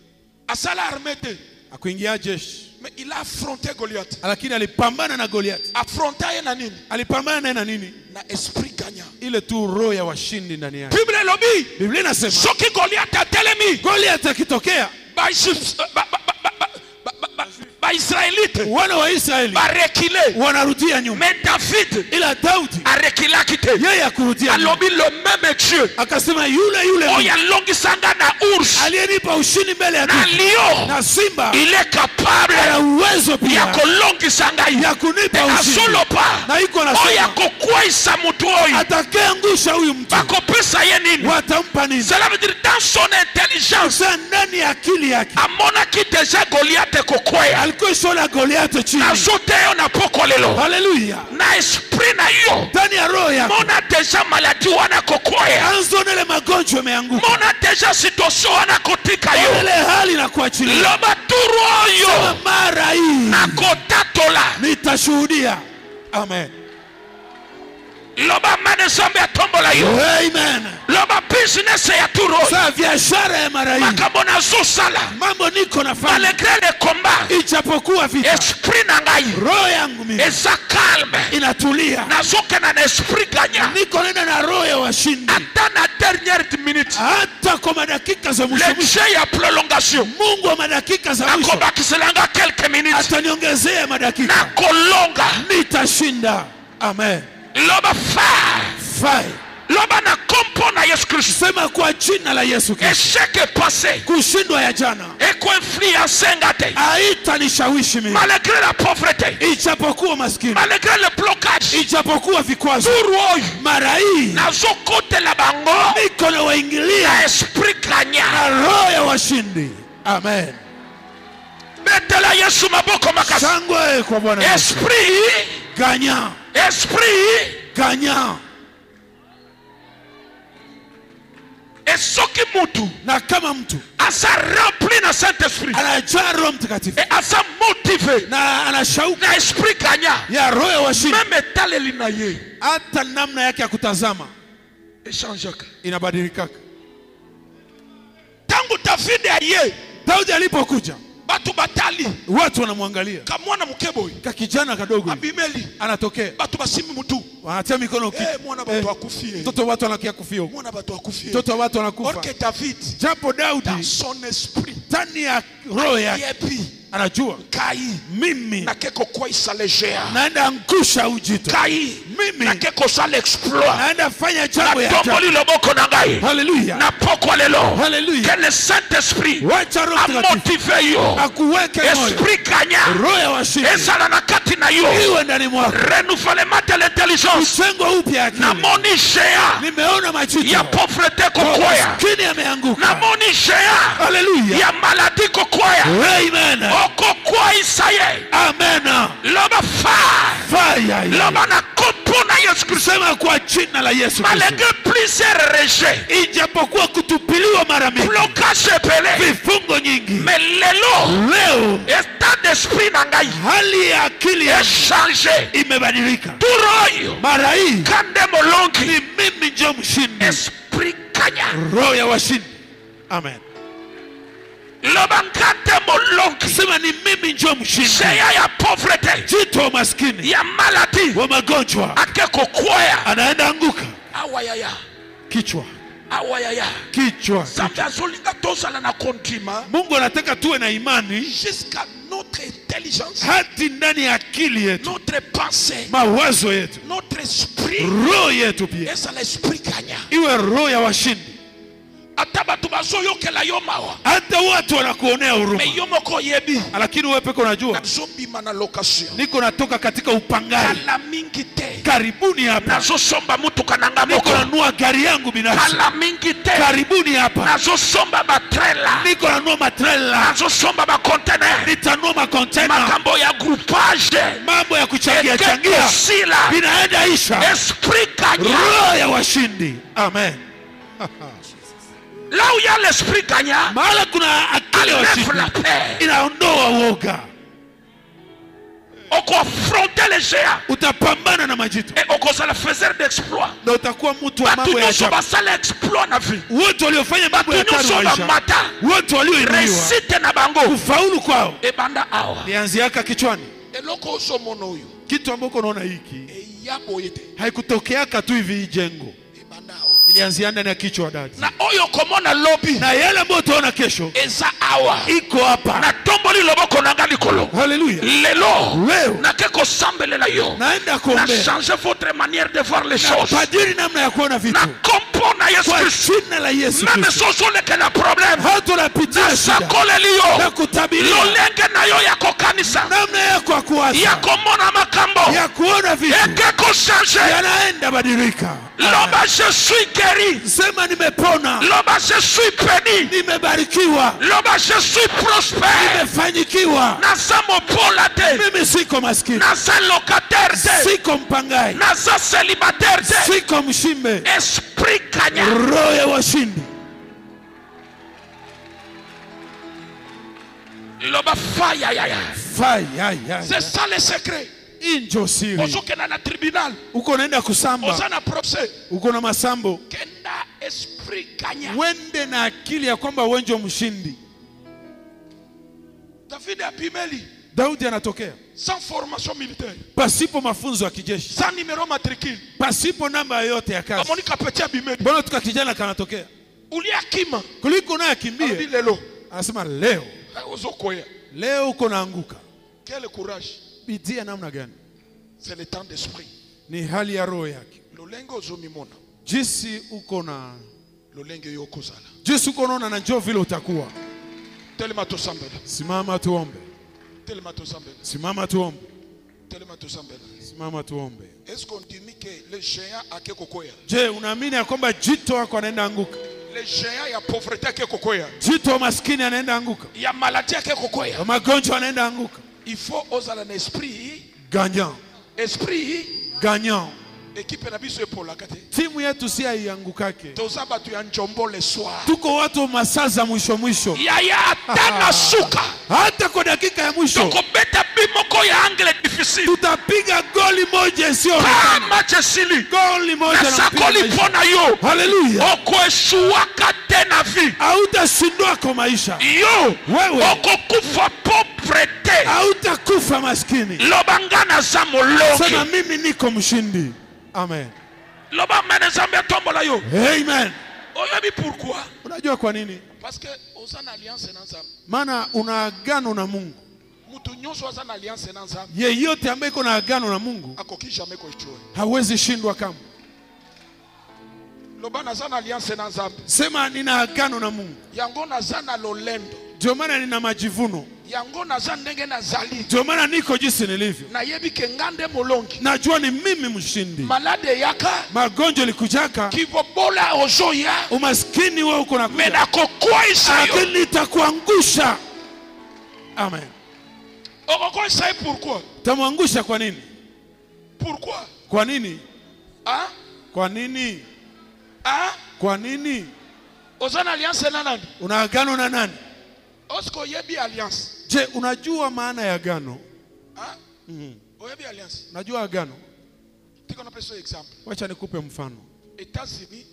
[SPEAKER 1] Asala armée te.
[SPEAKER 2] Hakuingia jeshi.
[SPEAKER 1] Mais il a affronté Goliath.
[SPEAKER 2] Lakini alipambana na Goliath.
[SPEAKER 1] Affronta ye na nini?
[SPEAKER 2] Alipambana naye na nini?
[SPEAKER 1] Na esprit gagnant.
[SPEAKER 2] Ile tu roho ya washindi ndani yake.
[SPEAKER 1] Bible lobi.
[SPEAKER 2] Biblia inasema
[SPEAKER 1] Soki Goliath atelemi.
[SPEAKER 2] Goliath akitokea,
[SPEAKER 1] ba Israelite
[SPEAKER 2] wana wa Israeli
[SPEAKER 1] ba rekile
[SPEAKER 2] wanarudia nyuma.
[SPEAKER 1] mais David
[SPEAKER 2] Ila Daudi
[SPEAKER 1] arekila kite
[SPEAKER 2] yeye akurudia nyuma.
[SPEAKER 1] alobi le même Dieu
[SPEAKER 2] Akasema yule
[SPEAKER 1] oya longi sanga na ours
[SPEAKER 2] aliyenipa ushindi mbele ya
[SPEAKER 1] na
[SPEAKER 2] dunia
[SPEAKER 1] lion
[SPEAKER 2] na simba
[SPEAKER 1] il est capable
[SPEAKER 2] ana uwezo
[SPEAKER 1] ya
[SPEAKER 2] pia
[SPEAKER 1] kolongi sanga
[SPEAKER 2] ya kunipa
[SPEAKER 1] na
[SPEAKER 2] ushindi.
[SPEAKER 1] solo pa
[SPEAKER 2] Na iko na
[SPEAKER 1] oya
[SPEAKER 2] sema
[SPEAKER 1] kokwaisa mutu oyo
[SPEAKER 2] atakayeangusha huyu mtu
[SPEAKER 1] bakopesa ye nini?
[SPEAKER 2] watampa nini?
[SPEAKER 1] Cela veut dire dans son intelligence
[SPEAKER 2] Sasa ndani ya akili yake
[SPEAKER 1] amonaki deja Goliath kokwea
[SPEAKER 2] alikuwa ishola Goliath chini.
[SPEAKER 1] azote yo na poko lelo
[SPEAKER 2] Haleluya.
[SPEAKER 1] na esprit na yo
[SPEAKER 2] Ndani ya roho yako
[SPEAKER 1] mona deja maladi wana kokwea
[SPEAKER 2] anzo nele magonjwa yameanguka.
[SPEAKER 1] mona deja situation wana kotika yo
[SPEAKER 2] Ile hali na kuachilia.
[SPEAKER 1] loba turu
[SPEAKER 2] Sema
[SPEAKER 1] oyo
[SPEAKER 2] mara hii
[SPEAKER 1] na kotatola
[SPEAKER 2] nitashuhudia. Amen.
[SPEAKER 1] loba mane zambe ya tombola yo
[SPEAKER 2] Amen.
[SPEAKER 1] loba business ya turu oyo
[SPEAKER 2] Sasa biashara ya mara hii
[SPEAKER 1] makambo na zosala
[SPEAKER 2] mambo niko nafanya
[SPEAKER 1] malgré le combat
[SPEAKER 2] ijapokuwa vita,
[SPEAKER 1] esprit na ngai
[SPEAKER 2] roho yangu mimi
[SPEAKER 1] eza calme
[SPEAKER 2] inatulia.
[SPEAKER 1] nazokena na esprit gagnant
[SPEAKER 2] Niko nenda na roho ya washindi.
[SPEAKER 1] ata na dernière minute
[SPEAKER 2] Hata kwa madakika za mwisho
[SPEAKER 1] le jeu ya prolongation
[SPEAKER 2] Mungu wa madakika za mwisho
[SPEAKER 1] akobakiselanga quelques minutes
[SPEAKER 2] ataniongezea madakika.
[SPEAKER 1] na kolonga
[SPEAKER 2] Nitashinda. Amen.
[SPEAKER 1] loba fire loba na kompo na Yesu Kristo
[SPEAKER 2] Sema kwa jina la Yesu Kristo.
[SPEAKER 1] échec passé
[SPEAKER 2] Kushindwa ya jana
[SPEAKER 1] eko influence ngate
[SPEAKER 2] haitanishawishi mimi.
[SPEAKER 1] malgré la pauvreté
[SPEAKER 2] Ijapokuwa maskini,
[SPEAKER 1] malgré le blocage
[SPEAKER 2] ijapokuwa vikwazo,
[SPEAKER 1] turu oyo
[SPEAKER 2] mara hii
[SPEAKER 1] nazokotela bango
[SPEAKER 2] niko na waingilia
[SPEAKER 1] na esprit gagnant
[SPEAKER 2] na roho ya washindi. Amen.
[SPEAKER 1] betela Yesu maboko makasi
[SPEAKER 2] Shangwe kwa Bwana Yesu.
[SPEAKER 1] esprit
[SPEAKER 2] Ganya.
[SPEAKER 1] esoki mutu
[SPEAKER 2] Na kama mtu
[SPEAKER 1] asa rempli na Saint-Esprit
[SPEAKER 2] anajaa Roho Mtakatifu
[SPEAKER 1] et asa motivé
[SPEAKER 2] na ana shauku
[SPEAKER 1] na esprit gagnant
[SPEAKER 2] ya roho ya washindi,
[SPEAKER 1] même etaleli na ye
[SPEAKER 2] hata namna yake ya kutazama
[SPEAKER 1] echangeaka
[SPEAKER 2] inabadilika.
[SPEAKER 1] tangu David aye
[SPEAKER 2] Daudi alipokuja,
[SPEAKER 1] bato batu batali
[SPEAKER 2] watu wanamwangalia.
[SPEAKER 1] kamwana mkebo
[SPEAKER 2] Kakijana kadogo
[SPEAKER 1] abimeli
[SPEAKER 2] anatokea,
[SPEAKER 1] batu basimi mutu
[SPEAKER 2] wanatia mikono
[SPEAKER 1] mwana batu akufie,
[SPEAKER 2] mtoto watu anakia kufia,
[SPEAKER 1] mwana batu akufie,
[SPEAKER 2] mtoto watu anakufa.
[SPEAKER 1] Orke David
[SPEAKER 2] Japo Daudi
[SPEAKER 1] dans son esprit
[SPEAKER 2] ndani ya roho yake
[SPEAKER 1] yepi
[SPEAKER 2] anajua
[SPEAKER 1] kai
[SPEAKER 2] mimi
[SPEAKER 1] na keko kwa isalejea
[SPEAKER 2] naenda angusha ujito,
[SPEAKER 1] kai
[SPEAKER 2] mimi
[SPEAKER 1] na keko sale exploit
[SPEAKER 2] naenda fanya jambo ya
[SPEAKER 1] na tomboli loboko na ngai
[SPEAKER 2] haleluya
[SPEAKER 1] na poko lelo
[SPEAKER 2] haleluya.
[SPEAKER 1] que le Saint-Esprit
[SPEAKER 2] Wacha Roho
[SPEAKER 1] a
[SPEAKER 2] Mtakatifu
[SPEAKER 1] motivé yo
[SPEAKER 2] akuweke moyo,
[SPEAKER 1] esprit kanya
[SPEAKER 2] roho ya washindi
[SPEAKER 1] esala na kati na yo
[SPEAKER 2] iwe ndani mwako,
[SPEAKER 1] renouvellement de l'intelligence
[SPEAKER 2] mchengo upya akili.
[SPEAKER 1] na moni shea
[SPEAKER 2] Nimeona majito
[SPEAKER 1] ya pauvreté kokoya
[SPEAKER 2] kini yameanguka,
[SPEAKER 1] na moni shea
[SPEAKER 2] haleluya
[SPEAKER 1] ya maladie kokoya
[SPEAKER 2] amen
[SPEAKER 1] okokwa isaye
[SPEAKER 2] amen.
[SPEAKER 1] loba
[SPEAKER 2] Fire
[SPEAKER 1] loba na kopo na Yesu Kristo
[SPEAKER 2] sema kwa jina la Yesu Kristo,
[SPEAKER 1] malgré plusieurs rejets
[SPEAKER 2] ijapokuwa kutupiliwa mara mingi,
[SPEAKER 1] blocage pelé
[SPEAKER 2] vifungo nyingi,
[SPEAKER 1] mais lelo état d'esprit na ngai
[SPEAKER 2] hali ya akili
[SPEAKER 1] est changé
[SPEAKER 2] imebadilika.
[SPEAKER 1] turoyo
[SPEAKER 2] Mara hii
[SPEAKER 1] kande molongi
[SPEAKER 2] ni mimi ndio mshindi,
[SPEAKER 1] esprit kanya
[SPEAKER 2] roho ya washindi amen.
[SPEAKER 1] loba kande molongi
[SPEAKER 2] Sema ni mimi ndio mshindi,
[SPEAKER 1] shea ya pauvreté
[SPEAKER 2] jito maskini
[SPEAKER 1] ya maladie
[SPEAKER 2] wa magonjwa
[SPEAKER 1] akeko kwaya
[SPEAKER 2] anaenda anguka,
[SPEAKER 1] awayaya
[SPEAKER 2] kichwa
[SPEAKER 1] awayaya
[SPEAKER 2] kichwa.
[SPEAKER 1] zambi azolinga tozala na kontima
[SPEAKER 2] Mungu anataka tuwe na imani
[SPEAKER 1] jusqu'à notre intelligence,
[SPEAKER 2] hadi ndani ya akili yetu,
[SPEAKER 1] notre pensée,
[SPEAKER 2] mawazo yetu,
[SPEAKER 1] notre esprit
[SPEAKER 2] roho yetu pia
[SPEAKER 1] eza l'esprit kanya
[SPEAKER 2] iwe roho ya washindi.
[SPEAKER 1] ata batu bazoyokela yo mawa
[SPEAKER 2] Hata watu wanakuonea huruma,
[SPEAKER 1] me yo moko oyebi
[SPEAKER 2] lakini wewe peke unajua
[SPEAKER 1] nazobima na location
[SPEAKER 2] niko natoka katika upangaji
[SPEAKER 1] kala mingi te
[SPEAKER 2] karibuni hapa,
[SPEAKER 1] nazosomba mutuka nanga
[SPEAKER 2] niko
[SPEAKER 1] moko
[SPEAKER 2] nanua gari yangu binafsi
[SPEAKER 1] kala mingi te
[SPEAKER 2] karibuni hapa,
[SPEAKER 1] nazosomba batrela
[SPEAKER 2] niko nanua matrela,
[SPEAKER 1] nazosomba bacontener
[SPEAKER 2] nitanua makontena,
[SPEAKER 1] makambo ya groupage
[SPEAKER 2] mambo ya kuchangia changia
[SPEAKER 1] ekekosila
[SPEAKER 2] vinaenda isha,
[SPEAKER 1] esprit kanya
[SPEAKER 2] roho ya washindi amen.
[SPEAKER 1] là où il y a l'esprit gagnant,
[SPEAKER 2] Mahala kuna akili ya
[SPEAKER 1] enlève la
[SPEAKER 2] washindi
[SPEAKER 1] paix.
[SPEAKER 2] inaondoa woga,
[SPEAKER 1] On peut affronter les géants
[SPEAKER 2] utapambana na majito
[SPEAKER 1] et on peut faire des exploits.
[SPEAKER 2] na utakuwa mtu wa mambo ya
[SPEAKER 1] Batunyuso
[SPEAKER 2] ajabu.
[SPEAKER 1] basala exploit na vie.
[SPEAKER 2] Wote waliofanya mambo ya
[SPEAKER 1] Batunyuso
[SPEAKER 2] hatari
[SPEAKER 1] ba
[SPEAKER 2] maisha,
[SPEAKER 1] mata.
[SPEAKER 2] wote walioinuliwa
[SPEAKER 1] Réussite na bango.
[SPEAKER 2] kufaulu kwao
[SPEAKER 1] E banda awa.
[SPEAKER 2] nianziaka kichwani.
[SPEAKER 1] Eloko oso mono oyo.
[SPEAKER 2] Kitu ambako unaona hiki
[SPEAKER 1] E yabo yete.
[SPEAKER 2] haikutokeaka tu hivi hii jengo,
[SPEAKER 1] E banda awa.
[SPEAKER 2] ilianzia ndani ya kichwa dadi,
[SPEAKER 1] Na oyo komona lobby.
[SPEAKER 2] na yale ambayo utaona kesho
[SPEAKER 1] Eza awa.
[SPEAKER 2] iko hapa.
[SPEAKER 1] Na tomboli loboko nanga likolo.
[SPEAKER 2] Haleluya!
[SPEAKER 1] Lelo.
[SPEAKER 2] Leo
[SPEAKER 1] Na keko sambelela yo.
[SPEAKER 2] naenda
[SPEAKER 1] Na
[SPEAKER 2] kuombea
[SPEAKER 1] changer votre manière de voir les
[SPEAKER 2] na
[SPEAKER 1] choses.
[SPEAKER 2] badili namna ya kuona vitu
[SPEAKER 1] Na kompo na Yesu
[SPEAKER 2] kwa
[SPEAKER 1] Kristo.
[SPEAKER 2] jina la Yesu
[SPEAKER 1] Même
[SPEAKER 2] Kristo.
[SPEAKER 1] soso leke na problème.
[SPEAKER 2] Hata unapitia
[SPEAKER 1] Na
[SPEAKER 2] shida
[SPEAKER 1] sakoleli
[SPEAKER 2] na
[SPEAKER 1] yo.
[SPEAKER 2] kutabiria
[SPEAKER 1] Lolenge na yo ya kokanisa.
[SPEAKER 2] namna yako ya
[SPEAKER 1] Ya
[SPEAKER 2] kuwaza
[SPEAKER 1] komona makambo.
[SPEAKER 2] ya kuona vitu
[SPEAKER 1] Ekeko changer.
[SPEAKER 2] yanaenda badilika.
[SPEAKER 1] Loba je suis guéri.
[SPEAKER 2] Sema nimepona,
[SPEAKER 1] Loba je suis béni.
[SPEAKER 2] nimebarikiwa,
[SPEAKER 1] Loba je suis prospère.
[SPEAKER 2] nimefanyikiwa.
[SPEAKER 1] Naza mopola te.
[SPEAKER 2] Mimi siko maskini,
[SPEAKER 1] Naza locataire te.
[SPEAKER 2] siko mpangaji,
[SPEAKER 1] Naza célibataire te.
[SPEAKER 2] siko mshimbe.
[SPEAKER 1] Esprit kanya.
[SPEAKER 2] Roho ya washindi
[SPEAKER 1] Loba faya ya ya. C'est ça le secret.
[SPEAKER 2] injo siri.
[SPEAKER 1] Ozokena na tribunal.
[SPEAKER 2] Uko naenda kusamba,
[SPEAKER 1] Oza na procès.
[SPEAKER 2] uko na masambo,
[SPEAKER 1] Kenda esprit kanya.
[SPEAKER 2] wende na akili ya kwamba wenjo mshindi.
[SPEAKER 1] David apimeli.
[SPEAKER 2] Daudi anatokea
[SPEAKER 1] Sans formation militaire.
[SPEAKER 2] pasipo mafunzo ya kijeshi,
[SPEAKER 1] Sans numéro matricule.
[SPEAKER 2] pasipo namba yoyote ya kazi.
[SPEAKER 1] Kamonika petia bimeli.
[SPEAKER 2] Mbona tuka kijana kanatokea
[SPEAKER 1] Ulia kima.
[SPEAKER 2] kuliko naye
[SPEAKER 1] Adi
[SPEAKER 2] akimbie?
[SPEAKER 1] lelo.
[SPEAKER 2] Anasema leo
[SPEAKER 1] Ozokoya.
[SPEAKER 2] leo uko naanguka.
[SPEAKER 1] Quel courage.
[SPEAKER 2] Bidii ya namna gani?
[SPEAKER 1] C'est le temps d'esprit.
[SPEAKER 2] Ni hali ya roho yake,
[SPEAKER 1] Lolenge ozomimona.
[SPEAKER 2] jinsi uko na
[SPEAKER 1] Lolenge yokozala.
[SPEAKER 2] jinsi uko naona na njoo vile utakuwa.
[SPEAKER 1] Telema tosambela.
[SPEAKER 2] Simama tuombe,
[SPEAKER 1] Telema tosambela.
[SPEAKER 2] simama tuombe,
[SPEAKER 1] Telema tosambela.
[SPEAKER 2] simama tuombe.
[SPEAKER 1] Est-ce qu'on dit que les géants ake kokoya?
[SPEAKER 2] Je, unaamini ya kwamba jito wako anaenda anguka?
[SPEAKER 1] Les géants ya pauvreté ake kokoya.
[SPEAKER 2] Jito wa maskini anaenda anguka,
[SPEAKER 1] Ya maladie ake kokoya.
[SPEAKER 2] wa magonjwa anaenda anguka.
[SPEAKER 1] Il faut ozala na esprit.
[SPEAKER 2] Gagnant,
[SPEAKER 1] Esprit.
[SPEAKER 2] gagnant.
[SPEAKER 1] Équipe na biso epola kate.
[SPEAKER 2] Timu yetu si haiangukake.
[SPEAKER 1] Tozaba tu ya njombo le soir.
[SPEAKER 2] Tuko watu masaa za mwisho mwisho.
[SPEAKER 1] Yaya tana suka.
[SPEAKER 2] Hata kwa dakika ya mwisho.
[SPEAKER 1] Toko beta bimoko ya angle difficile.
[SPEAKER 2] Tutapiga goli moja sio
[SPEAKER 1] kama match sili.
[SPEAKER 2] Goli moja na
[SPEAKER 1] sakoli pona yo.
[SPEAKER 2] Hallelujah.
[SPEAKER 1] Oko eshuaka tena vi.
[SPEAKER 2] Hautashindwa kwa maisha.
[SPEAKER 1] Yo.
[SPEAKER 2] Wewe.
[SPEAKER 1] Oko kufa pobrete.
[SPEAKER 2] Hautakufa maskini.
[SPEAKER 1] Lobangana za moloki.
[SPEAKER 2] Sema mimi niko mshindi. Amen.
[SPEAKER 1] Loba mene zambia tombola yo.
[SPEAKER 2] Amen.
[SPEAKER 1] Oyabi pourquoi?
[SPEAKER 2] Unajua kwa nini?
[SPEAKER 1] Parce que osana alliance na nzambe.
[SPEAKER 2] Maana una agano na Mungu.
[SPEAKER 1] Mtu nyonso osana alliance na nzambe.
[SPEAKER 2] Yeyote ambaye iko na agano na Mungu
[SPEAKER 1] akokisha meko ichue.
[SPEAKER 2] Hawezi shindwa kama.
[SPEAKER 1] Loba na zana alliance na nzambe.
[SPEAKER 2] Sema nina agano na Mungu.
[SPEAKER 1] Yango na zana lolendo.
[SPEAKER 2] Ndio maana nina majivuno.
[SPEAKER 1] Yango na zana ndenge na zali.
[SPEAKER 2] Ndio maana niko jinsi nilivyo.
[SPEAKER 1] Na yebi kengande molongi.
[SPEAKER 2] Najua ni mimi mshindi.
[SPEAKER 1] Malade yaka.
[SPEAKER 2] Magonjwa likujaka.
[SPEAKER 1] Kivobola ozoya.
[SPEAKER 2] Umaskini wewe uko na kuja.
[SPEAKER 1] Mena kokwa isayo.
[SPEAKER 2] Lakini nitakuangusha. Amen.
[SPEAKER 1] Okoko isayo pourquoi?
[SPEAKER 2] Tamwangusha kwa nini?
[SPEAKER 1] Pourquoi?
[SPEAKER 2] Kwa nini?
[SPEAKER 1] Ah?
[SPEAKER 2] Kwa nini?
[SPEAKER 1] Ah?
[SPEAKER 2] Kwa nini?
[SPEAKER 1] Ozana alliance na nani?
[SPEAKER 2] Una agano na nani?
[SPEAKER 1] Osko yebi alliance.
[SPEAKER 2] Je, unajua maana ya agano?
[SPEAKER 1] Ah? Oyebi alliance.
[SPEAKER 2] Unajua agano?
[SPEAKER 1] Tiko na peso example.
[SPEAKER 2] Wacha nikupe mfano.
[SPEAKER 1] États-Unis,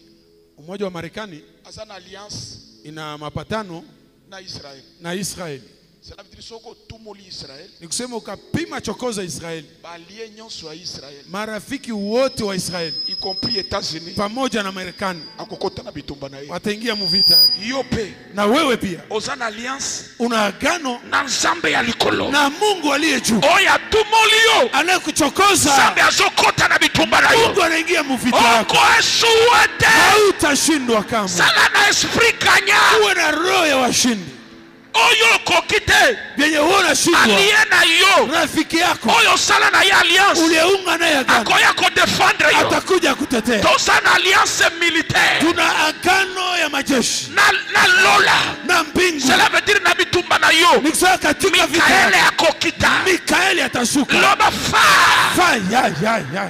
[SPEAKER 2] Umoja wa Marekani
[SPEAKER 1] azana alliance
[SPEAKER 2] ina mapatano
[SPEAKER 1] na Israel.
[SPEAKER 2] na Israeli.
[SPEAKER 1] Cela veut dire soko tumoli Israel.
[SPEAKER 2] Ni kusema ukapima chokoza Israeli.
[SPEAKER 1] Balie nyonso ya Israel.
[SPEAKER 2] Marafiki wote wa Israeli,
[SPEAKER 1] Y compris États-Unis.
[SPEAKER 2] pamoja na Marekani,
[SPEAKER 1] Akokota na bitumba na ye.
[SPEAKER 2] wataingia muvita yake.
[SPEAKER 1] Yope.
[SPEAKER 2] Na wewe pia
[SPEAKER 1] Ozana alliance
[SPEAKER 2] una agano
[SPEAKER 1] na nzambe ya likolo.
[SPEAKER 2] na Mungu aliye juu.
[SPEAKER 1] Oya tumoli yo.
[SPEAKER 2] Anayekuchokoza,
[SPEAKER 1] Nzambe azokota na bitumba na yo.
[SPEAKER 2] Mungu anaingia muvita yako.
[SPEAKER 1] Oko esuwete.
[SPEAKER 2] Hautashindwa kama.
[SPEAKER 1] Sala na esprit kanya.
[SPEAKER 2] Uwe na roho ya washindi.
[SPEAKER 1] Oyo kokite.
[SPEAKER 2] Vyenye wewe unashindwa,
[SPEAKER 1] Aliena yo.
[SPEAKER 2] rafiki yako
[SPEAKER 1] Oyo sala na ya alliance.
[SPEAKER 2] uliyeunga naye agano
[SPEAKER 1] Akoya ko defendre yo.
[SPEAKER 2] atakuja kutetea.
[SPEAKER 1] Tosana alliance militaire.
[SPEAKER 2] Tuna agano ya majeshi
[SPEAKER 1] Na lola.
[SPEAKER 2] na mbingu.
[SPEAKER 1] Cela veut dire na bitumba na yo.
[SPEAKER 2] Nikisema katika vita
[SPEAKER 1] Mikaele
[SPEAKER 2] yako,
[SPEAKER 1] akokita.
[SPEAKER 2] Mikaeli atashuka.
[SPEAKER 1] Loba fa.
[SPEAKER 2] Fa ya.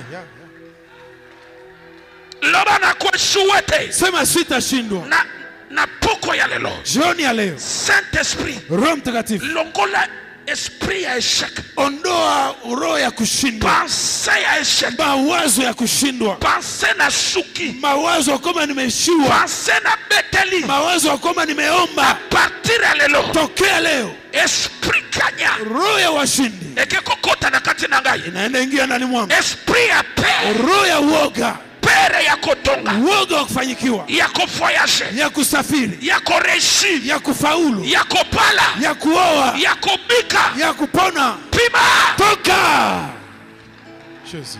[SPEAKER 1] Loba na kwa suwete.
[SPEAKER 2] Sema sitashindwa.
[SPEAKER 1] Na poko ya lelo.
[SPEAKER 2] Jioni ya leo,
[SPEAKER 1] Saint-Esprit.
[SPEAKER 2] Roho Mtakatifu,
[SPEAKER 1] Longola esprit ya échec.
[SPEAKER 2] ondoa roho ya kushindwa,
[SPEAKER 1] Pensée ya échec.
[SPEAKER 2] mawazo ya kushindwa,
[SPEAKER 1] Pensée na suki.
[SPEAKER 2] mawazo kama nimeshiwa,
[SPEAKER 1] Pensée na beteli.
[SPEAKER 2] mawazo kama nimeomba.
[SPEAKER 1] Partir ya lelo.
[SPEAKER 2] Tokea leo,
[SPEAKER 1] Esprit kanya.
[SPEAKER 2] roho ya washindi
[SPEAKER 1] Eke kokota na kati na ngai.
[SPEAKER 2] inaenda ingia ndani mwangu.
[SPEAKER 1] Esprit ya paix.
[SPEAKER 2] Roho ya uoga,
[SPEAKER 1] Pere ya kotonga.
[SPEAKER 2] uoga wa kufanyikiwa,
[SPEAKER 1] Ya voyage.
[SPEAKER 2] ya kusafiri,
[SPEAKER 1] Ya réussir.
[SPEAKER 2] ya kufaulu,
[SPEAKER 1] Ya pala.
[SPEAKER 2] ya kuoa,
[SPEAKER 1] Ya bika.
[SPEAKER 2] ya kupona.
[SPEAKER 1] Pima.
[SPEAKER 2] Toka Jesus.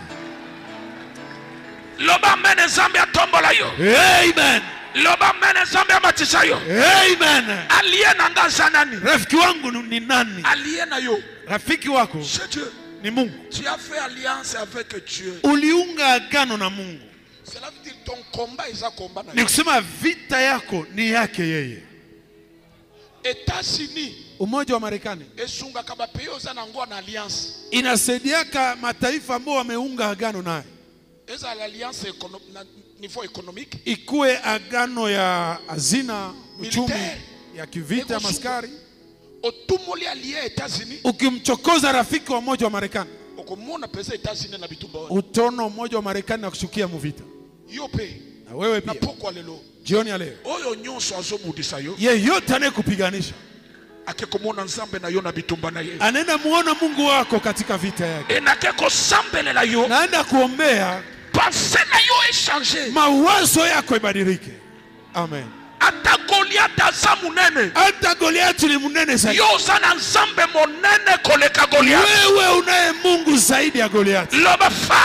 [SPEAKER 1] Loba mene zambi ya tombola yo.
[SPEAKER 2] Amen.
[SPEAKER 1] Loba mene zambi ya matisa yo.
[SPEAKER 2] Amen.
[SPEAKER 1] Aliena ngaza nani?
[SPEAKER 2] Rafiki wangu ni nani?
[SPEAKER 1] Aliena yo.
[SPEAKER 2] Rafiki wako
[SPEAKER 1] C'est Dieu.
[SPEAKER 2] ni Mungu.
[SPEAKER 1] Tu as fait alliance avec Dieu.
[SPEAKER 2] Uliunga agano na Mungu.
[SPEAKER 1] Cela veut dire ton combat is a combat na
[SPEAKER 2] Ni
[SPEAKER 1] yo.
[SPEAKER 2] kusema vita yako ni yake yeye.
[SPEAKER 1] États-Unis.
[SPEAKER 2] Umoja wa Marekani
[SPEAKER 1] Esunga kaba peyo za na ngwa na alliance.
[SPEAKER 2] inasaidiaka mataifa ambao wameunga agano naye,
[SPEAKER 1] Eza l'alliance na niveau économique.
[SPEAKER 2] ikuwe agano ya hazina, uchumi,
[SPEAKER 1] Militaire.
[SPEAKER 2] ya kivita, maskari.
[SPEAKER 1] Otumoli allié États-Unis.
[SPEAKER 2] Ukimchokoza rafiki wa umoja wa Marekani,
[SPEAKER 1] Okomona pesa États-Unis na bitumba wana.
[SPEAKER 2] utaona umoja wa Marekani na kushukia muvita.
[SPEAKER 1] Yope.
[SPEAKER 2] Na wewe
[SPEAKER 1] Na
[SPEAKER 2] pia
[SPEAKER 1] poko lelo.
[SPEAKER 2] jioni ya leo,
[SPEAKER 1] Oyo nyonso azobudisa yo.
[SPEAKER 2] yeyote anayekupiganisha
[SPEAKER 1] Akekomona nzambe na yo na bitumba na ye.
[SPEAKER 2] anaenda muona Mungu wako katika vita yake,
[SPEAKER 1] Enakeko sambelela yo.
[SPEAKER 2] naenda kuombea
[SPEAKER 1] Pensée na yo échanger.
[SPEAKER 2] mawazo yako ibadilike. Amen.
[SPEAKER 1] Ata Goliath aza munene.
[SPEAKER 2] Hata Goliathi ni mnene zaidi,
[SPEAKER 1] Yo zana nzambe monene koleka Goliath.
[SPEAKER 2] wewe unaye Mungu zaidi ya Goliathi.
[SPEAKER 1] Loba fa.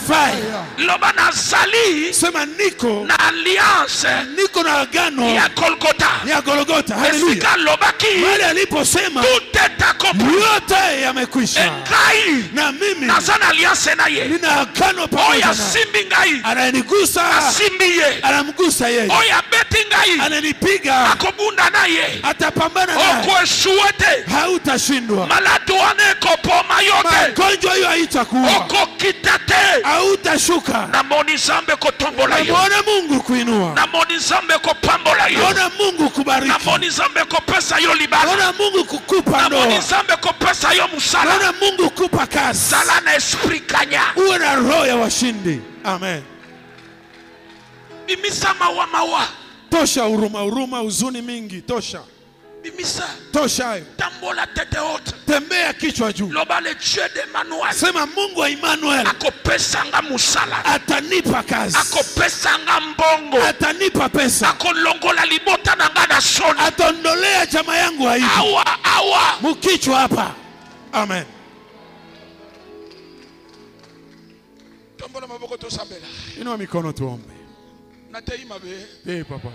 [SPEAKER 2] Fire.
[SPEAKER 1] Loba nazali
[SPEAKER 2] Sema niko
[SPEAKER 1] na alliance
[SPEAKER 2] niko na agano
[SPEAKER 1] ya Golgotha.
[SPEAKER 2] ya Golgotha. Haleluya.
[SPEAKER 1] Esika lobaki.
[SPEAKER 2] Mahali aliposema
[SPEAKER 1] Tout est accompli.
[SPEAKER 2] yote yamekwisha,
[SPEAKER 1] Engai.
[SPEAKER 2] na mimi
[SPEAKER 1] Nazana alliance na ye.
[SPEAKER 2] nina agano pamoja
[SPEAKER 1] Oya
[SPEAKER 2] naye.
[SPEAKER 1] simbi ngai.
[SPEAKER 2] Ananigusa,
[SPEAKER 1] Asimbi ye.
[SPEAKER 2] anamgusa yeye,
[SPEAKER 1] Oya beti ngai.
[SPEAKER 2] ananipiga,
[SPEAKER 1] Akobunda na ye.
[SPEAKER 2] atapambana naye,
[SPEAKER 1] Oko eshuete.
[SPEAKER 2] hautashindwa.
[SPEAKER 1] Malade wane kopoma yote.
[SPEAKER 2] Magonjwa hiyo haitakuwa,
[SPEAKER 1] Oko kitate.
[SPEAKER 2] hautashuka.
[SPEAKER 1] Namoni Nzambe kotombola yo.
[SPEAKER 2] Naona Mungu kuinua.
[SPEAKER 1] Namoni Nzambe kopambola yo.
[SPEAKER 2] Naona Mungu kubariki.
[SPEAKER 1] Namoni Nzambe kopesa yo libala.
[SPEAKER 2] Naona Mungu kukupa ndoa.
[SPEAKER 1] Namoni Nzambe kopesa yo musala.
[SPEAKER 2] Naona Mungu kupa kazi.
[SPEAKER 1] Sala na esprit kanya.
[SPEAKER 2] Uwe na roho ya washindi. Amen.
[SPEAKER 1] Bimisa mawa.
[SPEAKER 2] Tosha huruma huzuni mingi. Tosha.
[SPEAKER 1] Bimisa.
[SPEAKER 2] Tosha hayo.
[SPEAKER 1] Tambola tete haute.
[SPEAKER 2] Tembea kichwa juu.
[SPEAKER 1] Loba le Dieu d'Emmanuel.
[SPEAKER 2] Sema Mungu wa Emmanuel.
[SPEAKER 1] Akopesa nga musala.
[SPEAKER 2] Atanipa kazi.
[SPEAKER 1] Akopesa nga mbongo.
[SPEAKER 2] Atanipa pesa.
[SPEAKER 1] Akolongola libota na nga na soni.
[SPEAKER 2] Atondolea chama yangu aibu.
[SPEAKER 1] Awa.
[SPEAKER 2] Mukichwa hapa. Amen.
[SPEAKER 1] Tombola maboko tosambela.
[SPEAKER 2] Inua mikono tuombe.
[SPEAKER 1] Natei mabe.
[SPEAKER 2] Papa.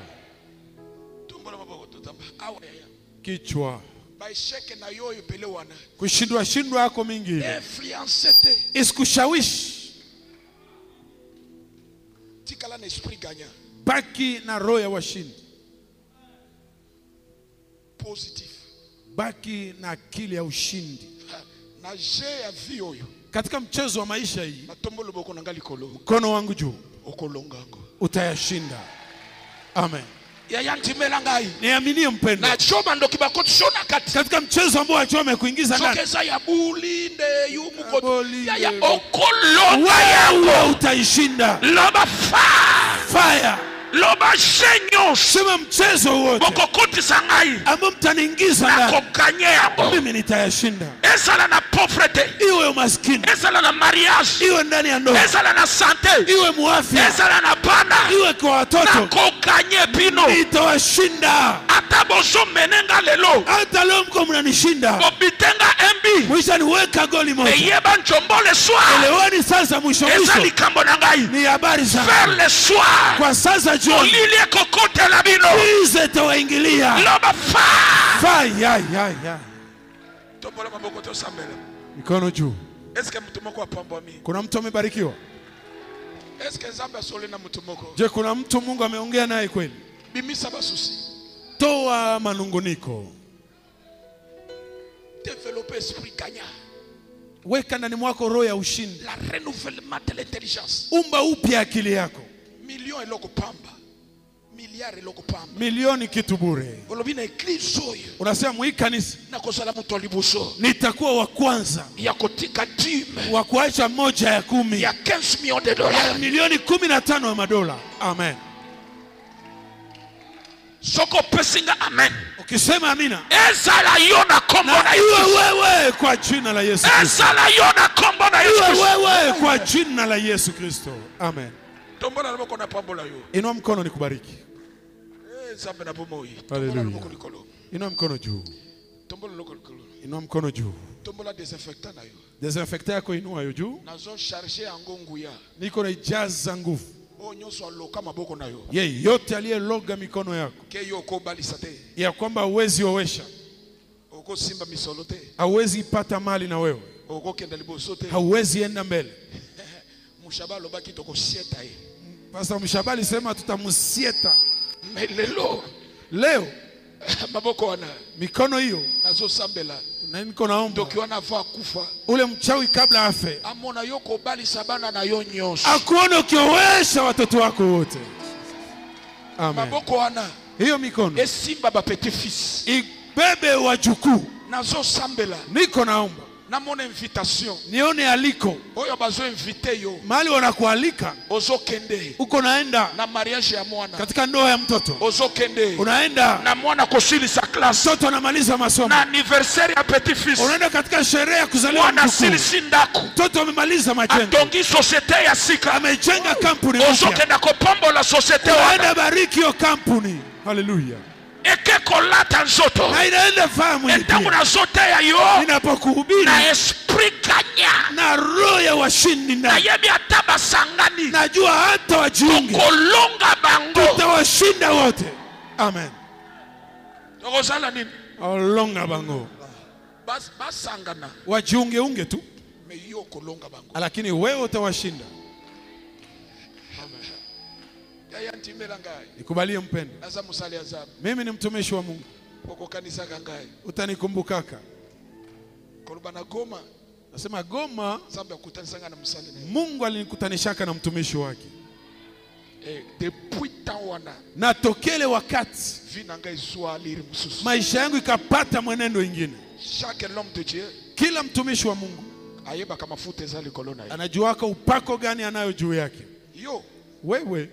[SPEAKER 1] Tombola maboko totamba. Awa ya.
[SPEAKER 2] Kichwa.
[SPEAKER 1] Baisheke na yoyo pele wana.
[SPEAKER 2] Kushindwa yako mingi.
[SPEAKER 1] Influencete.
[SPEAKER 2] Isikushawishi.
[SPEAKER 1] Tikala na esprit gagnant.
[SPEAKER 2] Baki na roho ya washindi.
[SPEAKER 1] Positif.
[SPEAKER 2] Baki na akili ya ushindi.
[SPEAKER 1] Na je ya vi oyo.
[SPEAKER 2] Katika mchezo wa maisha hii.
[SPEAKER 1] Matombolo boko nangali kolo.
[SPEAKER 2] Mkono wangu juu.
[SPEAKER 1] Okolongango.
[SPEAKER 2] Utayashinda. Amen.
[SPEAKER 1] Ya yantimela ngai.
[SPEAKER 2] Niaminie mpendo.
[SPEAKER 1] Na choma ndo kibako shona kati.
[SPEAKER 2] Katika mchezo ambao achome kuingiza ndani.
[SPEAKER 1] Sokeza ya bulinde yumuko. Ya
[SPEAKER 2] Wewe
[SPEAKER 1] okolonga
[SPEAKER 2] utaishinda.
[SPEAKER 1] Loba
[SPEAKER 2] Fire.
[SPEAKER 1] Loba shenyo.
[SPEAKER 2] Sema mchezo wote.
[SPEAKER 1] Bokokoti sangai.
[SPEAKER 2] Ambao mtaniingiza ndani.
[SPEAKER 1] Kokanye hapo.
[SPEAKER 2] Mimi nitayashinda.
[SPEAKER 1] Esala na pauvreté.
[SPEAKER 2] Iwe umaskini.
[SPEAKER 1] Esala na mariage.
[SPEAKER 2] Iwe ndani ya ndoa.
[SPEAKER 1] Esala na santé.
[SPEAKER 2] Iwe muafya.
[SPEAKER 1] Esala na bana.
[SPEAKER 2] Iwe kwa watoto.
[SPEAKER 1] Na kokanye pino.
[SPEAKER 2] Nitawashinda.
[SPEAKER 1] Ataboso menenga lelo.
[SPEAKER 2] Hata leo mko mnanishinda.
[SPEAKER 1] Obitenga MB.
[SPEAKER 2] Mwisho niweka goli moja.
[SPEAKER 1] Eyeba nchombole soir.
[SPEAKER 2] Elewani sasa mwisho.
[SPEAKER 1] Esali kambo na ngai.
[SPEAKER 2] Ni habari sana.
[SPEAKER 1] Vers le soir.
[SPEAKER 2] Kwa sasa jioni.
[SPEAKER 1] Olilie kokote la bino.
[SPEAKER 2] Ize tawaingilia.
[SPEAKER 1] Loba
[SPEAKER 2] Ya.
[SPEAKER 1] Tombola maboko tosambela.
[SPEAKER 2] Mikono juu.
[SPEAKER 1] Eske mtu moko apambwa mi?
[SPEAKER 2] Kuna mtu amebarikiwa?
[SPEAKER 1] Eske Nzambe asole na mtu moko?
[SPEAKER 2] Je, kuna mtu Mungu ameongea naye kweli?
[SPEAKER 1] Bimisa basusi.
[SPEAKER 2] Toa manunguniko.
[SPEAKER 1] Développer esprit gagnant.
[SPEAKER 2] Weka ndani mwako roho ya ushindi.
[SPEAKER 1] La renouvellement de l'intelligence.
[SPEAKER 2] Umba upya akili yako.
[SPEAKER 1] Million eloko pamba. Milliard eloko pamba.
[SPEAKER 2] Milioni kitu bure.
[SPEAKER 1] Olobi na église oyo.
[SPEAKER 2] Unasema mwi kanisa.
[SPEAKER 1] Na kozala mtu alibuso.
[SPEAKER 2] Nitakuwa wa kwanza.
[SPEAKER 1] Ya kotika dime.
[SPEAKER 2] Wa kuacha moja ya 10.
[SPEAKER 1] Ya 15 millions de dollars.
[SPEAKER 2] Ya milioni 15 ya madola. Amen.
[SPEAKER 1] Soko pesinga amen.
[SPEAKER 2] Ukisema amina.
[SPEAKER 1] Ezala yona kombo na Yesu.
[SPEAKER 2] Wewe kwa jina la Yesu Kristo.
[SPEAKER 1] Ezala yona kombo na Yesu Kristo.
[SPEAKER 2] Wewe kwa jina la Yesu Kristo. Amen.
[SPEAKER 1] Tombona na mkono pambo la yo.
[SPEAKER 2] Inua mkono nikubariki.
[SPEAKER 1] Nzambe na bomo yi.
[SPEAKER 2] Hallelujah. Inua mkono juu.
[SPEAKER 1] Tombola lokolo.
[SPEAKER 2] Inua mkono juu.
[SPEAKER 1] Tombola desinfectant na yo.
[SPEAKER 2] Desinfectant yako inua yo juu.
[SPEAKER 1] Nazo charger yango nguya.
[SPEAKER 2] Niko na ijaza nguvu.
[SPEAKER 1] Onyoso aloka maboko na yo.
[SPEAKER 2] Yeye yote aliyeloga mikono yako.
[SPEAKER 1] Ke yo ko balisa te.
[SPEAKER 2] Ya kwamba huwezi owesha.
[SPEAKER 1] Oko simba misolo te.
[SPEAKER 2] Hauwezi ipata mali na wewe.
[SPEAKER 1] Oko kenda liboso te.
[SPEAKER 2] Hauwezi enda mbele.
[SPEAKER 1] Mushaba lobaki toko sieta ye.
[SPEAKER 2] Pastor Mshabali sema tutamusieta.
[SPEAKER 1] Leo maboko wana
[SPEAKER 2] mikono hiyo
[SPEAKER 1] nazo sambela
[SPEAKER 2] na niko naomba
[SPEAKER 1] ndokiwa navaa kufa
[SPEAKER 2] ule mchawi kabla afe
[SPEAKER 1] amona yoko bali sabana na yo nyonso
[SPEAKER 2] akuone ukiowesha watoto wako wote. Amen.
[SPEAKER 1] Maboko wana
[SPEAKER 2] hiyo mikono
[SPEAKER 1] esimba ba petit fils
[SPEAKER 2] ibebe wajukuu
[SPEAKER 1] nazo sambela
[SPEAKER 2] niko naomba
[SPEAKER 1] na mon invitation
[SPEAKER 2] nione aliko
[SPEAKER 1] oyo bazo invite yo
[SPEAKER 2] mali wanakualika
[SPEAKER 1] ozo kende
[SPEAKER 2] uko naenda
[SPEAKER 1] na mariage ya mwana
[SPEAKER 2] katika ndoa ya mtoto
[SPEAKER 1] ozo kende
[SPEAKER 2] unaenda
[SPEAKER 1] na mwana kosili sa classe
[SPEAKER 2] mtoto anamaliza masomo
[SPEAKER 1] na anniversaire ya petit fils
[SPEAKER 2] unaenda katika sherehe ya kuzaliwa
[SPEAKER 1] mwana sili sindako
[SPEAKER 2] mtoto amemaliza majengo
[SPEAKER 1] atongi societe ya sika
[SPEAKER 2] amejenga kampuni
[SPEAKER 1] ozo kenda kopambo la societe
[SPEAKER 2] unaenda bariki hiyo kampuni. Hallelujah.
[SPEAKER 1] Ekeko lata nzoto
[SPEAKER 2] na inaenda fahamu
[SPEAKER 1] entangu na zote ya yo
[SPEAKER 2] ninapokuhubiri
[SPEAKER 1] na esprit kanya
[SPEAKER 2] na roho ya washindi
[SPEAKER 1] na yebi ataba sangani
[SPEAKER 2] najua hata wajiunge
[SPEAKER 1] kolonga bango
[SPEAKER 2] tutawashinda wote. Amen.
[SPEAKER 1] tokosala nini
[SPEAKER 2] olonga bango
[SPEAKER 1] basangana
[SPEAKER 2] wajiunge unge tu
[SPEAKER 1] me yo kolonga bango
[SPEAKER 2] lakini wewe utawashinda. Nikubalie mpendo, mimi ni mtumishi wa Mungu, utanikumbukaka. Nasema Goma,
[SPEAKER 1] Nzambe akutanisanga na msali na
[SPEAKER 2] Mungu alinikutanishaka na mtumishi wake.
[SPEAKER 1] Depuis temps wana
[SPEAKER 2] Na tokele wakati
[SPEAKER 1] vinanga izwa liri mususu.
[SPEAKER 2] maisha yangu ikapata mwenendo ingine.
[SPEAKER 1] Chaque l'homme de Dieu
[SPEAKER 2] Kila mtumishi wa Mungu
[SPEAKER 1] ayeba kama futa za likolona.
[SPEAKER 2] anajuaka upako gani anayo juu yake.
[SPEAKER 1] Yo
[SPEAKER 2] Wewe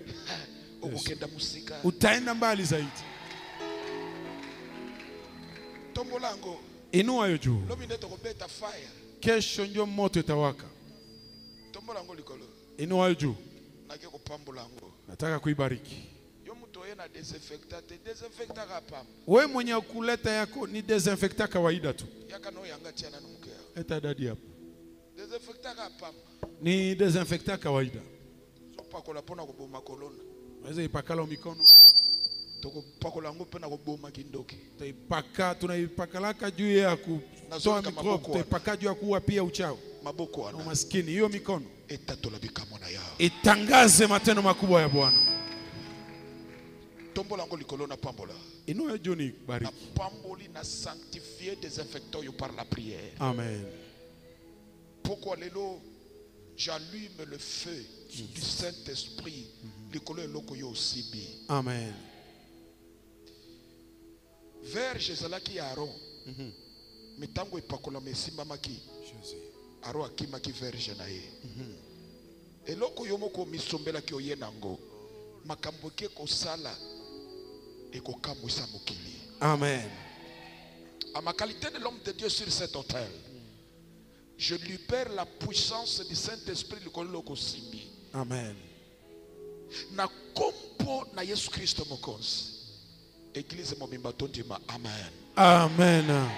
[SPEAKER 1] ukenda musika
[SPEAKER 2] utaenda mbali zaidi.
[SPEAKER 1] tombo lango
[SPEAKER 2] Inua hiyo juu.
[SPEAKER 1] lobi ndeto kubeta fire.
[SPEAKER 2] Kesho ndio moto itawaka.
[SPEAKER 1] Tombo lango likolo
[SPEAKER 2] Inua hiyo juu.
[SPEAKER 1] nake kupambo lango.
[SPEAKER 2] Nataka kuibariki.
[SPEAKER 1] Yo mtu yena desinfectate desinfecta hapa.
[SPEAKER 2] Wewe mwenye kuleta yako ni desinfecta kawaida tu.
[SPEAKER 1] Yaka no yanga tiana numkea.
[SPEAKER 2] Eta dadi hapo.
[SPEAKER 1] Desinfecta hapa.
[SPEAKER 2] Ni desinfecta kawaida.
[SPEAKER 1] So pakola pona kuboma kolona.
[SPEAKER 2] Unaweza ipakala mikono.
[SPEAKER 1] Toko pakola ngo pena kuboma kindoki.
[SPEAKER 2] Tunaipakalaka juu ya kutoa mikrobe, tuipaka juu ya kuua pia uchao.
[SPEAKER 1] Maboko ana.
[SPEAKER 2] Maskini hiyo mikono.
[SPEAKER 1] Etatola bikamona yao.
[SPEAKER 2] Itangaze matendo makubwa ya Bwana.
[SPEAKER 1] Tombo lango likolona pambola.
[SPEAKER 2] Inua juu ni bariki.
[SPEAKER 1] Na pamboli na sanctifier désinfectant yo par la prière.
[SPEAKER 2] Amen.
[SPEAKER 1] Pourquoi lelo j'allume le feu du Saint-Esprit likolo eloko yo osibi.
[SPEAKER 2] Amen.
[SPEAKER 1] Verge zalaki ya Aaron. Mitango ipakola mesimba maki. Aaron akimaki verge na ye. Eloko yo moko misombela ki oye nango. Makambo ke kosala ekokamwisa mokili.
[SPEAKER 2] Amen.
[SPEAKER 1] À ma qualité de l'homme de Dieu sur cet autel, je libère la puissance du Saint-Esprit likolo loko simbi.
[SPEAKER 2] Amen.
[SPEAKER 1] Na kompo na Yesu Kristo mokonzi. Église mobimba tondima. Amen.
[SPEAKER 2] Amen.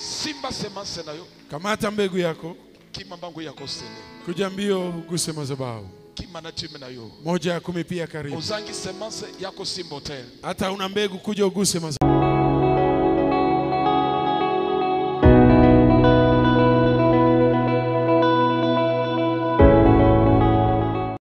[SPEAKER 1] Simba semence na yo.
[SPEAKER 2] Kamata mbegu yako.
[SPEAKER 1] Kima mbangu yako sele.
[SPEAKER 2] Kuja mbio uguse madhabahu.
[SPEAKER 1] Kima na time na yo.
[SPEAKER 2] 1:10 pia karibu.
[SPEAKER 1] Ozangi semence yako simbotel.
[SPEAKER 2] Hata una mbegu kuja uguse madhabahu.